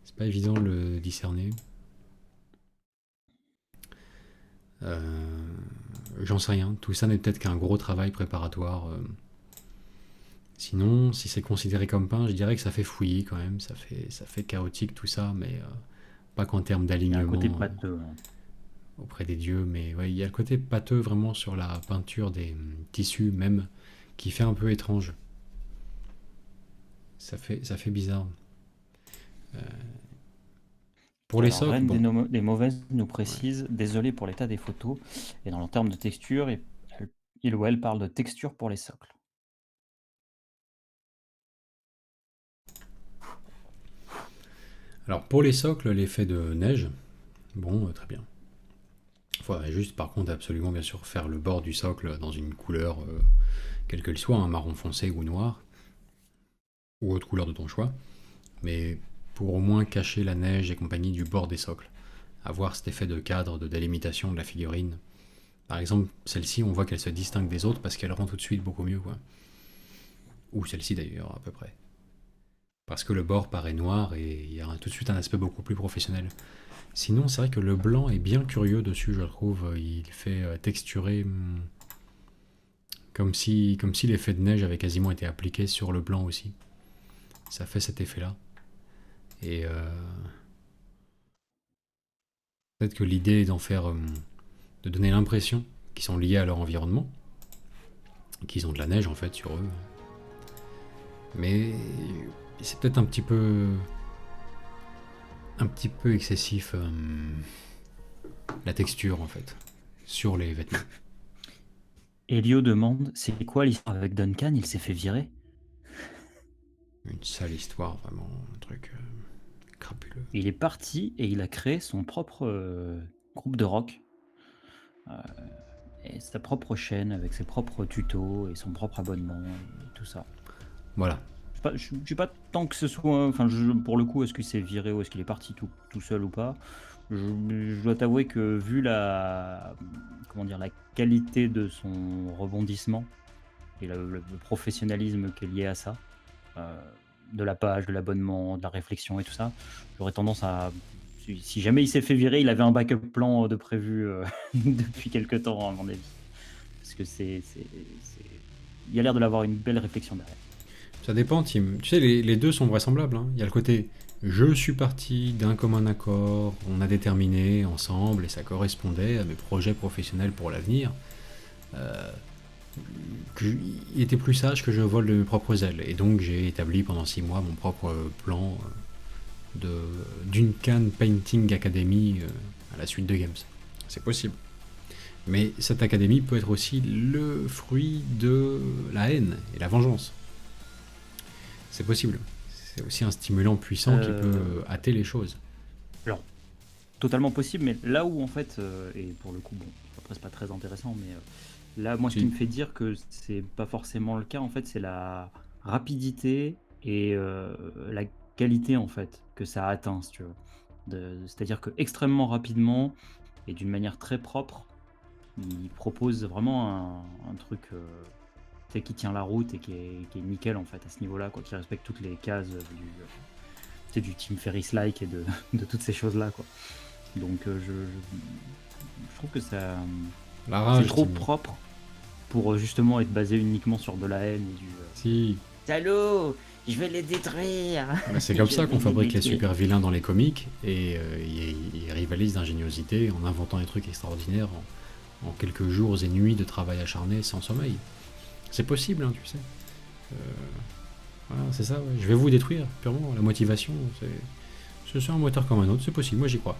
C'est pas évident de le discerner. J'en sais rien. Tout ça n'est peut-être qu'un gros travail préparatoire. Sinon, si c'est considéré comme peint, je dirais que ça fait fouillis quand même. Ça fait chaotique tout ça, mais pas qu'en termes Il y a un d'alignement côté pâteux, hein. auprès des dieux. Mais ouais, il y a le côté pâteux vraiment sur la peinture des tissus même, qui fait un peu étrange. Ça fait bizarre. Pour les Alors, socles, Reine bon. des Mauvaises nous précise, désolé pour l'état des photos, et dans le terme de texture, il ou elle parle de texture pour les socles. Alors pour les socles, l'effet de neige, bon, très bien. Il faudrait juste par contre absolument bien sûr faire le bord du socle dans une couleur, quelle qu'elle soit, un marron foncé ou noir, ou autre couleur de ton choix, mais pour au moins cacher la neige et compagnie du bord des socles. Avoir cet effet de cadre, de délimitation de la figurine. Par exemple, celle-ci, on voit qu'elle se distingue des autres parce qu'elle rend tout de suite beaucoup mieux, quoi. Ou celle-ci d'ailleurs, à peu près. Parce que le bord paraît noir et il y a tout de suite un aspect beaucoup plus professionnel. Sinon, c'est vrai que le blanc est bien curieux dessus, je trouve. Il fait texturer comme si l'effet de neige avait quasiment été appliqué sur le blanc aussi. Ça fait cet effet-là. Et peut-être que l'idée est d'en faire, de donner l'impression qu'ils sont liés à leur environnement, qu'ils ont de la neige en fait sur eux. Mais c'est peut-être un petit peu excessif, la texture en fait sur les vêtements. Elio demande, c'est quoi l'histoire avec Duncan? Il s'est fait virer? Une sale histoire, vraiment, un truc crapuleux. Il est parti et il a créé son propre groupe de rock. Et sa propre chaîne avec ses propres tutos et son propre abonnement et tout ça. Voilà. Je sais pas tant que ce soit. Enfin, pour le coup, est-ce qu'il s'est viré ou est-ce qu'il est parti tout seul ou pas? Je dois t'avouer que vu la qualité de son rebondissement et le professionnalisme qui est lié à ça, de la page, de l'abonnement, de la réflexion et tout ça, j'aurais tendance à. Si jamais il s'est fait virer, il avait un backup plan de prévu depuis quelques temps, à mon avis. Parce que il a l'air de l'avoir une belle réflexion derrière. Ça dépend, Tim. Tu sais, les deux sont vraisemblables, hein. Il y a le côté je suis parti d'un commun accord, on a déterminé ensemble et ça correspondait à mes projets professionnels pour l'avenir. Il était plus sage que je vole de mes propres ailes. Et donc j'ai établi pendant 6 mois mon propre plan d'une Duncan Painting Academy à la suite de Games. C'est possible. Mais cette académie peut être aussi le fruit de la haine et la vengeance. C'est possible. C'est aussi un stimulant puissant qui peut hâter les choses. Alors, totalement possible, mais là où en fait, et pour le coup, bon, après c'est pas très intéressant, mais là, moi, ce qui me fait dire que c'est pas forcément le cas, en fait, c'est la rapidité et la qualité, en fait, que ça atteint, si tu veux. C'est-à-dire que extrêmement rapidement et d'une manière très propre, il propose vraiment un truc qui tient la route et qui est nickel, en fait, à ce niveau-là, quoi, qui respecte toutes les cases du Tim Ferriss-like et de toutes ces choses-là, quoi. Donc, je trouve que ça... La rage, c'est trop Tim. propre pour justement être basé uniquement sur de la haine et du... Si. Salaud, je vais les détruire. Bah, c'est comme Je ça vais qu'on fabrique les détruire. super vilains dans les comics et ils rivalisent d'ingéniosité en inventant des trucs extraordinaires en quelques jours et nuits de travail acharné sans sommeil. C'est possible, hein, tu sais. Voilà, c'est ça, ouais. Je vais vous détruire, purement. La motivation, c'est un moteur comme un autre, c'est possible, moi j'y crois.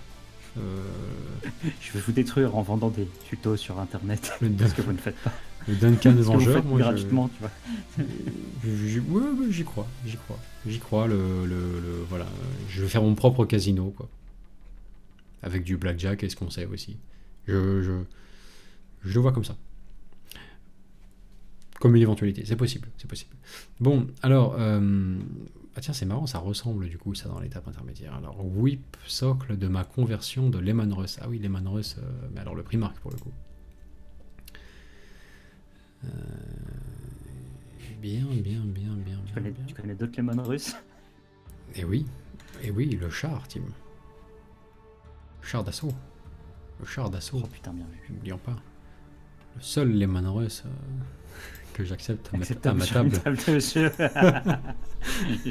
Je vais vous détruire en vendant des tutos sur internet. Ce que vous ne faites pas. Le Duncan Ce que vous Vengeur, faites moi gratuitement, tu vois. ouais, j'y crois. J'y crois, voilà. Je vais faire mon propre casino, quoi. avec du blackjack et ce qu'on sait aussi. Je le vois comme ça. Comme une éventualité, c'est possible, c'est possible. Bon, alors, ah tiens, c'est marrant, ça ressemble du coup, ça, dans l'étape intermédiaire. Alors, whip, socle de ma conversion de Lehman Russ. Ah oui, Lehman Russ, mais alors le Primark pour le coup. Bien. Tu connais d'autres Lehman russes? Et oui, le char, Tim. Le char d'assaut. Le char d'assaut, Oh putain, bien vu. n'oublions pas. Le seul Lehman Russ que j'accepte à Acceptable ma sur une table. table de jeu.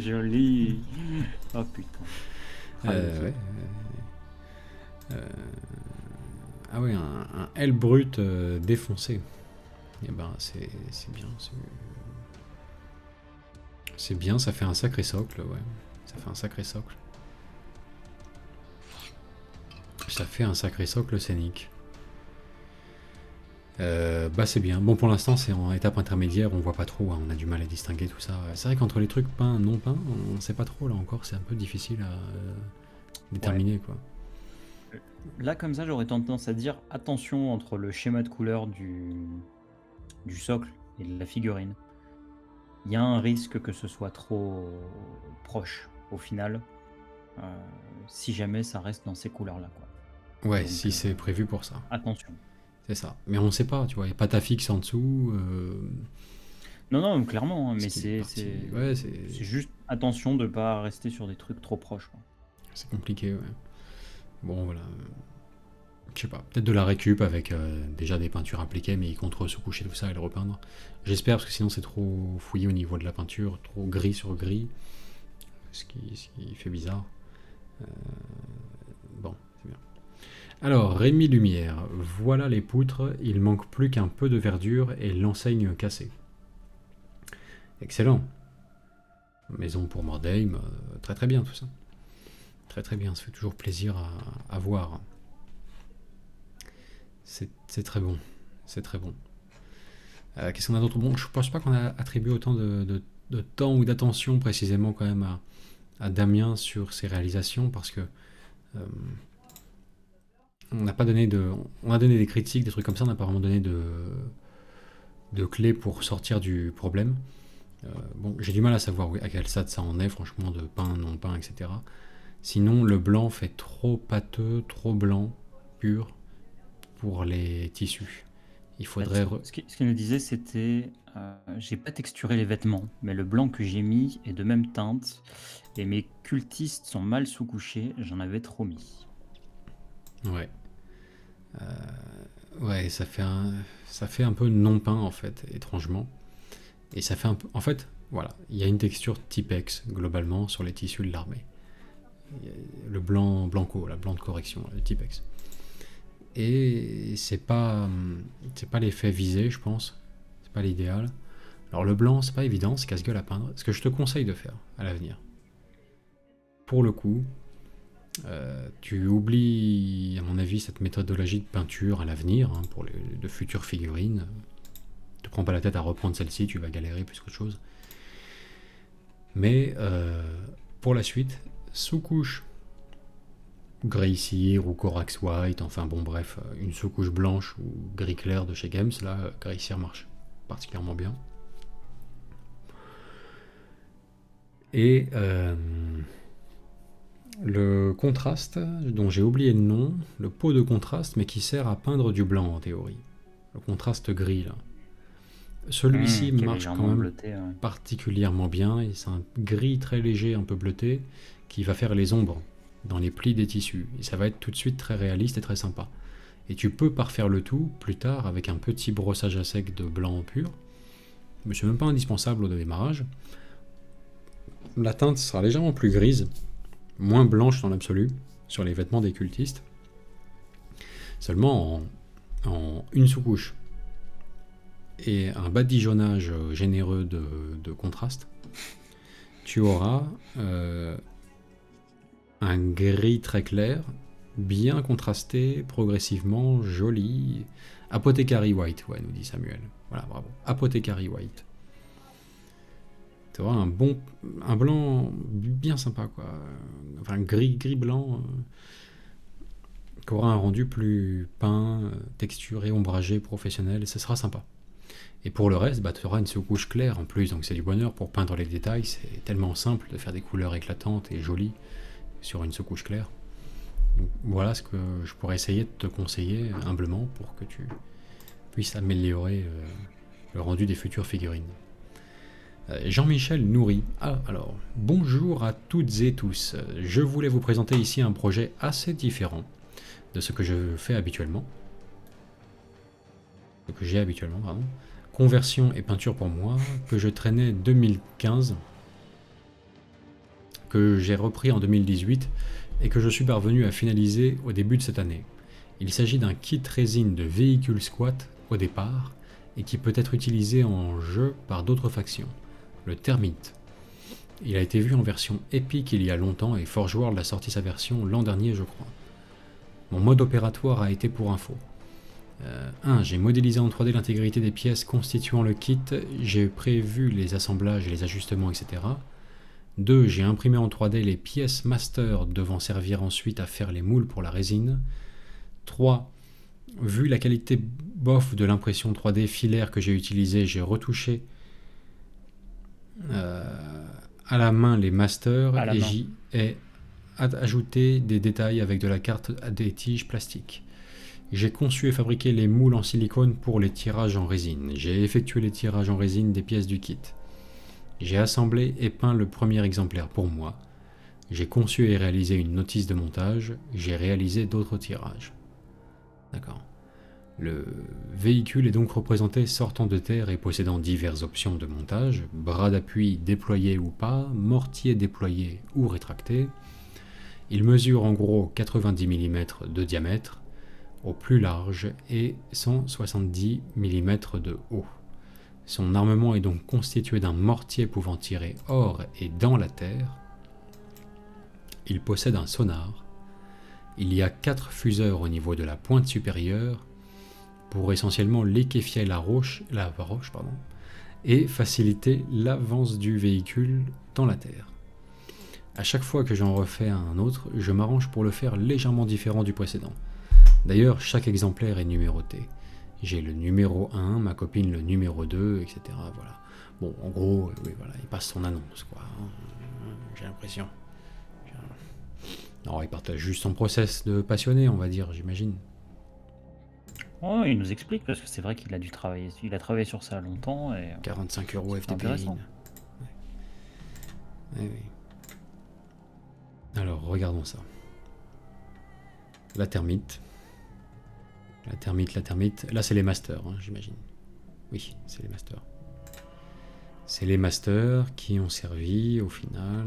Joli. Oh putain. Ah, Ouais. Ah ouais, un L brut défoncé. Et ben c'est bien. C'est bien, ça fait un sacré socle, ouais. Ça fait un sacré socle. Ça fait un sacré socle scénique. Bah c'est bien. Bon, pour l'instant c'est en étape intermédiaire, on voit pas trop, hein, on a du mal à distinguer tout ça. C'est vrai qu'entre les trucs peints, non peints, on sait pas trop là encore, c'est un peu difficile à déterminer quoi. Là, comme ça, j'aurais tendance à dire attention entre le schéma de couleur du socle et de la figurine. Il y a un risque que ce soit trop proche au final, si jamais ça reste dans ces couleurs-là, quoi. Ouais, Donc, si c'est prévu pour ça, Attention. c'est ça. Mais on sait pas, tu vois, il n'y a pas ta fixe en dessous. Non, clairement, hein, mais ce qui est c'est parti- ouais, c'est juste attention de ne pas rester sur des trucs trop proches, quoi. c'est compliqué, ouais. Bon, voilà. Je sais pas, peut-être de la récup avec déjà des peintures appliquées, mais contre sous-coucher tout ça et le repeindre. J'espère, parce que sinon c'est trop fouillé au niveau de la peinture, trop gris sur gris, ce qui fait bizarre. Bon, c'est bien. Alors, Rémi Lumière, voilà les poutres, il manque plus qu'un peu de verdure et l'enseigne cassée. Excellent. Maison pour Mordheim, très très bien tout ça. Très très bien, ça fait toujours plaisir à voir. C'est très bon, c'est très bon. Qu'est-ce qu'on a d'autre? Bon, je pense pas qu'on a attribué autant de temps ou d'attention précisément quand même à Damien sur ses réalisations, parce que on n'a pas donné on a donné des critiques, des trucs comme ça, on n'a pas vraiment donné de clés pour sortir du problème. Bon, j'ai du mal à savoir à quel stade ça en est, franchement, de peint, non peint, etc. Sinon, le blanc fait trop pâteux, trop blanc, pur, pour les tissus. Il faudrait... Ce qu'il nous disait, c'était j'ai pas texturé les vêtements, mais le blanc que j'ai mis est de même teinte, et mes cultistes sont mal sous-couchés, j'en avais trop mis. Ouais. Ouais, ça fait un peu non peint en fait, étrangement. Et ça fait un peu... En fait, voilà, il y a une texture Tipex globalement sur les tissus de l'armée. Le blanco, la blanc de correction, le Tipex. Et c'est pas l'effet visé, je pense. C'est pas l'idéal. Alors le blanc, c'est pas évident, c'est casse-gueule à peindre. Ce que je te conseille de faire à l'avenir, pour le coup, tu oublies, à mon avis, cette méthodologie de peinture à l'avenir, hein, pour de futures figurines. Ne te prends pas la tête à reprendre celle-ci, tu vas galérer plus qu'autre chose. Mais pour la suite, sous-couche Grey Seer ou Corax White, enfin bon bref, une sous-couche blanche ou gris clair de chez Games, là, Grey Seer marche particulièrement bien. Et le contraste, dont j'ai oublié le nom, le pot de contraste, mais qui sert à peindre du blanc en théorie. Le contraste gris là. Celui-ci Qui est marche quand légèrement même bleuté, ouais. particulièrement bien, et c'est un gris très léger, un peu bleuté, qui va faire les ombres dans les plis des tissus. Et ça va être tout de suite très réaliste et très sympa. Et tu peux parfaire le tout plus tard avec un petit brossage à sec de blanc pur. Mais c'est même pas indispensable au démarrage. La teinte sera légèrement plus grise, moins blanche dans l'absolu, sur les vêtements des cultistes. Seulement en une sous-couche et un badigeonnage généreux de contraste, tu auras un gris très clair, bien contrasté, progressivement joli. Apothecary White, ouais, nous dit Samuel. Voilà, bravo. Apothecary White. Tu auras un blanc bien sympa, quoi. Enfin, gris blanc. qui aura un rendu plus peint, texturé, ombragé, professionnel, et ce sera sympa. Et pour le reste, tu auras une sous-couche claire en plus, donc c'est du bonheur pour peindre les détails. C'est tellement simple de faire des couleurs éclatantes et jolies sur une sous-couche claire. Donc, voilà ce que je pourrais essayer de te conseiller humblement pour que tu puisses améliorer le rendu des futures figurines. Jean-Michel Nourri. Ah, alors, bonjour à toutes et tous. Je voulais vous présenter ici un projet assez différent de ce que je fais habituellement. Ce que j'ai habituellement, pardon. Conversion et peinture pour moi, que je traînais 2015, que j'ai repris en 2018 et que je suis parvenu à finaliser au début de cette année. Il s'agit d'un kit résine de véhicule squat au départ et qui peut être utilisé en jeu par d'autres factions, le Termite. Il a été vu en version épique il y a longtemps et Forge World a sorti sa version l'an dernier je crois. Mon mode opératoire a été pour info. 1. J'ai modélisé en 3D l'intégrité des pièces constituant le kit, j'ai prévu les assemblages et les ajustements, etc. 2. J'ai imprimé en 3D les pièces master devant servir ensuite à faire les moules pour la résine. 3. Vu la qualité bof de l'impression 3D filaire que j'ai utilisée, j'ai retouché à la main les masters et j'y ai ajouté des détails avec de la carte à des tiges plastiques. J'ai conçu et fabriqué les moules en silicone pour les tirages en résine. J'ai effectué les tirages en résine des pièces du kit. J'ai assemblé et peint le premier exemplaire pour moi. J'ai conçu et réalisé une notice de montage. J'ai réalisé d'autres tirages. D'accord. Le véhicule est donc représenté sortant de terre et possédant diverses options de montage, bras d'appui déployés ou pas, mortier déployé ou rétracté. Il mesure en gros 90 mm de diamètre au plus large et 170 mm de haut. Son armement est donc constitué d'un mortier pouvant tirer hors et dans la terre. Il possède un sonar. Il y a 4 fuseurs au niveau de la pointe supérieure pour essentiellement liquéfier la roche et faciliter l'avance du véhicule dans la terre. À chaque fois que j'en refais un autre, je m'arrange pour le faire légèrement différent du précédent. D'ailleurs, chaque exemplaire est numéroté. J'ai le numéro 1, ma copine le numéro 2, etc. Voilà. Bon, en gros, oui, voilà, il passe son annonce, quoi. J'ai l'impression. Non, il partage juste son process de passionné, on va dire, j'imagine. Oh, il nous explique parce que c'est vrai qu'il a dû travailler, il a travaillé sur ça longtemps et 45 € FTP. intéressant. Oui. Alors, regardons ça. La termite. La termite. Là, c'est les masters, hein, j'imagine. Oui, c'est les masters. C'est les masters qui ont servi au final.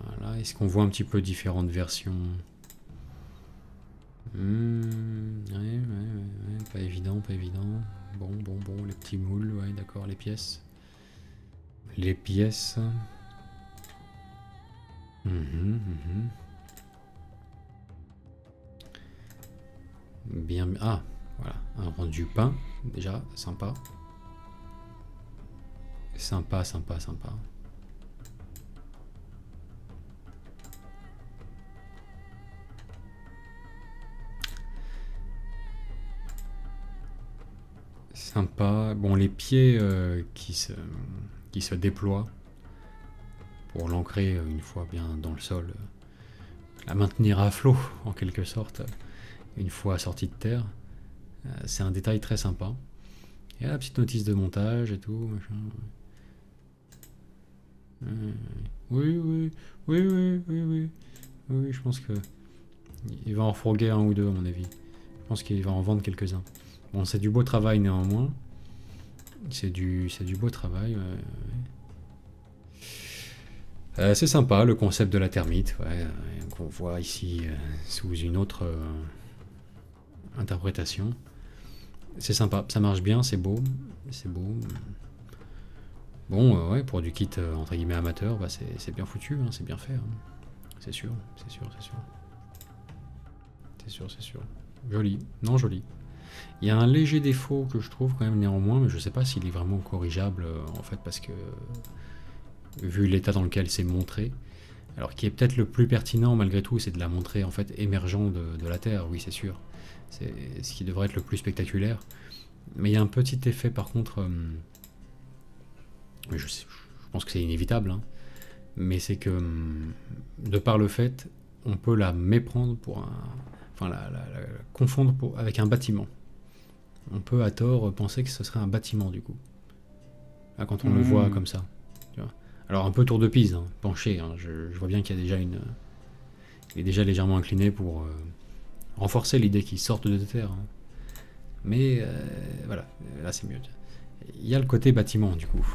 Voilà. Est-ce qu'on voit un petit peu différentes versions? Ouais. Pas évident. Bon. Les petits moules, ouais, d'accord, les pièces. Bien. Ah, voilà, un rendu peint, déjà, sympa. Sympa. Bon, les pieds qui se déploient pour l'ancrer une fois bien dans le sol, la maintenir à flot en quelque sorte, une fois sortie de terre. C'est un détail très sympa. Il y a la petite notice de montage et tout, machin. Oui, je pense que il va en fourguer un ou deux à mon avis. Je pense qu'il va en vendre quelques-uns. Bon, c'est du beau travail néanmoins. C'est du beau travail. C'est sympa le concept de la termite, qu'on voit ici sous une autre interprétation. C'est sympa, ça marche bien, c'est beau. Bon, pour du kit entre guillemets amateur, c'est bien foutu, hein, c'est bien fait. Hein. C'est sûr. Joli. Il y a un léger défaut que je trouve quand même néanmoins, mais je sais pas s'il est vraiment corrigeable en fait, parce que vu l'état dans lequel c'est montré, Alors qui est peut-être le plus pertinent malgré tout, c'est de la montrer en fait émergeant de la Terre, oui c'est sûr. C'est ce qui devrait être le plus spectaculaire. Mais il y a un petit effet par contre, je pense que c'est inévitable, hein, mais c'est que de par le fait, on peut la méprendre pour un... Enfin la confondre avec un bâtiment. On peut à tort penser que ce serait un bâtiment du coup. Là, quand on le voit comme ça. Tu vois. Alors un peu tour de Pise, hein, penché, hein, je vois bien qu'il y a déjà il est déjà légèrement incliné pour renforcer l'idée qu'il sorte de terre. Hein. Mais voilà, là c'est mieux. Il y a le côté bâtiment du coup,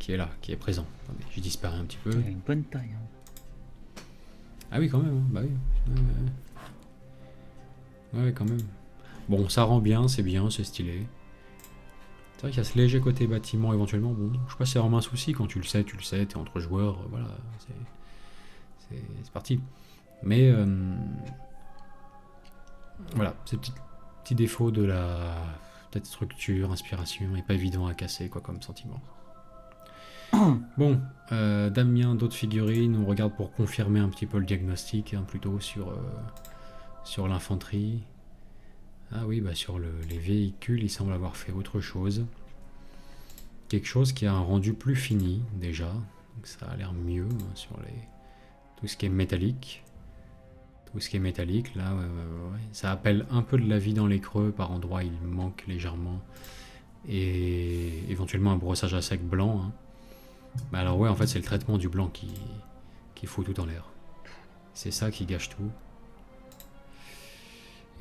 qui est là, qui est présent. Attendez, j'ai disparu un petit peu. Il a une bonne taille. Hein. Ah oui quand même, hein, bah oui. Ouais, quand même. Bon, ça rend bien, c'est stylé. C'est vrai qu'il y a ce léger côté bâtiment éventuellement. Bon, je sais pas si c'est vraiment un souci. Quand tu le sais, t'es entre joueurs, voilà, c'est parti. Mais voilà, ces petits défauts de la peut-être structure, inspiration, est pas évident à casser quoi comme sentiment. Bon, Damien, d'autres figurines, on regarde pour confirmer un petit peu le diagnostic, hein, plutôt sur l'infanterie. Ah oui, bah sur les véhicules, il semble avoir fait autre chose. Quelque chose qui a un rendu plus fini, déjà. Donc ça a l'air mieux, hein, sur tout ce qui est métallique. Tout ce qui est métallique, là, ouais. Ça appelle un peu de la vie dans les creux. Par endroits, il manque légèrement. Et éventuellement un brossage à sec blanc. Hein. Bah alors ouais, en fait, c'est le traitement du blanc qui fout tout en l'air. C'est ça qui gâche tout.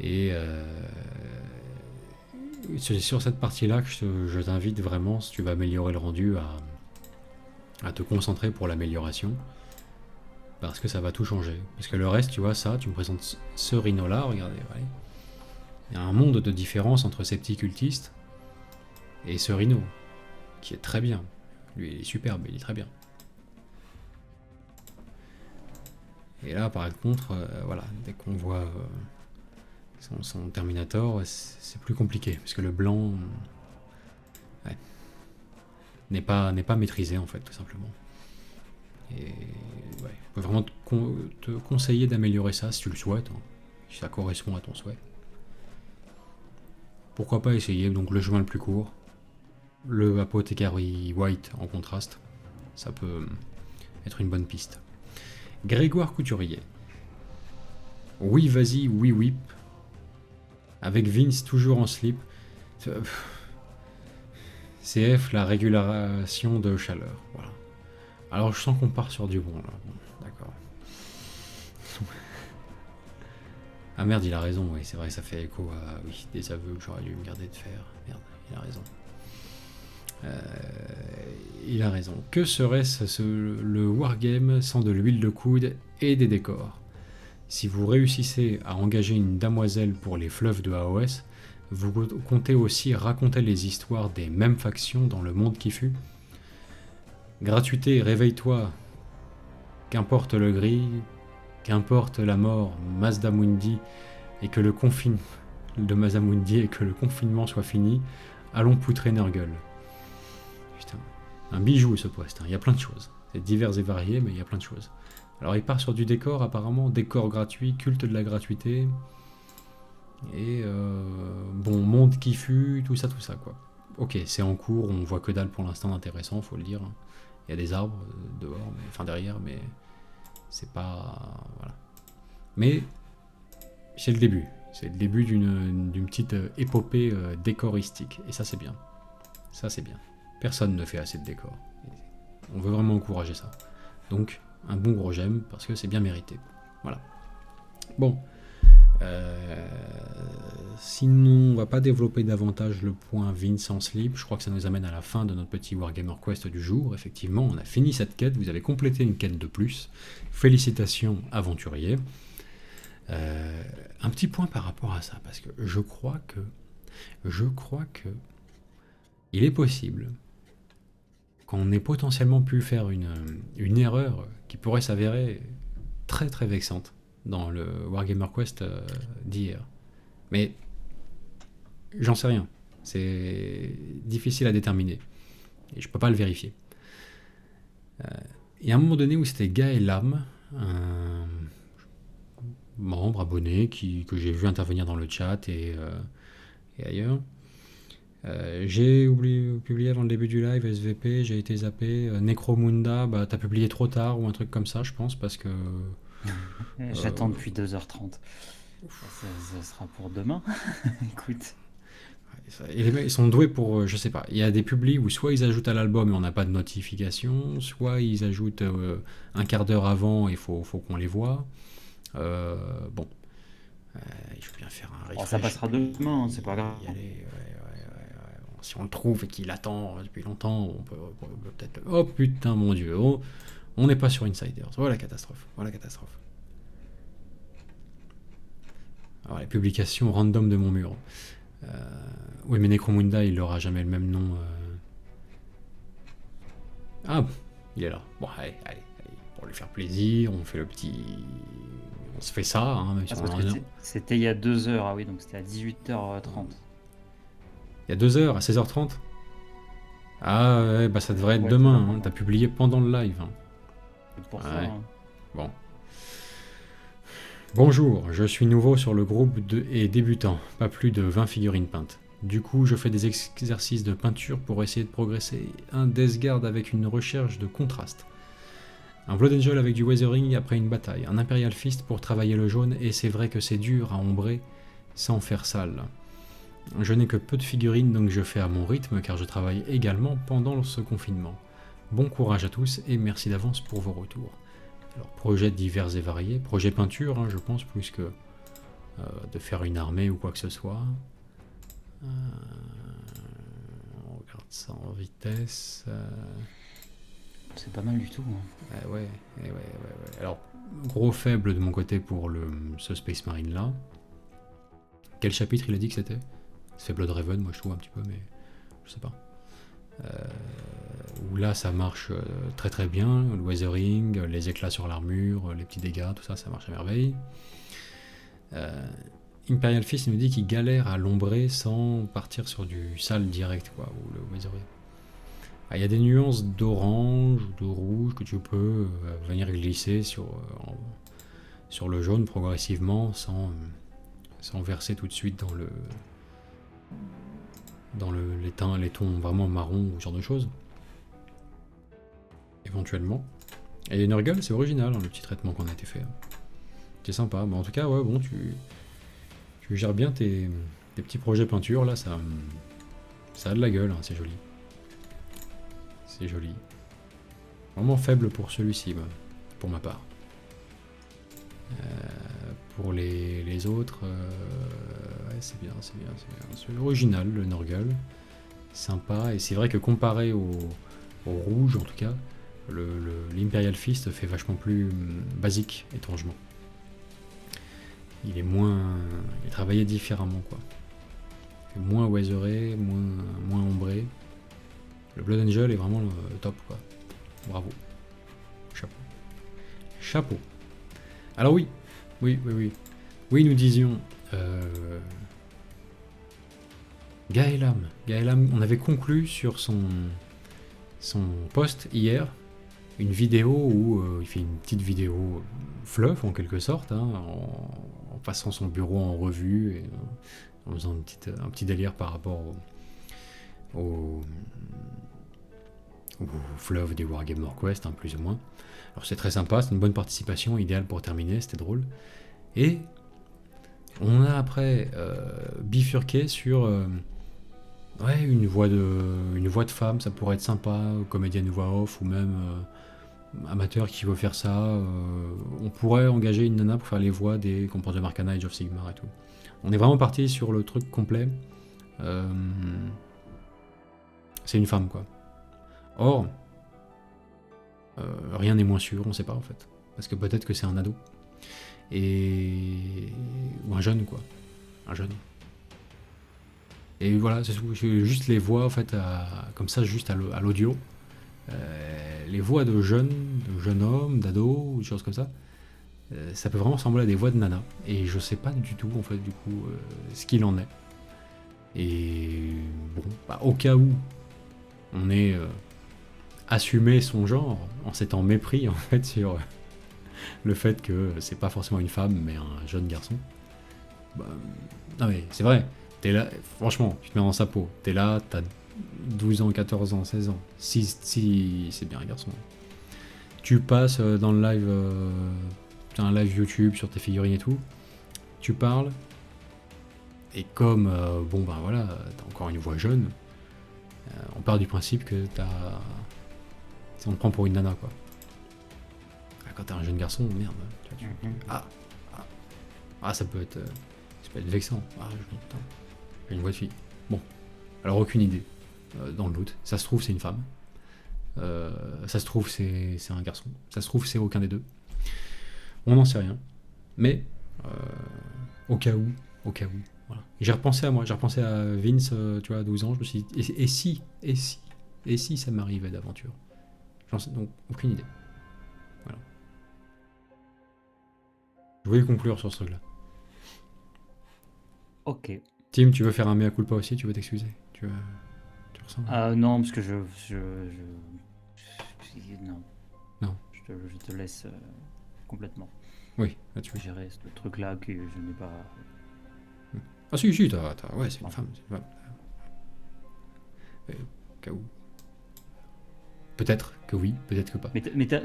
Et c'est sur cette partie-là que je t'invite vraiment, si tu vas améliorer le rendu, à te concentrer pour l'amélioration. Parce que ça va tout changer. Parce que le reste, tu vois, ça, tu me présentes ce rhino-là, regardez, ouais. Il y a un monde de différence entre ces petits cultistes et ce rhino, qui est très bien. Lui, il est superbe, il est très bien. Et là, par contre, voilà, dès qu'on voit... son Terminator, c'est plus compliqué, parce que le blanc ouais, n'est pas maîtrisé en fait, tout simplement. Et ouais, je peux vraiment te conseiller d'améliorer ça si tu le souhaites, hein, si ça correspond à ton souhait. Pourquoi pas essayer donc le chemin le plus court, le Apothecary White en contraste, ça peut être une bonne piste. Grégoire Couturier. Oui, vas-y, oui, whip. Avec Vince toujours en slip. CF, la régulation de chaleur. Voilà. Alors je sens qu'on part sur du bon là. Bon, d'accord. Ah merde, il a raison, oui, c'est vrai, ça fait écho à des aveux que j'aurais dû me garder de faire. Merde, il a raison. Il a raison. Que serait-ce le wargame sans de l'huile de coude et des décors? Si vous réussissez à engager une damoiselle pour les fleuves de AOS, vous comptez aussi raconter les histoires des mêmes factions dans le monde qui fut. Gratuité, réveille-toi. Qu'importe le gris, qu'importe la mort, Mazdamundi, et que le confinement de Mazamundi et que le confinement soit fini, allons poutrer Nurgle. Putain, un bijou ce poste, hein. Il y a plein de choses. C'est divers et varié, mais il y a plein de choses. Alors il part sur du décor, apparemment, décor gratuit, culte de la gratuité, et bon, monde qui fut, tout ça, quoi. Ok, c'est en cours, on voit que dalle pour l'instant d'intéressant, faut le dire. Il y a des arbres dehors, enfin derrière, mais c'est pas... Voilà. Mais c'est le début d'une petite épopée décoristique, et ça c'est bien. Ça c'est bien. Personne ne fait assez de décor. On veut vraiment encourager ça. Donc, un bon gros j'aime, parce que c'est bien mérité. Voilà. Bon. Sinon, on va pas développer davantage le point Vince en slip. Je crois que ça nous amène à la fin de notre petit Wargamer Quest du jour. Effectivement, on a fini cette quête. Vous avez complété une quête de plus. Félicitations, aventurier. Un petit point par rapport à ça, parce que je crois que il est possible qu'on ait potentiellement pu faire une erreur qui pourrait s'avérer très très vexante dans le Wargamer Quest d'hier. Mais j'en sais rien. C'est difficile à déterminer. Et je peux pas le vérifier. Il y a un moment donné où c'était Gaël Lam un membre abonné que j'ai vu intervenir dans le chat et ailleurs. J'ai publié avant le début du live SVP, j'ai été zappé. Necromunda, bah t'as publié trop tard ou un truc comme ça, je pense, parce que. J'attends depuis 2h30. Ça sera pour demain. Écoute. Et les mecs, ils sont doués pour, je sais pas, il y a des publis où soit ils ajoutent à l'album et on n'a pas de notification, soit ils ajoutent un quart d'heure avant et faut qu'on les voit. Bon, il faut bien faire un refresh. Oh, ça passera demain, c'est pas grave. Y aller, ouais. Bon, si on le trouve et qu'il attend depuis longtemps, on peut peut-être... Oh putain, mon Dieu, on n'est pas sur Insiders. Voilà la catastrophe, Alors, les publications random de mon mur. Oui, mais Necromunda, il n'aura jamais le même nom. Ah, il est là. Bon, allez, pour lui faire plaisir, on fait le petit... On se fait ça, hein, même si on en a... C'était il y a 2 heures, ah oui, donc c'était à 18h30. Il y a 2 heures, à 16h30. Ah ouais, bah ça devrait être Ouais, demain, c'est hein. T'as publié pendant le live. Hein. C'est pour Ouais. ça. Hein. Bon. Bonjour, je suis nouveau sur le groupe et débutant, pas plus de 20 figurines peintes. Du coup, je fais des exercices de peinture pour essayer de progresser. Un Death Guard avec une recherche de contraste. Un Blood Angel avec du weathering après une bataille. Un Imperial Fist pour travailler le jaune, et c'est vrai que c'est dur à ombrer sans faire sale. Je n'ai que peu de figurines, donc je fais à mon rythme car je travaille également pendant ce confinement. Bon courage à tous et merci d'avance pour vos retours. Alors, projets divers et variés, projet peinture, hein, je pense, plus que de faire une armée ou quoi que ce soit. On regarde ça en vitesse. C'est pas mal du tout. Hein. Ouais. Alors, gros faible de mon côté pour ce Space Marine là. Quel chapitre il a dit que c'était? C'est Blood Raven, moi je trouve un petit peu, mais je sais pas. Où là ça marche très très bien, le weathering, les éclats sur l'armure, les petits dégâts, tout ça, ça marche à merveille. Imperial Fist il nous dit qu'il galère à l'ombrer sans partir sur du sale direct, quoi, ou le weathering. Il y a des nuances d'orange ou de rouge que tu peux venir glisser sur le jaune progressivement sans verser tout de suite dans les tons vraiment marron ou ce genre de choses. Éventuellement. Et Nurgle, c'est original, hein, le petit traitement qu'on a été fait. C'est sympa. Mais en tout cas, ouais, bon, tu gères bien tes petits projets peinture, là, ça a de la gueule, hein, c'est joli. C'est joli. Vraiment faible pour celui-ci, pour ma part. Pour les autres, ouais, c'est bien. C'est original, le Nurgle. Sympa, et c'est vrai que comparé au rouge, en tout cas, l'Imperial Fist fait vachement plus basique, étrangement. Il est travaillé différemment, quoi. Il est moins weatheré, moins ombré. Le Blood Angel est vraiment le top, quoi. Bravo. Chapeau. Alors oui, nous disions... Gaelam, on avait conclu sur son post hier, une vidéo où il fait une petite vidéo fluff en quelque sorte, hein, en passant son bureau en revue, et en faisant un petit délire par rapport au fleuve des Wargame Northwest, hein, plus ou moins. Alors c'est très sympa, c'est une bonne participation, idéale pour terminer, c'était drôle. Et on a après bifurqué sur une voix de femme, ça pourrait être sympa, comédienne voix off, ou même amateur qui veut faire ça. On pourrait engager une nana pour faire les voix des composants de Arcana, Age of Sigmar et tout. On est vraiment parti sur le truc complet. C'est une femme, quoi. Or, rien n'est moins sûr, on sait pas en fait. Parce que peut-être que c'est un ado. Ou un jeune, quoi. Un jeune. Et voilà, c'est tout. Juste les voix, en fait, comme ça, juste à l'audio. Les voix de jeunes hommes, d'ados, ou des choses comme ça. Ça peut vraiment ressembler à des voix de nana. Et je sais pas du tout, en fait, du coup, ce qu'il en est. Et bon, au cas où on ait assumé son genre, en s'étant mépris, en fait, sur le fait que c'est pas forcément une femme, mais un jeune garçon. Bah, non mais c'est vrai, t'es là, franchement, tu te mets dans sa peau, t'es là, t'as 12 ans, 14 ans, 16 ans, si c'est bien un garçon. Tu passes dans le live, t'as un live YouTube sur tes figurines et tout, tu parles, et comme, bon ben voilà, t'as encore une voix jeune, on part du principe que on te prend pour une nana quoi. Quand t'es un jeune garçon, merde, ça peut être vexant. Putain, j'ai une voix de fille. Bon, alors aucune idée dans le doute. Ça se trouve c'est une femme, ça se trouve c'est un garçon, ça se trouve c'est aucun des deux. On n'en sait rien, mais au cas où, voilà. J'ai repensé à moi, j'ai repensé à Vince, tu vois, à 12 ans, je me suis dit, et si ça m'arrivait d'aventure. J'en sais donc aucune idée. Voilà. Je voulais conclure sur ce truc-là. Ok. Tim, tu veux faire un mea culpa aussi? Tu veux t'excuser? Tu ressens? Non, parce que non. Non. Je te laisse complètement Oui, là-dessus. gérer ce truc-là que je n'ai pas. Ah si, ouais, c'est une femme. Cas où. Peut-être que oui, peut-être que pas. Mais tu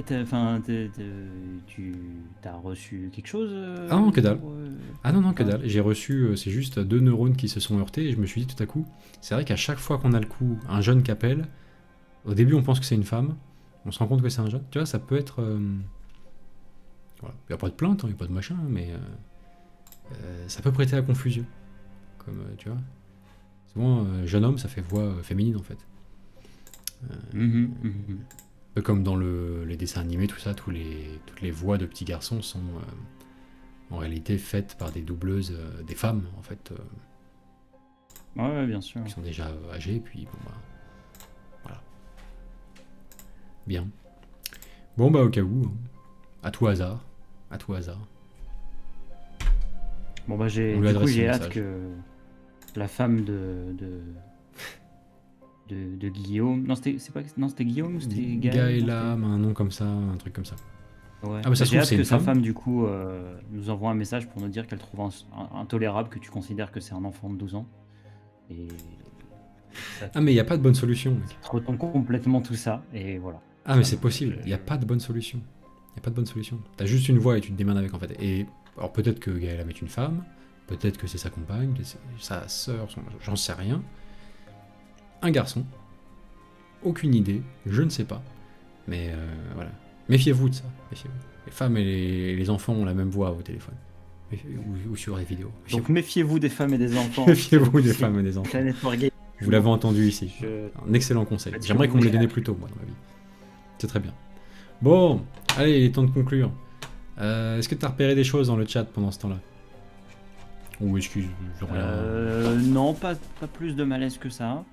as reçu quelque chose Ah non, que dalle. pour, Ah non, que dalle. J'ai reçu, c'est juste 2 neurones qui se sont heurtés et je me suis dit tout à coup, c'est vrai qu'à chaque fois qu'on a le coup, un jeune qui appelle, au début on pense que c'est une femme, on se rend compte que c'est un jeune. Tu vois, ça peut être... Voilà. Il n'y a pas de plainte, il n'y a pas de machin, mais ça peut prêter à confusion. Comme, tu vois. Souvent, jeune homme, ça fait voix féminine en fait. Un peu comme dans les dessins animés, tout ça, toutes les voix de petits garçons sont en réalité faites par des doubleuses, des femmes en fait, Ouais, bien sûr. qui sont déjà âgées, puis bon bah voilà. Bien. Bon bah au cas où, à tout hasard. Bon bah On lui j'ai adresse le hâte message. que la femme de Guillaume. Non, c'était Guillaume ou c'était Gaëla, un nom comme ça, un truc comme ça. Ouais. Ah, mais ça se J'ai trouve, hâte c'est que une sa femme. femme du coup nous envoie un message pour nous dire qu'elle trouve intolérable que tu considères que c'est un enfant de 12 ans. Et ça Ah mais il n'y a pas de bonne solution, mec. retombe complètement tout ça. Et voilà. Ah mais c'est possible, il n'y a pas de bonne solution. T'as juste une voix et tu te démerdes avec en fait. Et alors peut-être que Gaëla est une femme, peut-être que c'est sa compagne, sa sœur, j'en sais rien. Un garçon, aucune idée, je ne sais pas. Mais voilà. Méfiez-vous de ça, méfiez-vous. Les femmes et les enfants ont la même voix au téléphone. Ou sur les vidéos. Donc méfiez-vous des femmes et des enfants. Méfiez-vous des femmes et des enfants. Planète Wargame. Vous l'avez entendu ici. Je- Un excellent conseil. Faites J'aimerais ce qu'on me que l'ait vous donné voulez. plus tôt, moi, dans ma vie. C'est très bien. Bon, allez, il est temps de conclure. Est-ce que tu as repéré des choses dans le chat pendant ce temps-là? Ou excuse, rien. Non, pas plus de malaise que ça.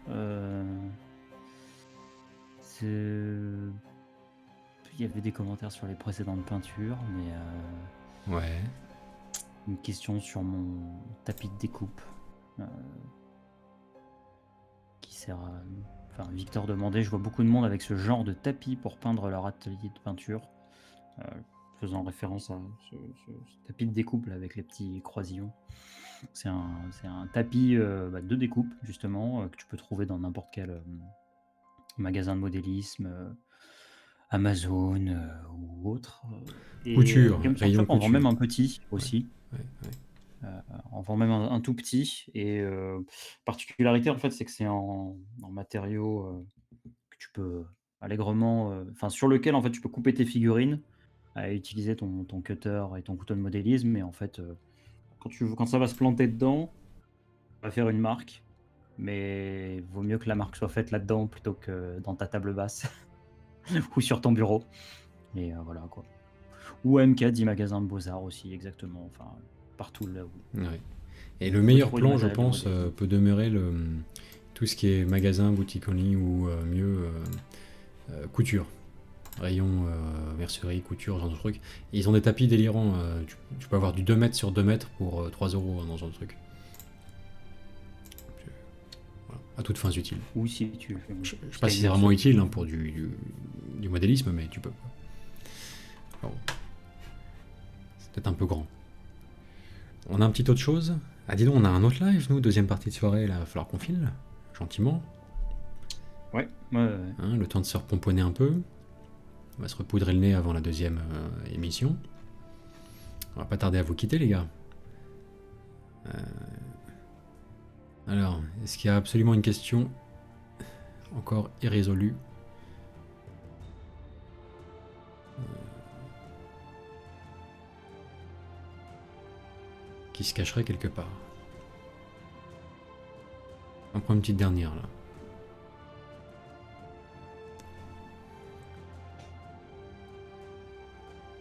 Il y avait des commentaires sur les précédentes peintures, mais Ouais. une question sur mon tapis de découpe qui sert à... Enfin, Victor demandait, je vois beaucoup de monde avec ce genre de tapis pour peindre leur atelier de peinture, faisant référence à ce tapis de découpe là, avec les petits croisillons. C'est un tapis de découpe, justement, que tu peux trouver dans n'importe quel magasin de modélisme, Amazon ou autre. Et, Couture, Games rayon Workshop en vend couture. même un petit aussi. Ouais. En vend même un tout petit. Et particularité, en fait, c'est que c'est en matériaux que tu peux allègrement... Enfin, sur lequel, en fait, tu peux couper tes figurines, à utiliser ton cutter et ton couteau de modélisme. Et en fait, quand ça va se planter dedans, ça va faire une marque. Mais vaut mieux que la marque soit faite là-dedans plutôt que dans ta table basse ou sur ton bureau. Et voilà quoi. Ou MK dit magasin de Beaux-Arts aussi, exactement. Enfin, partout là où. Ouais. Et le meilleur trouver plan, du je matériel pense, modélisme. peut demeurer tout ce qui est magasin, boutique en ligne ou mieux couture. Rayon, mercerie, couture, genre de truc. Et ils ont des tapis délirants. Tu peux avoir du 2 mètres sur 2 mètres pour 3 € dans ce genre de truc. Voilà, à toutes fins utiles. Ou si tu. Je sais pas si c'est vraiment utile pour du modélisme, mais tu peux. Bon. peut-être un peu grand. On a un petit autre chose. Ah dis donc, on a un autre live, nous, deuxième partie de soirée, là, il va falloir qu'on file, gentiment. Ouais. Hein, le temps de se repomponner un peu. On va se repoudrer le nez avant la deuxième émission. On va pas tarder à vous quitter, les gars. Alors, est-ce qu'il y a absolument une question encore irrésolue qui se cacherait quelque part? On prend une petite dernière, là.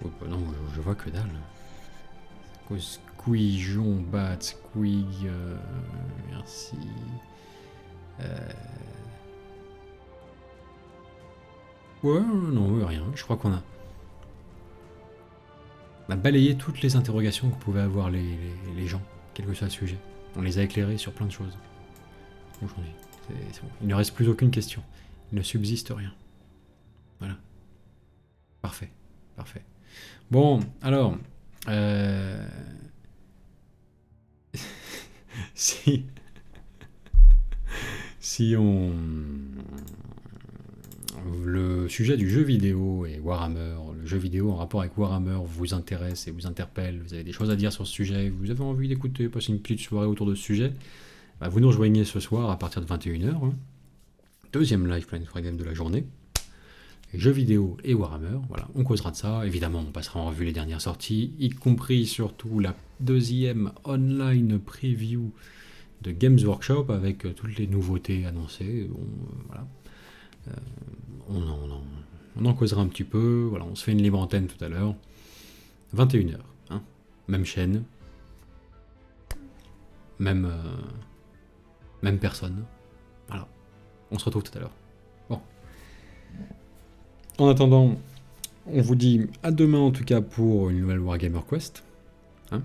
Oh, bah non, je vois que dalle. Squeejon, Bat, Squeeg, merci. Ouais, non, rien. Je crois qu'on a balayé toutes les interrogations que pouvaient avoir les gens, quel que soit le sujet. On les a éclairés sur plein de choses. Aujourd'hui. C'est bon. Il ne reste plus aucune question. Il ne subsiste rien. Voilà. Parfait. Parfait. Bon, alors... si on... Le sujet du jeu vidéo et Warhammer, le jeu vidéo en rapport avec Warhammer vous intéresse et vous interpelle, vous avez des choses à dire sur ce sujet, vous avez envie d'écouter, passer une petite soirée autour de ce sujet, bah vous nous rejoignez ce soir à partir de 21h. Hein. Deuxième live Planet Wargame de la journée. Jeux vidéo et Warhammer, voilà, on causera de ça. Évidemment, on passera en revue les dernières sorties, y compris surtout la deuxième online preview de Games Workshop avec toutes les nouveautés annoncées. Bon, voilà. On en causera un petit peu. Voilà, on se fait une libre antenne tout à l'heure. 21h, hein, même chaîne, même personne. Voilà, on se retrouve tout à l'heure. Bon. En attendant, on vous dit à demain en tout cas pour une nouvelle Wargamer Quest. Hein,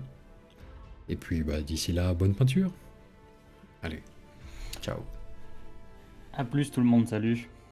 et puis bah, d'ici là, bonne peinture. Allez, ciao. À plus tout le monde, salut.